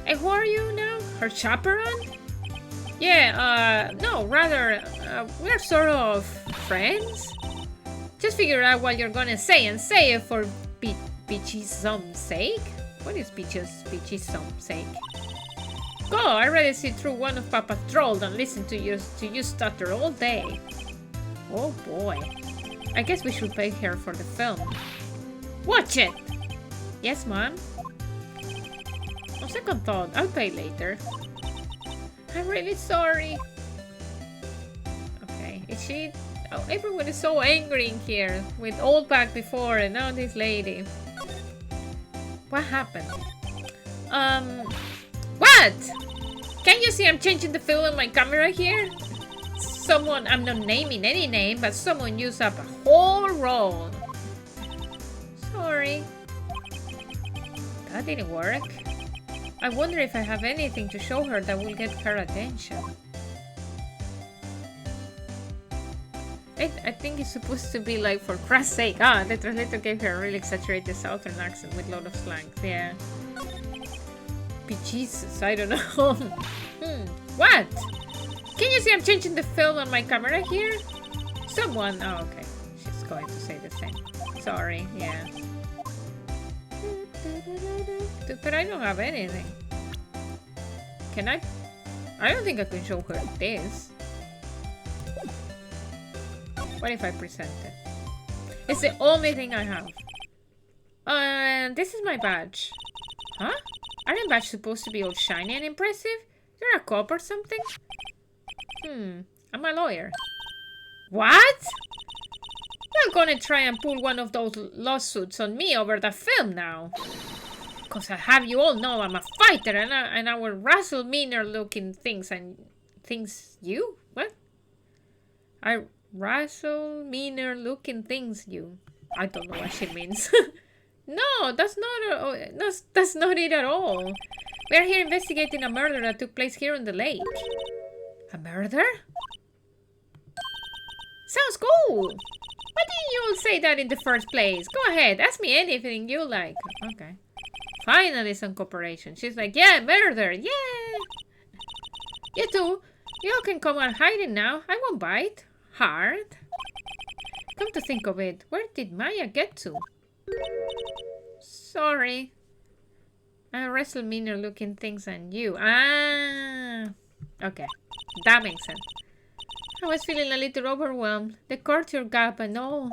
And who are you now? Her chaperone? Yeah, no, rather, we're sort of friends. Just figure out what you're gonna say and say it for Beachisom's sake. What is Beachisom's sake? Go, I'd rather sit through one of Papa's trolls than listen to you stutter all day. Oh boy. I guess we should pay her for the film. Watch it! Yes, Mom? On second thought, I'll pay later. I'm really sorry. Okay, is she... Oh, everyone is so angry in here. With old back before and now this lady. What happened? What? Can you see I'm changing the film on my camera here? Someone, I'm not naming any name, but someone used up a whole roll. Sorry. That didn't work. I wonder if I have anything to show her that will get her attention. I think it's supposed to be like, for Christ's sake. Ah, the translator gave her a really exaggerated southern accent with a lot of slang. Yeah. Jesus, I don't know. What? Can you see I'm changing the film on my camera here? Someone... Oh, okay. She's going to say the same. Sorry, yeah. But I don't have anything. Can I? I don't think I can show her this. What if I present it? It's the only thing I have. This is my badge. Huh? Aren't badges supposed to be all shiny and impressive? You're a cop or something? I'm a lawyer. What? You're gonna try and pull one of those lawsuits on me over the film now. Cause I have you all know I'm a fighter and I will wrestle meaner looking things and things you? What? I wrestle meaner looking things you. I don't know what she means. No, that's not it at all. We are here investigating a murder that took place here on the lake. A murder? Sounds cool. Why didn't you all say that in the first place? Go ahead, ask me anything you like. Okay. Finally some cooperation. She's like, yeah, murder, yeah. You two, you all can come out hiding now. I won't bite. Hard. Come to think of it, where did Maya get to? Sorry. I wrestle meaner looking things than you. Ah. Okay. That makes sense. I was feeling a little overwhelmed. The culture gap and all.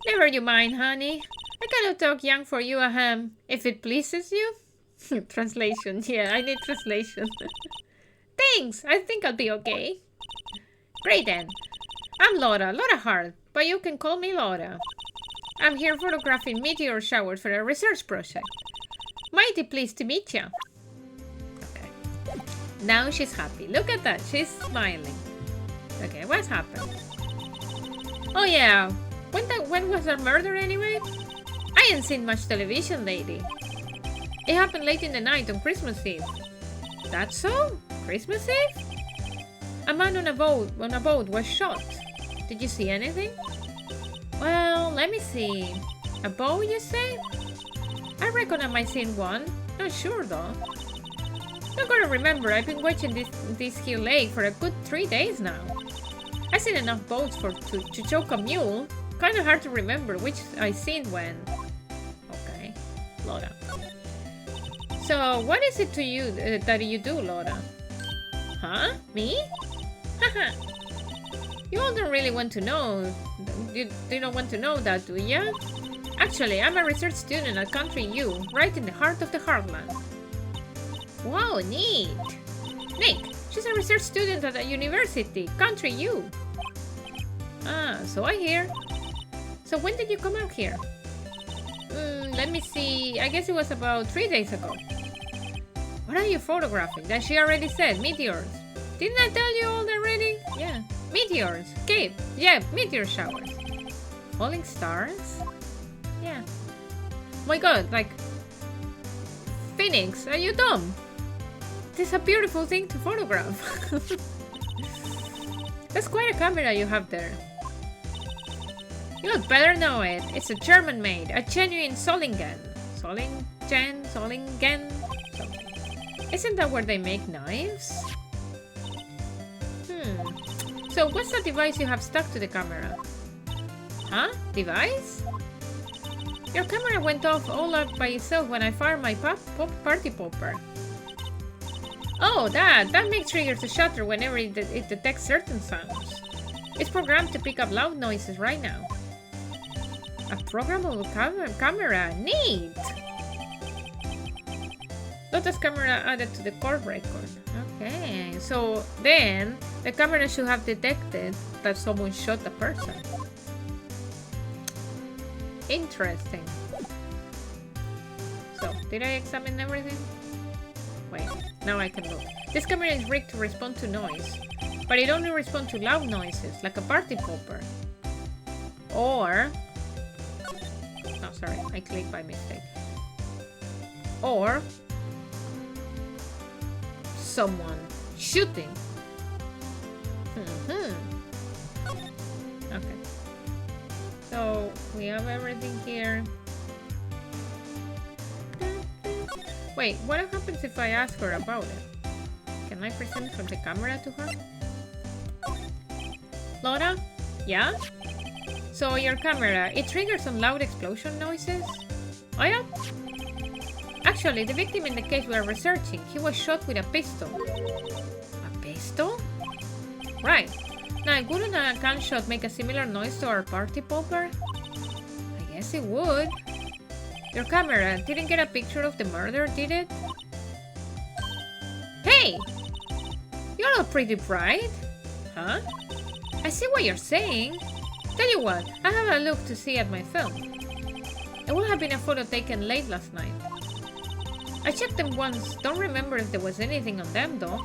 Never you mind, honey. I cannot talk young for you, if it pleases you. Translation. Yeah, I need translation. Thanks! I think I'll be okay. Great then. I'm Laura Hart, but you can call me Laura. I'm here photographing meteor showers for a research project. Mighty pleased to meet you. Okay. Now she's happy. Look at that. She's smiling. Okay, what's happened? Oh yeah. When was her murder anyway? I ain't seen much television lately. It happened late in the night on Christmas Eve. That's so? Christmas Eve? A man on a boat was shot. Did you see anything? Well, let me see. A boat, you say? I reckon I might seen one. Not sure though. You gotta remember, I've been watching this here lake for a good 3 days now. I've seen enough boats to choke a mule. Kinda hard to remember which I seen when. Okay, Laura. So, what is it to you that you do, Laura? Huh? Me? Haha. You all don't really want to know. You don't want to know that, do ya? Actually, I'm a research student at Country U, right in the heart of the heartland. Wow, neat. Nick, she's a research student at a university, Country U. Ah, so I hear. So when did you come out here? Let me see. I guess it was about 3 days ago. What are you photographing? That she already said, meteors. Didn't I tell you all already? Yeah. Meteors. Cape. Yeah, meteor showers. Falling stars? Yeah. My god, like... Phoenix, are you dumb? This is a beautiful thing to photograph. That's quite a camera you have there. You had better know it. It's a German made, a genuine Solingen. Solingen? Isn't that where they make knives? So what's the device you have stuck to the camera? Huh? Device? Your camera went off all up by itself when I fired my party popper. Oh, that makes triggers the shutter whenever it detects certain sounds. It's programmed to pick up loud noises right now. A programmable camera, neat! Lotus camera added to the court record. Okay, so then the camera should have detected that someone shot a person. Interesting. So, did I examine everything? Wait, now I can look. This camera is rigged to respond to noise, but it only responds to loud noises, like a party popper. Or... Oh, sorry, I clicked by mistake. Or... someone shooting. Okay. So, we have everything here. Wait, what happens if I ask her about it? Can I present from the camera to her? Laura? Yeah? So your camera, it triggers some loud explosion noises? Oh yeah? Actually, the victim in the case we are researching, he was shot with a pistol. A pistol? Right. Now, wouldn't a gunshot make a similar noise to our party popper? I guess it would. Your camera didn't get a picture of the murder, did it? Hey! You're not pretty bright. Huh? I see what you're saying. Tell you what, I'll have a look to see at my film. It would have been a photo taken late last night. I checked them once, don't remember if there was anything on them though.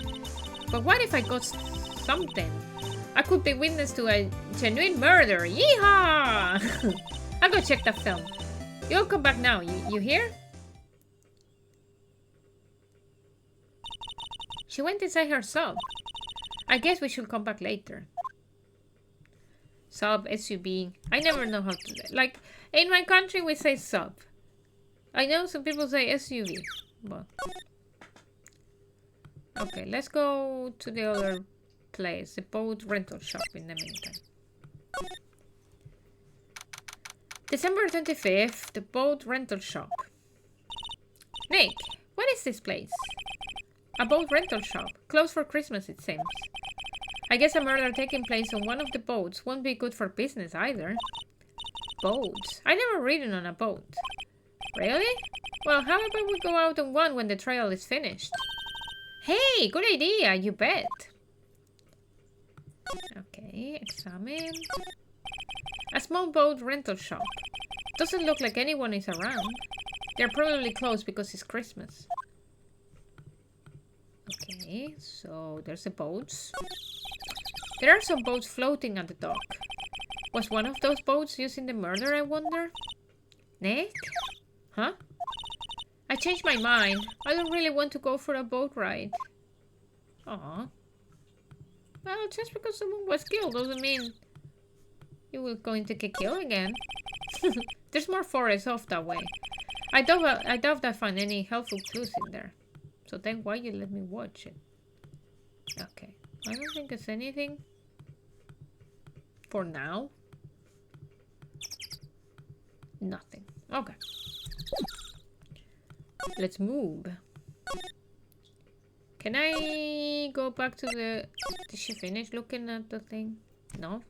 But what if I got something? I could be witness to a genuine murder. Yeehaw! I'll go check the film. You'll come back now, you hear? She went inside her sub. I guess we should come back later. Sub, SUV. I never know how to... Like, in my country we say sub. I know some people say SUV. But... Okay, let's go to the other place. The boat rental shop in the meantime. December 25th, the boat rental shop. Nick, what is this place? A boat rental shop. Closed for Christmas, it seems. I guess a murder taking place on one of the boats won't be good for business either. Boats? I never ridden on a boat. Really? Well, how about we go out on one when the trial is finished? Hey, good idea, you bet. Okay, examine. A small boat rental shop. Doesn't look like anyone is around. They're probably closed because it's Christmas. Okay, so there's the boats. There are some boats floating at the dock. Was one of those boats used in the murder, I wonder? Nick? Huh? I changed my mind. I don't really want to go for a boat ride. Aw. Well, just because someone was killed doesn't mean you were going to get killed again. There's more forest off that way. I doubt I find any helpful clues in there. So then why you let me watch it? Okay. I don't think it's anything. For now. Nothing. Okay. Let's move. Can I go back to the... Did she finish looking at the thing? No.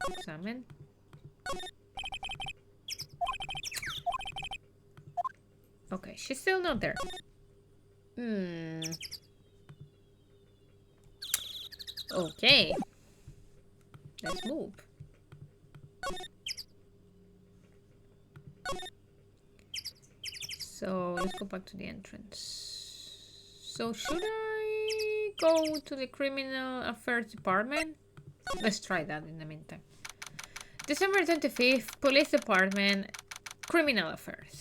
Examine. Okay, she's still not there. Okay. Let's move. So let's go back to the entrance. So should I go to the criminal affairs department? Let's try that in the meantime. December 25th, police department, criminal affairs.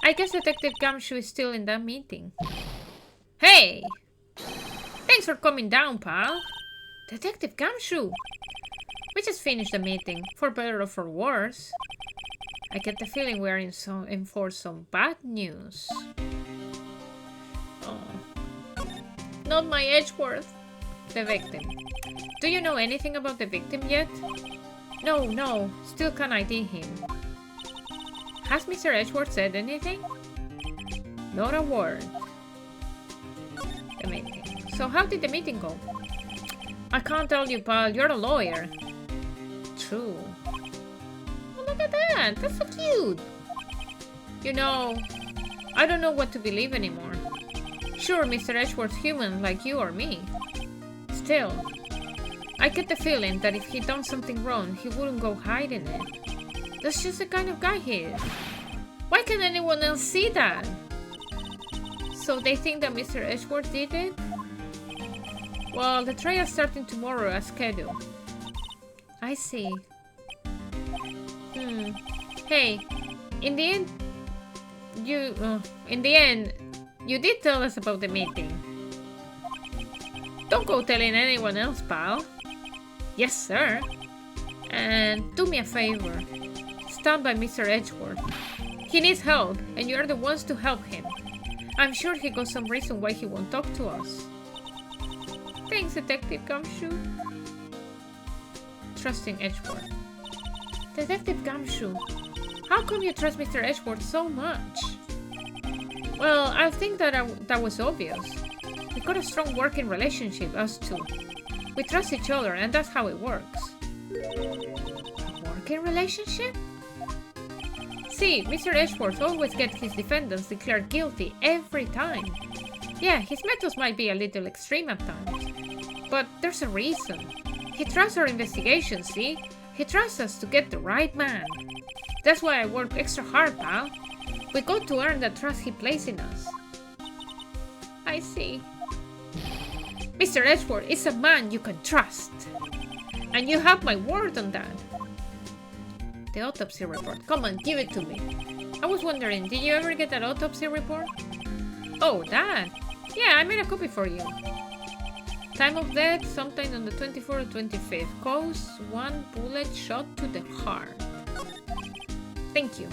I guess Detective Gumshoe is still in that meeting. Hey! Thanks for coming down, pal. Detective Gumshoe! We just finished the meeting, for better or for worse. I get the feeling we are in for some bad news. Oh. Not my Edgeworth. The victim. Do you know anything about the victim yet? No. Still can't ID him. Has Mr. Edgeworth said anything? Not a word. The meeting. So how did the meeting go? I can't tell you, pal. You're a lawyer. True. Oh, look at that. That's so cute. You know, I don't know what to believe anymore. Sure, Mr. Edgeworth's human like you or me. Still, I get the feeling that if he'd done something wrong, he wouldn't go hiding it. That's just the kind of guy he is. Why can't anyone else see that? So they think that Mr. Edgeworth did it? Well, the trial's starting tomorrow as scheduled. I see. Hey, in the end, you did tell us about the meeting. Don't go telling anyone else, pal. Yes, sir. And do me a favor. Stand by Mr. Edgeworth. He needs help, and you're the ones to help him. I'm sure he got some reason why he won't talk to us. Thanks, Detective Gumshoe. Trusting Edgeworth. Detective Gumshoe, how come you trust Mr. Edgeworth so much? Well, I think that was obvious. We've got a strong working relationship, us two. We trust each other, and that's how it works. A working relationship? See, Mr. Edgeworth always gets his defendants declared guilty every time. Yeah, his methods might be a little extreme at times, but there's a reason. He trusts our investigation, see? He trusts us to get the right man. That's why I work extra hard, pal. We got to earn the trust he places in us. I see. Mr. Edgeworth is a man you can trust. And you have my word on that. The autopsy report. Come on, give it to me. I was wondering, did you ever get that autopsy report? Oh, that? Yeah, I made a copy for you. Time of death, sometime on the 24th or 25th. Cause, 1 bullet shot to the heart. Thank you.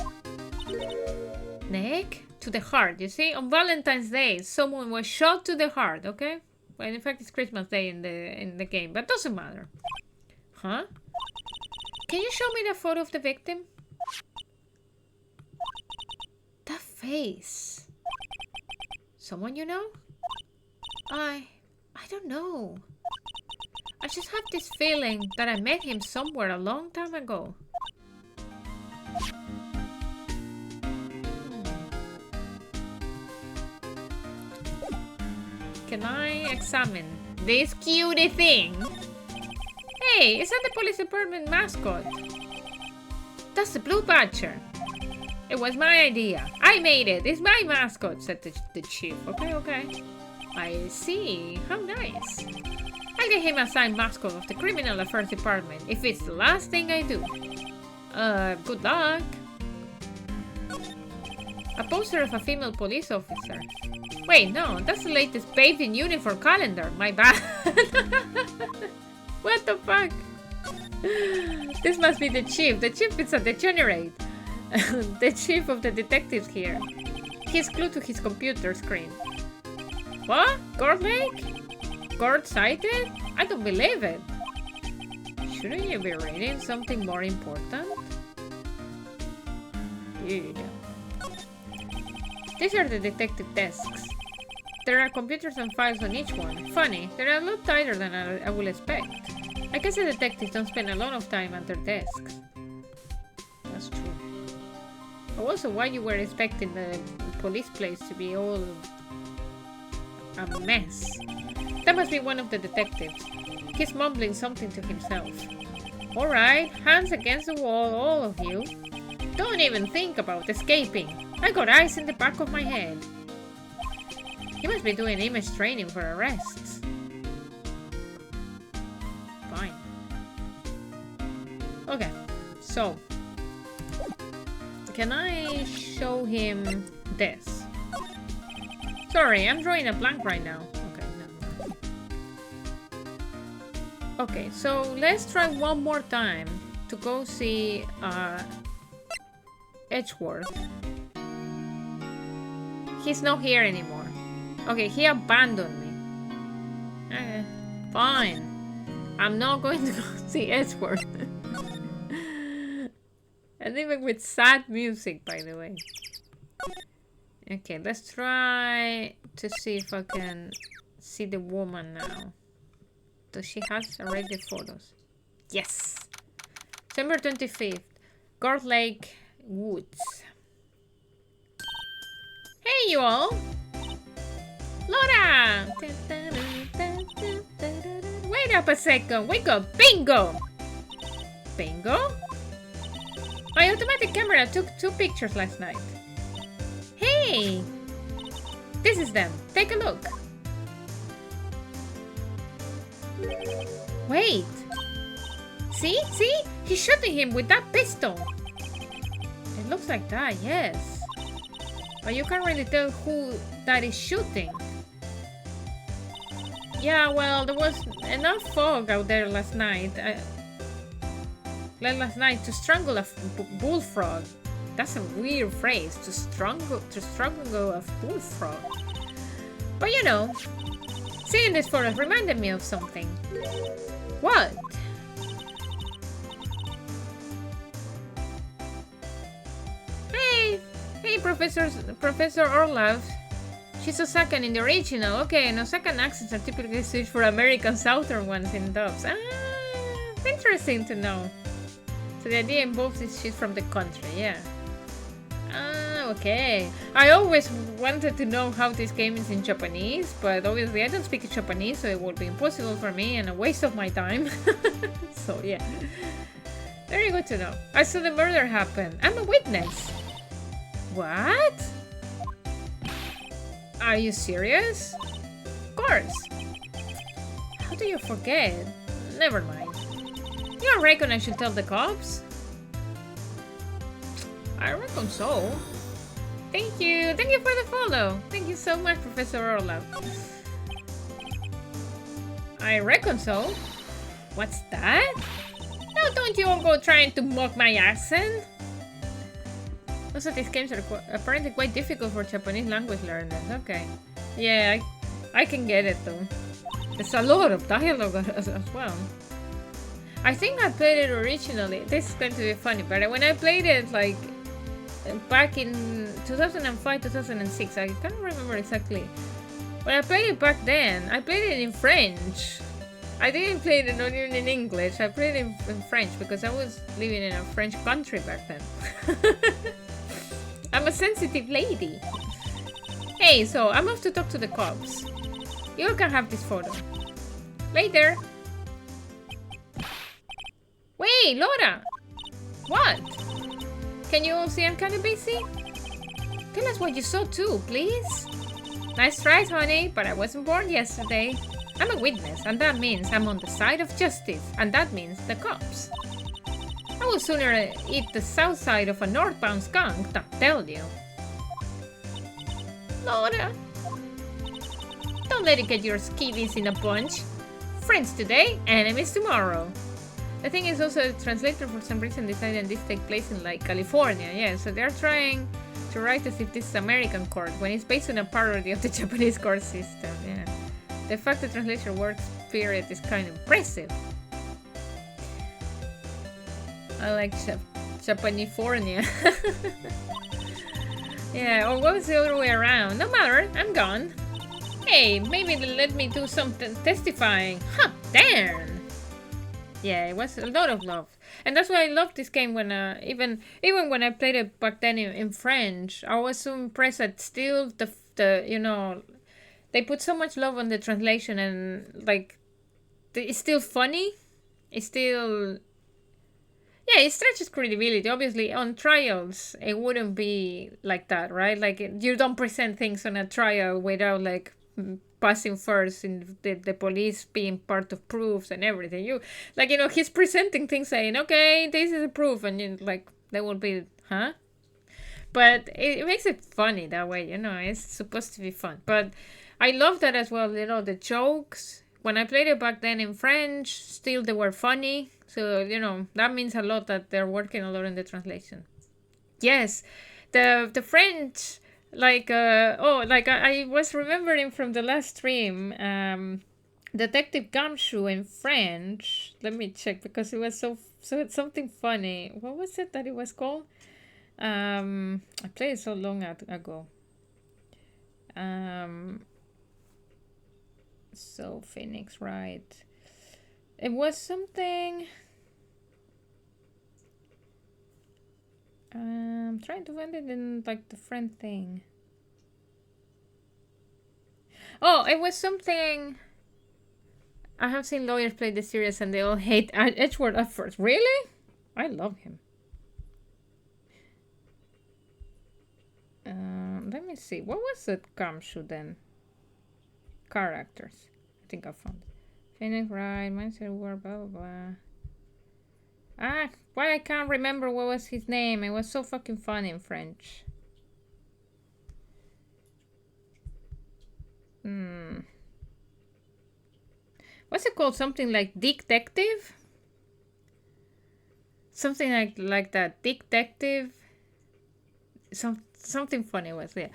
Nick? To the heart, you see? On Valentine's Day, someone was shot to the heart, okay? Well, in fact, it's Christmas Day in the game, but doesn't matter. Huh? Can you show me the photo of the victim? The face. Someone you know? I don't know. I just have this feeling that I met him somewhere a long time ago. Can I examine this cutie thing? Hey, is that the police department mascot? That's the Blue Badger. It was my idea. I made it. It's my mascot, said the chief. Okay, okay. I see. How nice. I'll get him assigned mascot of the Criminal Affairs Department if it's the last thing I do. Good luck. A poster of a female police officer. Wait, no, that's the latest Bathed in Uniform calendar. My bad. What the fuck? This must be the chief. The chief is a degenerate. The chief of the detectives here. He's glued to his computer screen. What? Gord Lake? Gord sighted? I don't believe it. Shouldn't you be reading something more important? Dude. These are the detective desks. There are computers and files on each one. Funny, they're a lot tighter than I would expect. I guess the detectives don't spend a lot of time at their desks. That's true. Also, why you were expecting the police place to be all a mess? That must be one of the detectives. He's mumbling something to himself. Alright, hands against the wall, all of you. Don't even think about escaping. I got eyes in the back of my head. He must be doing image training for arrests. Fine. Okay, so can I show him this? Sorry, I'm drawing a blank right now. Okay, no. Okay, so let's try one more time to go see Edgeworth. He's not here anymore. Okay, he abandoned me. Okay, fine. I'm not going to go see Edgeworth. And even with sad music, by the way. Okay, let's try to see if I can see the woman now. Does she have already photos? Yes! December 25th. Gord Lake Woods. Hey, you all! Laura! Wait up a second, we got bingo! Bingo? My automatic camera took 2 pictures last night. Hey! This is them. Take a look. Wait! See? See? He's shooting him with that pistol. It looks like that, yes. But you can't really tell who that is shooting. Yeah, well, there was enough fog out there last night. To strangle a bullfrog. That's a weird phrase. To strangle a bullfrog. But you know, seeing this photo reminded me of something. What? Hey, Professor Orlov. She's Osakan in the original. Okay, and Osakan accents are typically switched for American Southern ones in dubs. Ah, interesting to know. So the idea involves is she's from the country, yeah. Ah, okay. I always wanted to know how this game is in Japanese, but obviously I don't speak Japanese, so it would be impossible for me and a waste of my time. So yeah. Very good to know. I saw the murder happen. I'm a witness. What? Are you serious? Of course. How do you forget? Never mind. You don't reckon I should tell the cops? I reckon so. Thank you. Thank you for the follow. Thank you so much, Professor Orlov. I reckon so. What's that? No, don't you all go trying to mock my accent. Also, these games are apparently quite difficult for Japanese language learners. Okay. Yeah, I can get it though. There's a lot of dialogue as well. I think I played it originally. This is going to be funny, but when I played it like back in 2005, 2006, I can't remember exactly. When I played it back then, I played it in French. I didn't play it not even in English. I played it in French because I was living in a French country back then. I'm a sensitive lady. Hey, so I'm off to talk to the cops. You can have this photo. Later. Wait, Laura! What? Can you all see I'm kind of busy? Tell us what you saw too, please. Nice try, honey, but I wasn't born yesterday. I'm a witness, and that means I'm on the side of justice, and that means the cops. I would sooner eat the south side of a northbound skunk than tell you. Laura, don't let it get your skivvies in a bunch. Friends today, enemies tomorrow. The thing is also the translator for some reason decided this take place in like California, yeah, so they're trying to write as if this is American court when it's based on a parody of the Japanese court system, yeah. The fact the translation works period is kind of impressive. I like Japanifornia. Yeah, or what was the other way around? No matter, I'm gone. Hey, maybe they'll let me do some testifying. Huh, damn! Yeah, it was a lot of love. And that's why I loved this game when, even when I played it back then in French, I was so impressed that still the you know, they put so much love on the translation and, like, it's still funny. It's still... Yeah, it stretches credibility. Obviously, on trials, it wouldn't be like that, right? Like, you don't present things on a trial without, like, passing first in the police being part of proofs and everything. You, like, you know, he's presenting things saying, okay, this is a proof. And, you, like, there will be, huh? But it makes it funny that way, you know. It's supposed to be fun. But I love that as well, you know, the jokes. When I played it back then in French, still they were funny. So, you know, that means a lot that they're working a lot in the translation. Yes, the French, like, I was remembering from the last stream, Detective Gumshoe in French. Let me check because it was so it's something funny. What was it that it was called? I played it so long ago. So Phoenix, Wright. It was something. I'm trying to find it in like the friend thing. Oh, it was something. I have seen lawyers play the series and they all hate Edgeworth at first. Really? I love him. Let me see. What was the Gumshoe then? Characters. I think I found it. Phoenix, Wright, Mindset War, blah, blah, blah. Ah, why I can't remember what was his name. It was so fucking fun in French. What's it called? Something like Detective? Something like that. Detective? Something funny was there.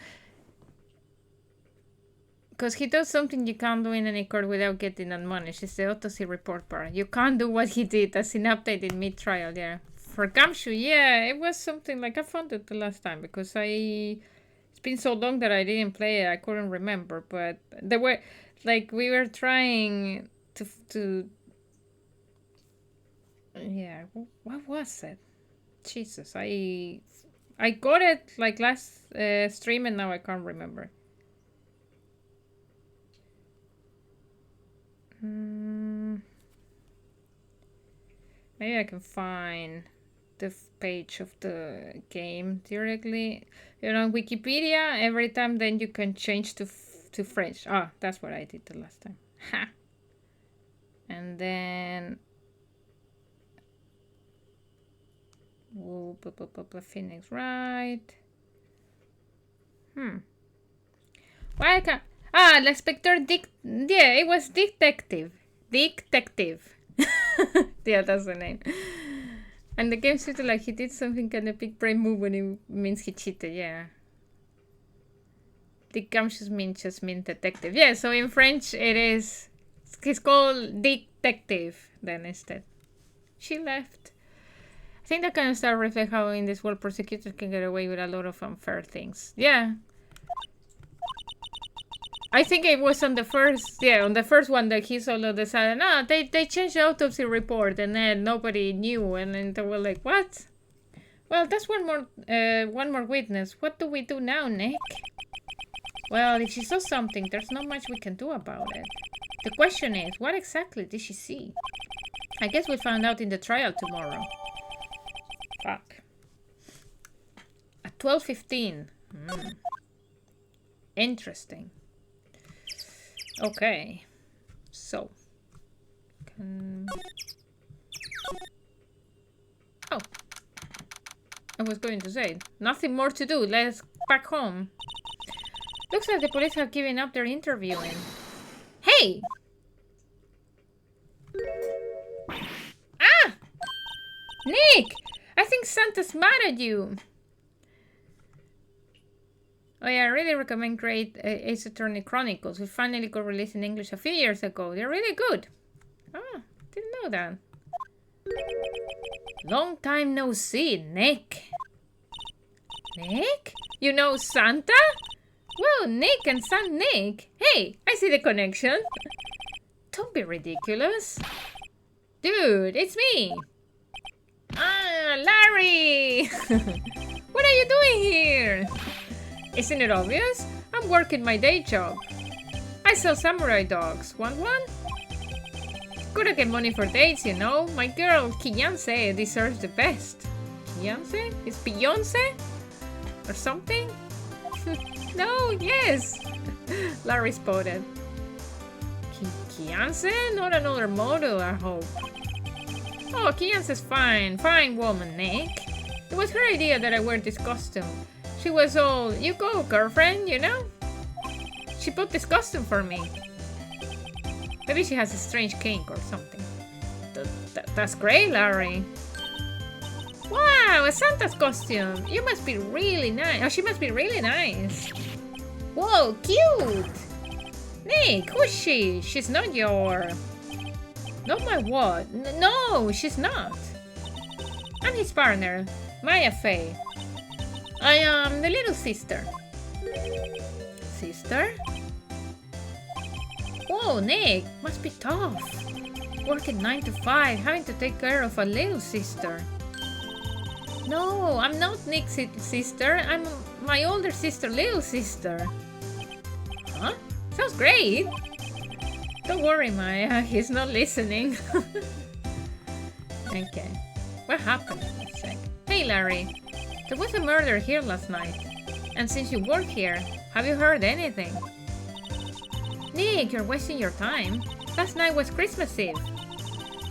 Because he does something you can't do in any court without getting admonished. It's the autopsy report part. You can't do what he did as an update in mid-trial, yeah. For Gumshoe, yeah, it was something like I found it the last time because it's been so long that I didn't play it, I couldn't remember. But there were, like, we were trying to yeah, what was it? Jesus, I got it like last stream and now I can't remember. Maybe I can find the page of the game directly. You know, Wikipedia, every time then you can change to French. Ah, that's what I did the last time. Ha! And then... Oh, Phoenix, right? Why I can't... Ah, L'Inspecteur Yeah, it was Detective. Detective. Yeah, that's the name. And the game said like he did something kind of big brain move when it means he cheated, yeah. The Gumshoe means detective. Yeah, so in French it is... It's called Detective then instead. She left. I think that kind of stuff reflects how in this world prosecutors can get away with a lot of unfair things. Yeah. I think it was on the first one that he sort of decided, they changed the autopsy report and then nobody knew and then they were like, what? Well, that's one more witness. What do we do now, Nick? Well, if she saw something, there's not much we can do about it. The question is, what exactly did she see? I guess we'll find out in the trial tomorrow. Fuck. At 12:15. Interesting. Okay. So. Oh. I was going to say, nothing more to do. Let's back home. Looks like the police have given up their interviewing. Hey! Ah! Nick! I think Santa's mad at you. Oh yeah, I really recommend Great Ace Attorney Chronicles. We finally got released in English a few years ago. They're really good. Ah, didn't know that. Long time no see, Nick. Nick? You know Santa? Well, Nick and Saint Nick. Hey, I see the connection. Don't be ridiculous. Dude, it's me. Ah, Larry. What are you doing here? Isn't it obvious? I'm working my day job. I sell samurai dogs. Want one? Gotta get money for dates, you know. My girl, Beyonce, deserves the best. Beyonce? Is Beyonce? Or something? No, yes. Larry spotted. Beyonce? Not another model, I hope. Oh, Beyonce's fine. Fine woman, Nick. It was her idea that I wear this costume. She was all, you go, girlfriend, you know? She bought this costume for me. Maybe she has a strange kink or something. That's great, Larry. Wow, a Santa's costume. You must be really nice. Oh, she must be really nice. Whoa, cute. Nick, who's she? She's not your... Not my what? No, she's not. I'm his partner, Maya Faye. I am the little sister. Sister? Whoa, Nick, must be tough. Working 9 to 5, having to take care of a little sister. No, I'm not Nick's sister. I'm my older sister, little sister. Huh? Sounds great. Don't worry, Maya. He's not listening. Okay. What happened? Let's check. Hey, Larry. There was a murder here last night. And since you work here, have you heard anything? Nick, you're wasting your time. Last night was Christmas Eve.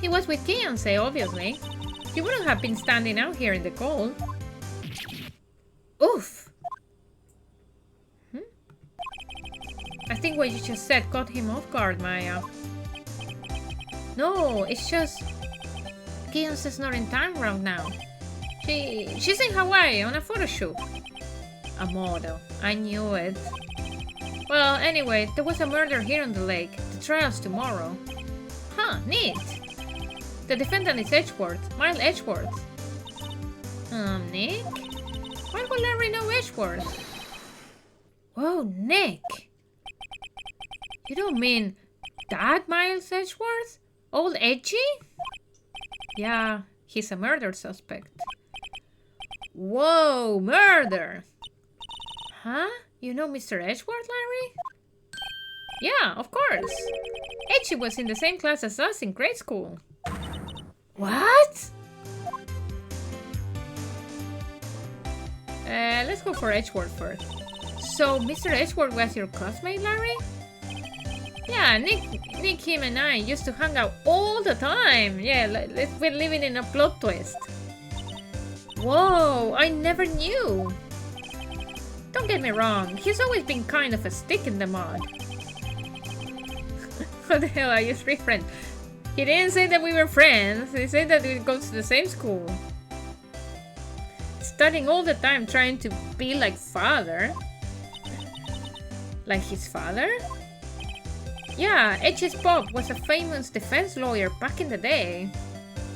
He was with Beyonce, obviously. You wouldn't have been standing out here in the cold. Oof! I think what you just said caught him off guard, Maya. No, it's just... Beyonce's not in town right now. She's in Hawaii on a photo shoot. A model. I knew it. Well, anyway, there was a murder here on the lake. The trial's tomorrow. Huh, neat. The defendant is Edgeworth. Miles Edgeworth. Nick? Why would Larry know Edgeworth? Whoa, Nick. You don't mean that Miles Edgeworth? Old Edgy? Yeah, he's a murder suspect. Whoa, murder! Huh? You know Mr. Edgeworth, Larry? Yeah, of course. Edgy was in the same class as us in grade school. What? Let's go for Edgeworth first. So, Mr. Edgeworth was your classmate, Larry? Yeah, Nick, him and I used to hang out all the time. Yeah, we're living in a plot twist. Whoa, I never knew. Don't get me wrong, he's always been kind of a stick in the mud. What the hell are you three friends? He didn't say that we were friends, he said that we go to the same school. Studying all the time trying to be like father. Like his father? Yeah, Edge's Pop was a famous defense lawyer back in the day.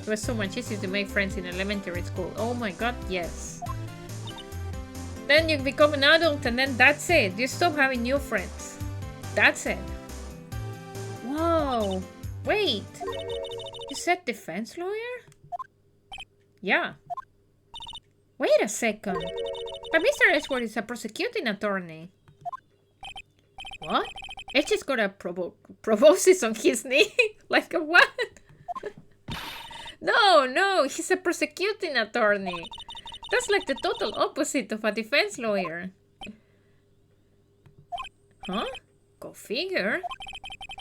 It was so much easier to make friends in elementary school. Oh my god, yes. Then you become an adult and then that's it. You stop having new friends. That's it. Whoa. Wait. You said defense lawyer? Yeah. Wait a second. But Mr. Edgeworth is a prosecuting attorney. What? Edge is gonna proposes on his knee? Like a what? No, he's a prosecuting attorney. That's like the total opposite of a defense lawyer. Huh? Go figure.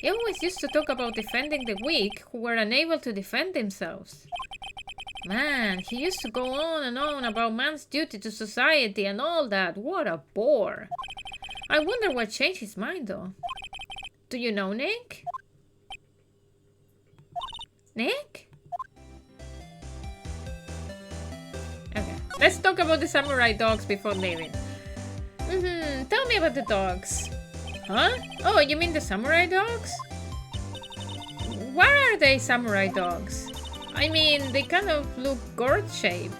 He always used to talk about defending the weak who were unable to defend themselves. Man, he used to go on and on about man's duty to society and all that. What a bore. I wonder what changed his mind, though. Do you know Nick? Nick? Okay, let's talk about the samurai dogs before leaving. Tell me about the dogs. Huh? Oh, you mean the samurai dogs? Why are they samurai dogs? I mean, they kind of look gourd-shaped.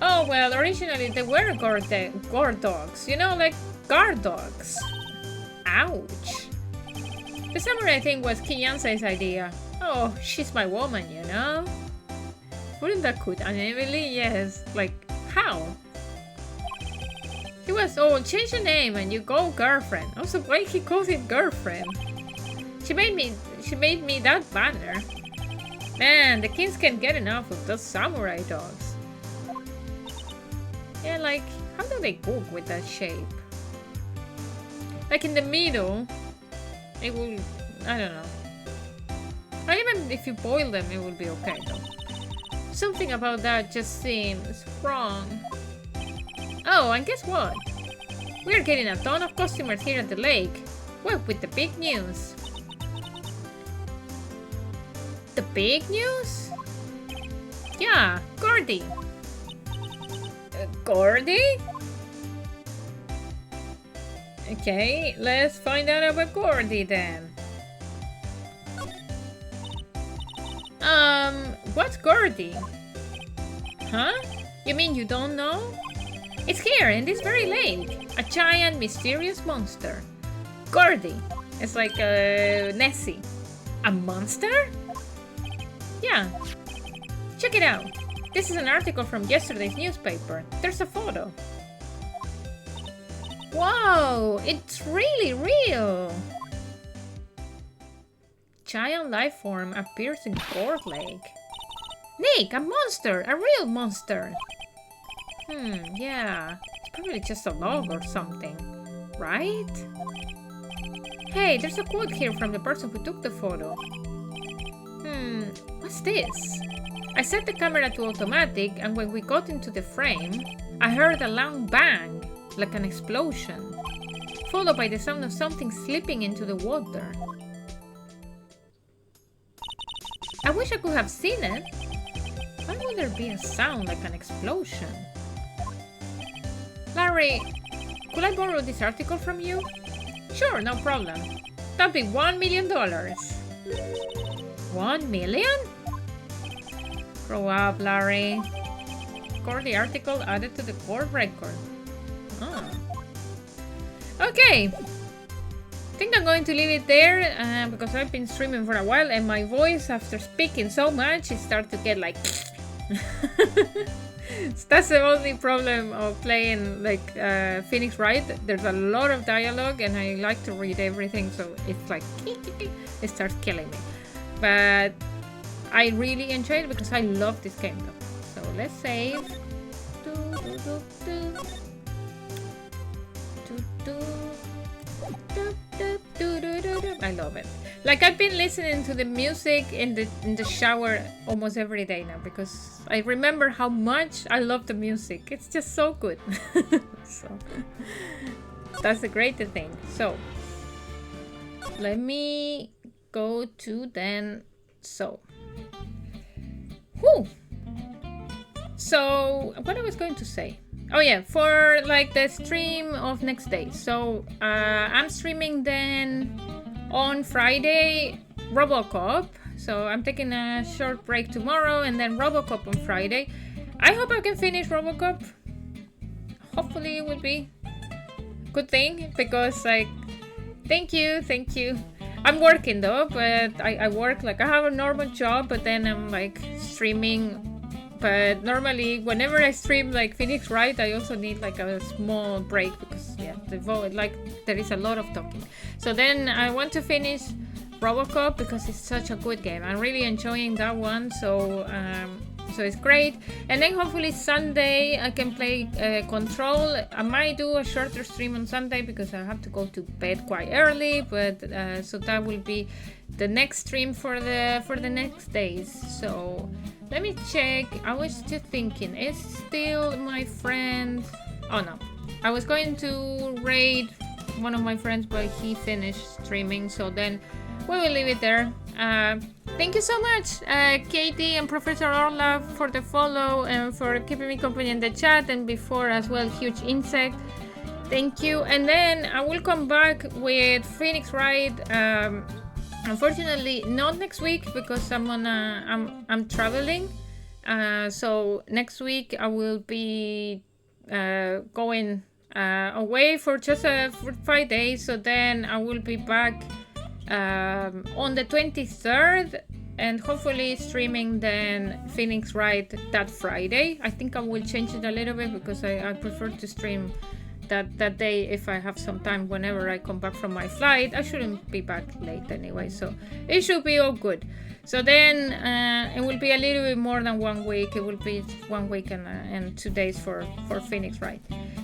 Oh, well, originally they were gourd dogs. You know, like guard dogs. Ouch. The samurai thing was Kiyansei's idea. Oh, she's my woman, you know? Wouldn't that cool? And Emily, yes. Like, how? He was, oh, change the name and you go girlfriend. Also, why he calls it girlfriend? She made me that banner. Man, the kids can't get enough of those samurai dogs. Yeah, like, how do they cook with that shape? Like in the middle, it will, I don't know. Or even if you boil them, it will be okay though. Something about that just seems wrong. Oh, and guess what? We're getting a ton of customers here at the lake. Well, with the big news. The big news? Yeah, Gordy. Gordy? Okay, let's find out about Gordy then. What's Gordy? Huh? You mean you don't know? It's here in this very lake. A giant, mysterious monster. Gordy. It's like Nessie. A monster? Yeah. Check it out. This is an article from yesterday's newspaper. There's a photo. Whoa! It's really real! Giant life form appears in Gourd Lake. Nick, a monster! A real monster! Yeah. It's probably just a log or something. Right? Hey, there's a quote here from the person who took the photo. What's this? I set the camera to automatic and when we got into the frame, I heard a loud bang, like an explosion, followed by the sound of something slipping into the water. I wish I could have seen it. Why would there be a sound like an explosion? Larry, could I borrow this article from you? Sure, no problem. That'd be $1 million. 1 million? Grow up, Larry. Record the article added to the court record. Oh. Okay. I think I'm going to leave it there because I've been streaming for a while and my voice, after speaking so much, it starts to get like... That's the only problem of playing like Phoenix Wright. There's a lot of dialogue and I like to read everything, so it's like it starts killing me. But I really enjoyed it because I love this game though. So let's save. I love it. Like I've been listening to the music in the shower almost every day now because I remember how much I love the music. It's just so good. So that's the great thing. So let me go to then. So what I was going to say. Oh yeah, for like the stream of next day. So I'm streaming then on Friday Robocop. So I'm taking a short break tomorrow and then Robocop on Friday. I hope I can finish Robocop. Hopefully it would be a good thing because like thank you. I'm working though, but I work like I have a normal job, but then I'm like streaming but normally whenever I stream like Phoenix Wright, I also need like a small break because yeah, there is a lot of talking. So then I want to finish Robocop because it's such a good game. I'm really enjoying that one, so it's great. And then hopefully Sunday I can play Control. I might do a shorter stream on Sunday because I have to go to bed quite early, but so that will be the next stream for the next days. So let me check. I was still thinking, is still my friend? Oh no, I was going to raid one of my friends, but he finished streaming, so then we will leave it there. Thank you so much, Katie and Professor Orla, for the follow and for keeping me company in the chat, and before as well, Huge Insect. Thank you. And then I will come back with Phoenix Wright. Unfortunately, not next week because I'm traveling. So next week I will be going away for just for 5 days. So then I will be back on the 23rd, and hopefully streaming then Phoenix Wright that Friday. I think I will change it a little bit because I prefer to stream that day if I have some time whenever I come back from my flight. I shouldn't be back late anyway, so it should be all good. So then it will be a little bit more than 1 week. It will be 1 week and 2 days for Phoenix Wright.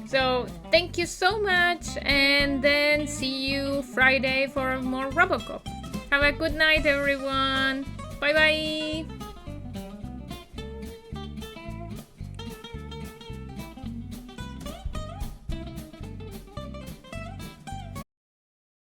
So thank you so much, and then see you Friday for more Robocop. Have a good night, everyone. Bye bye.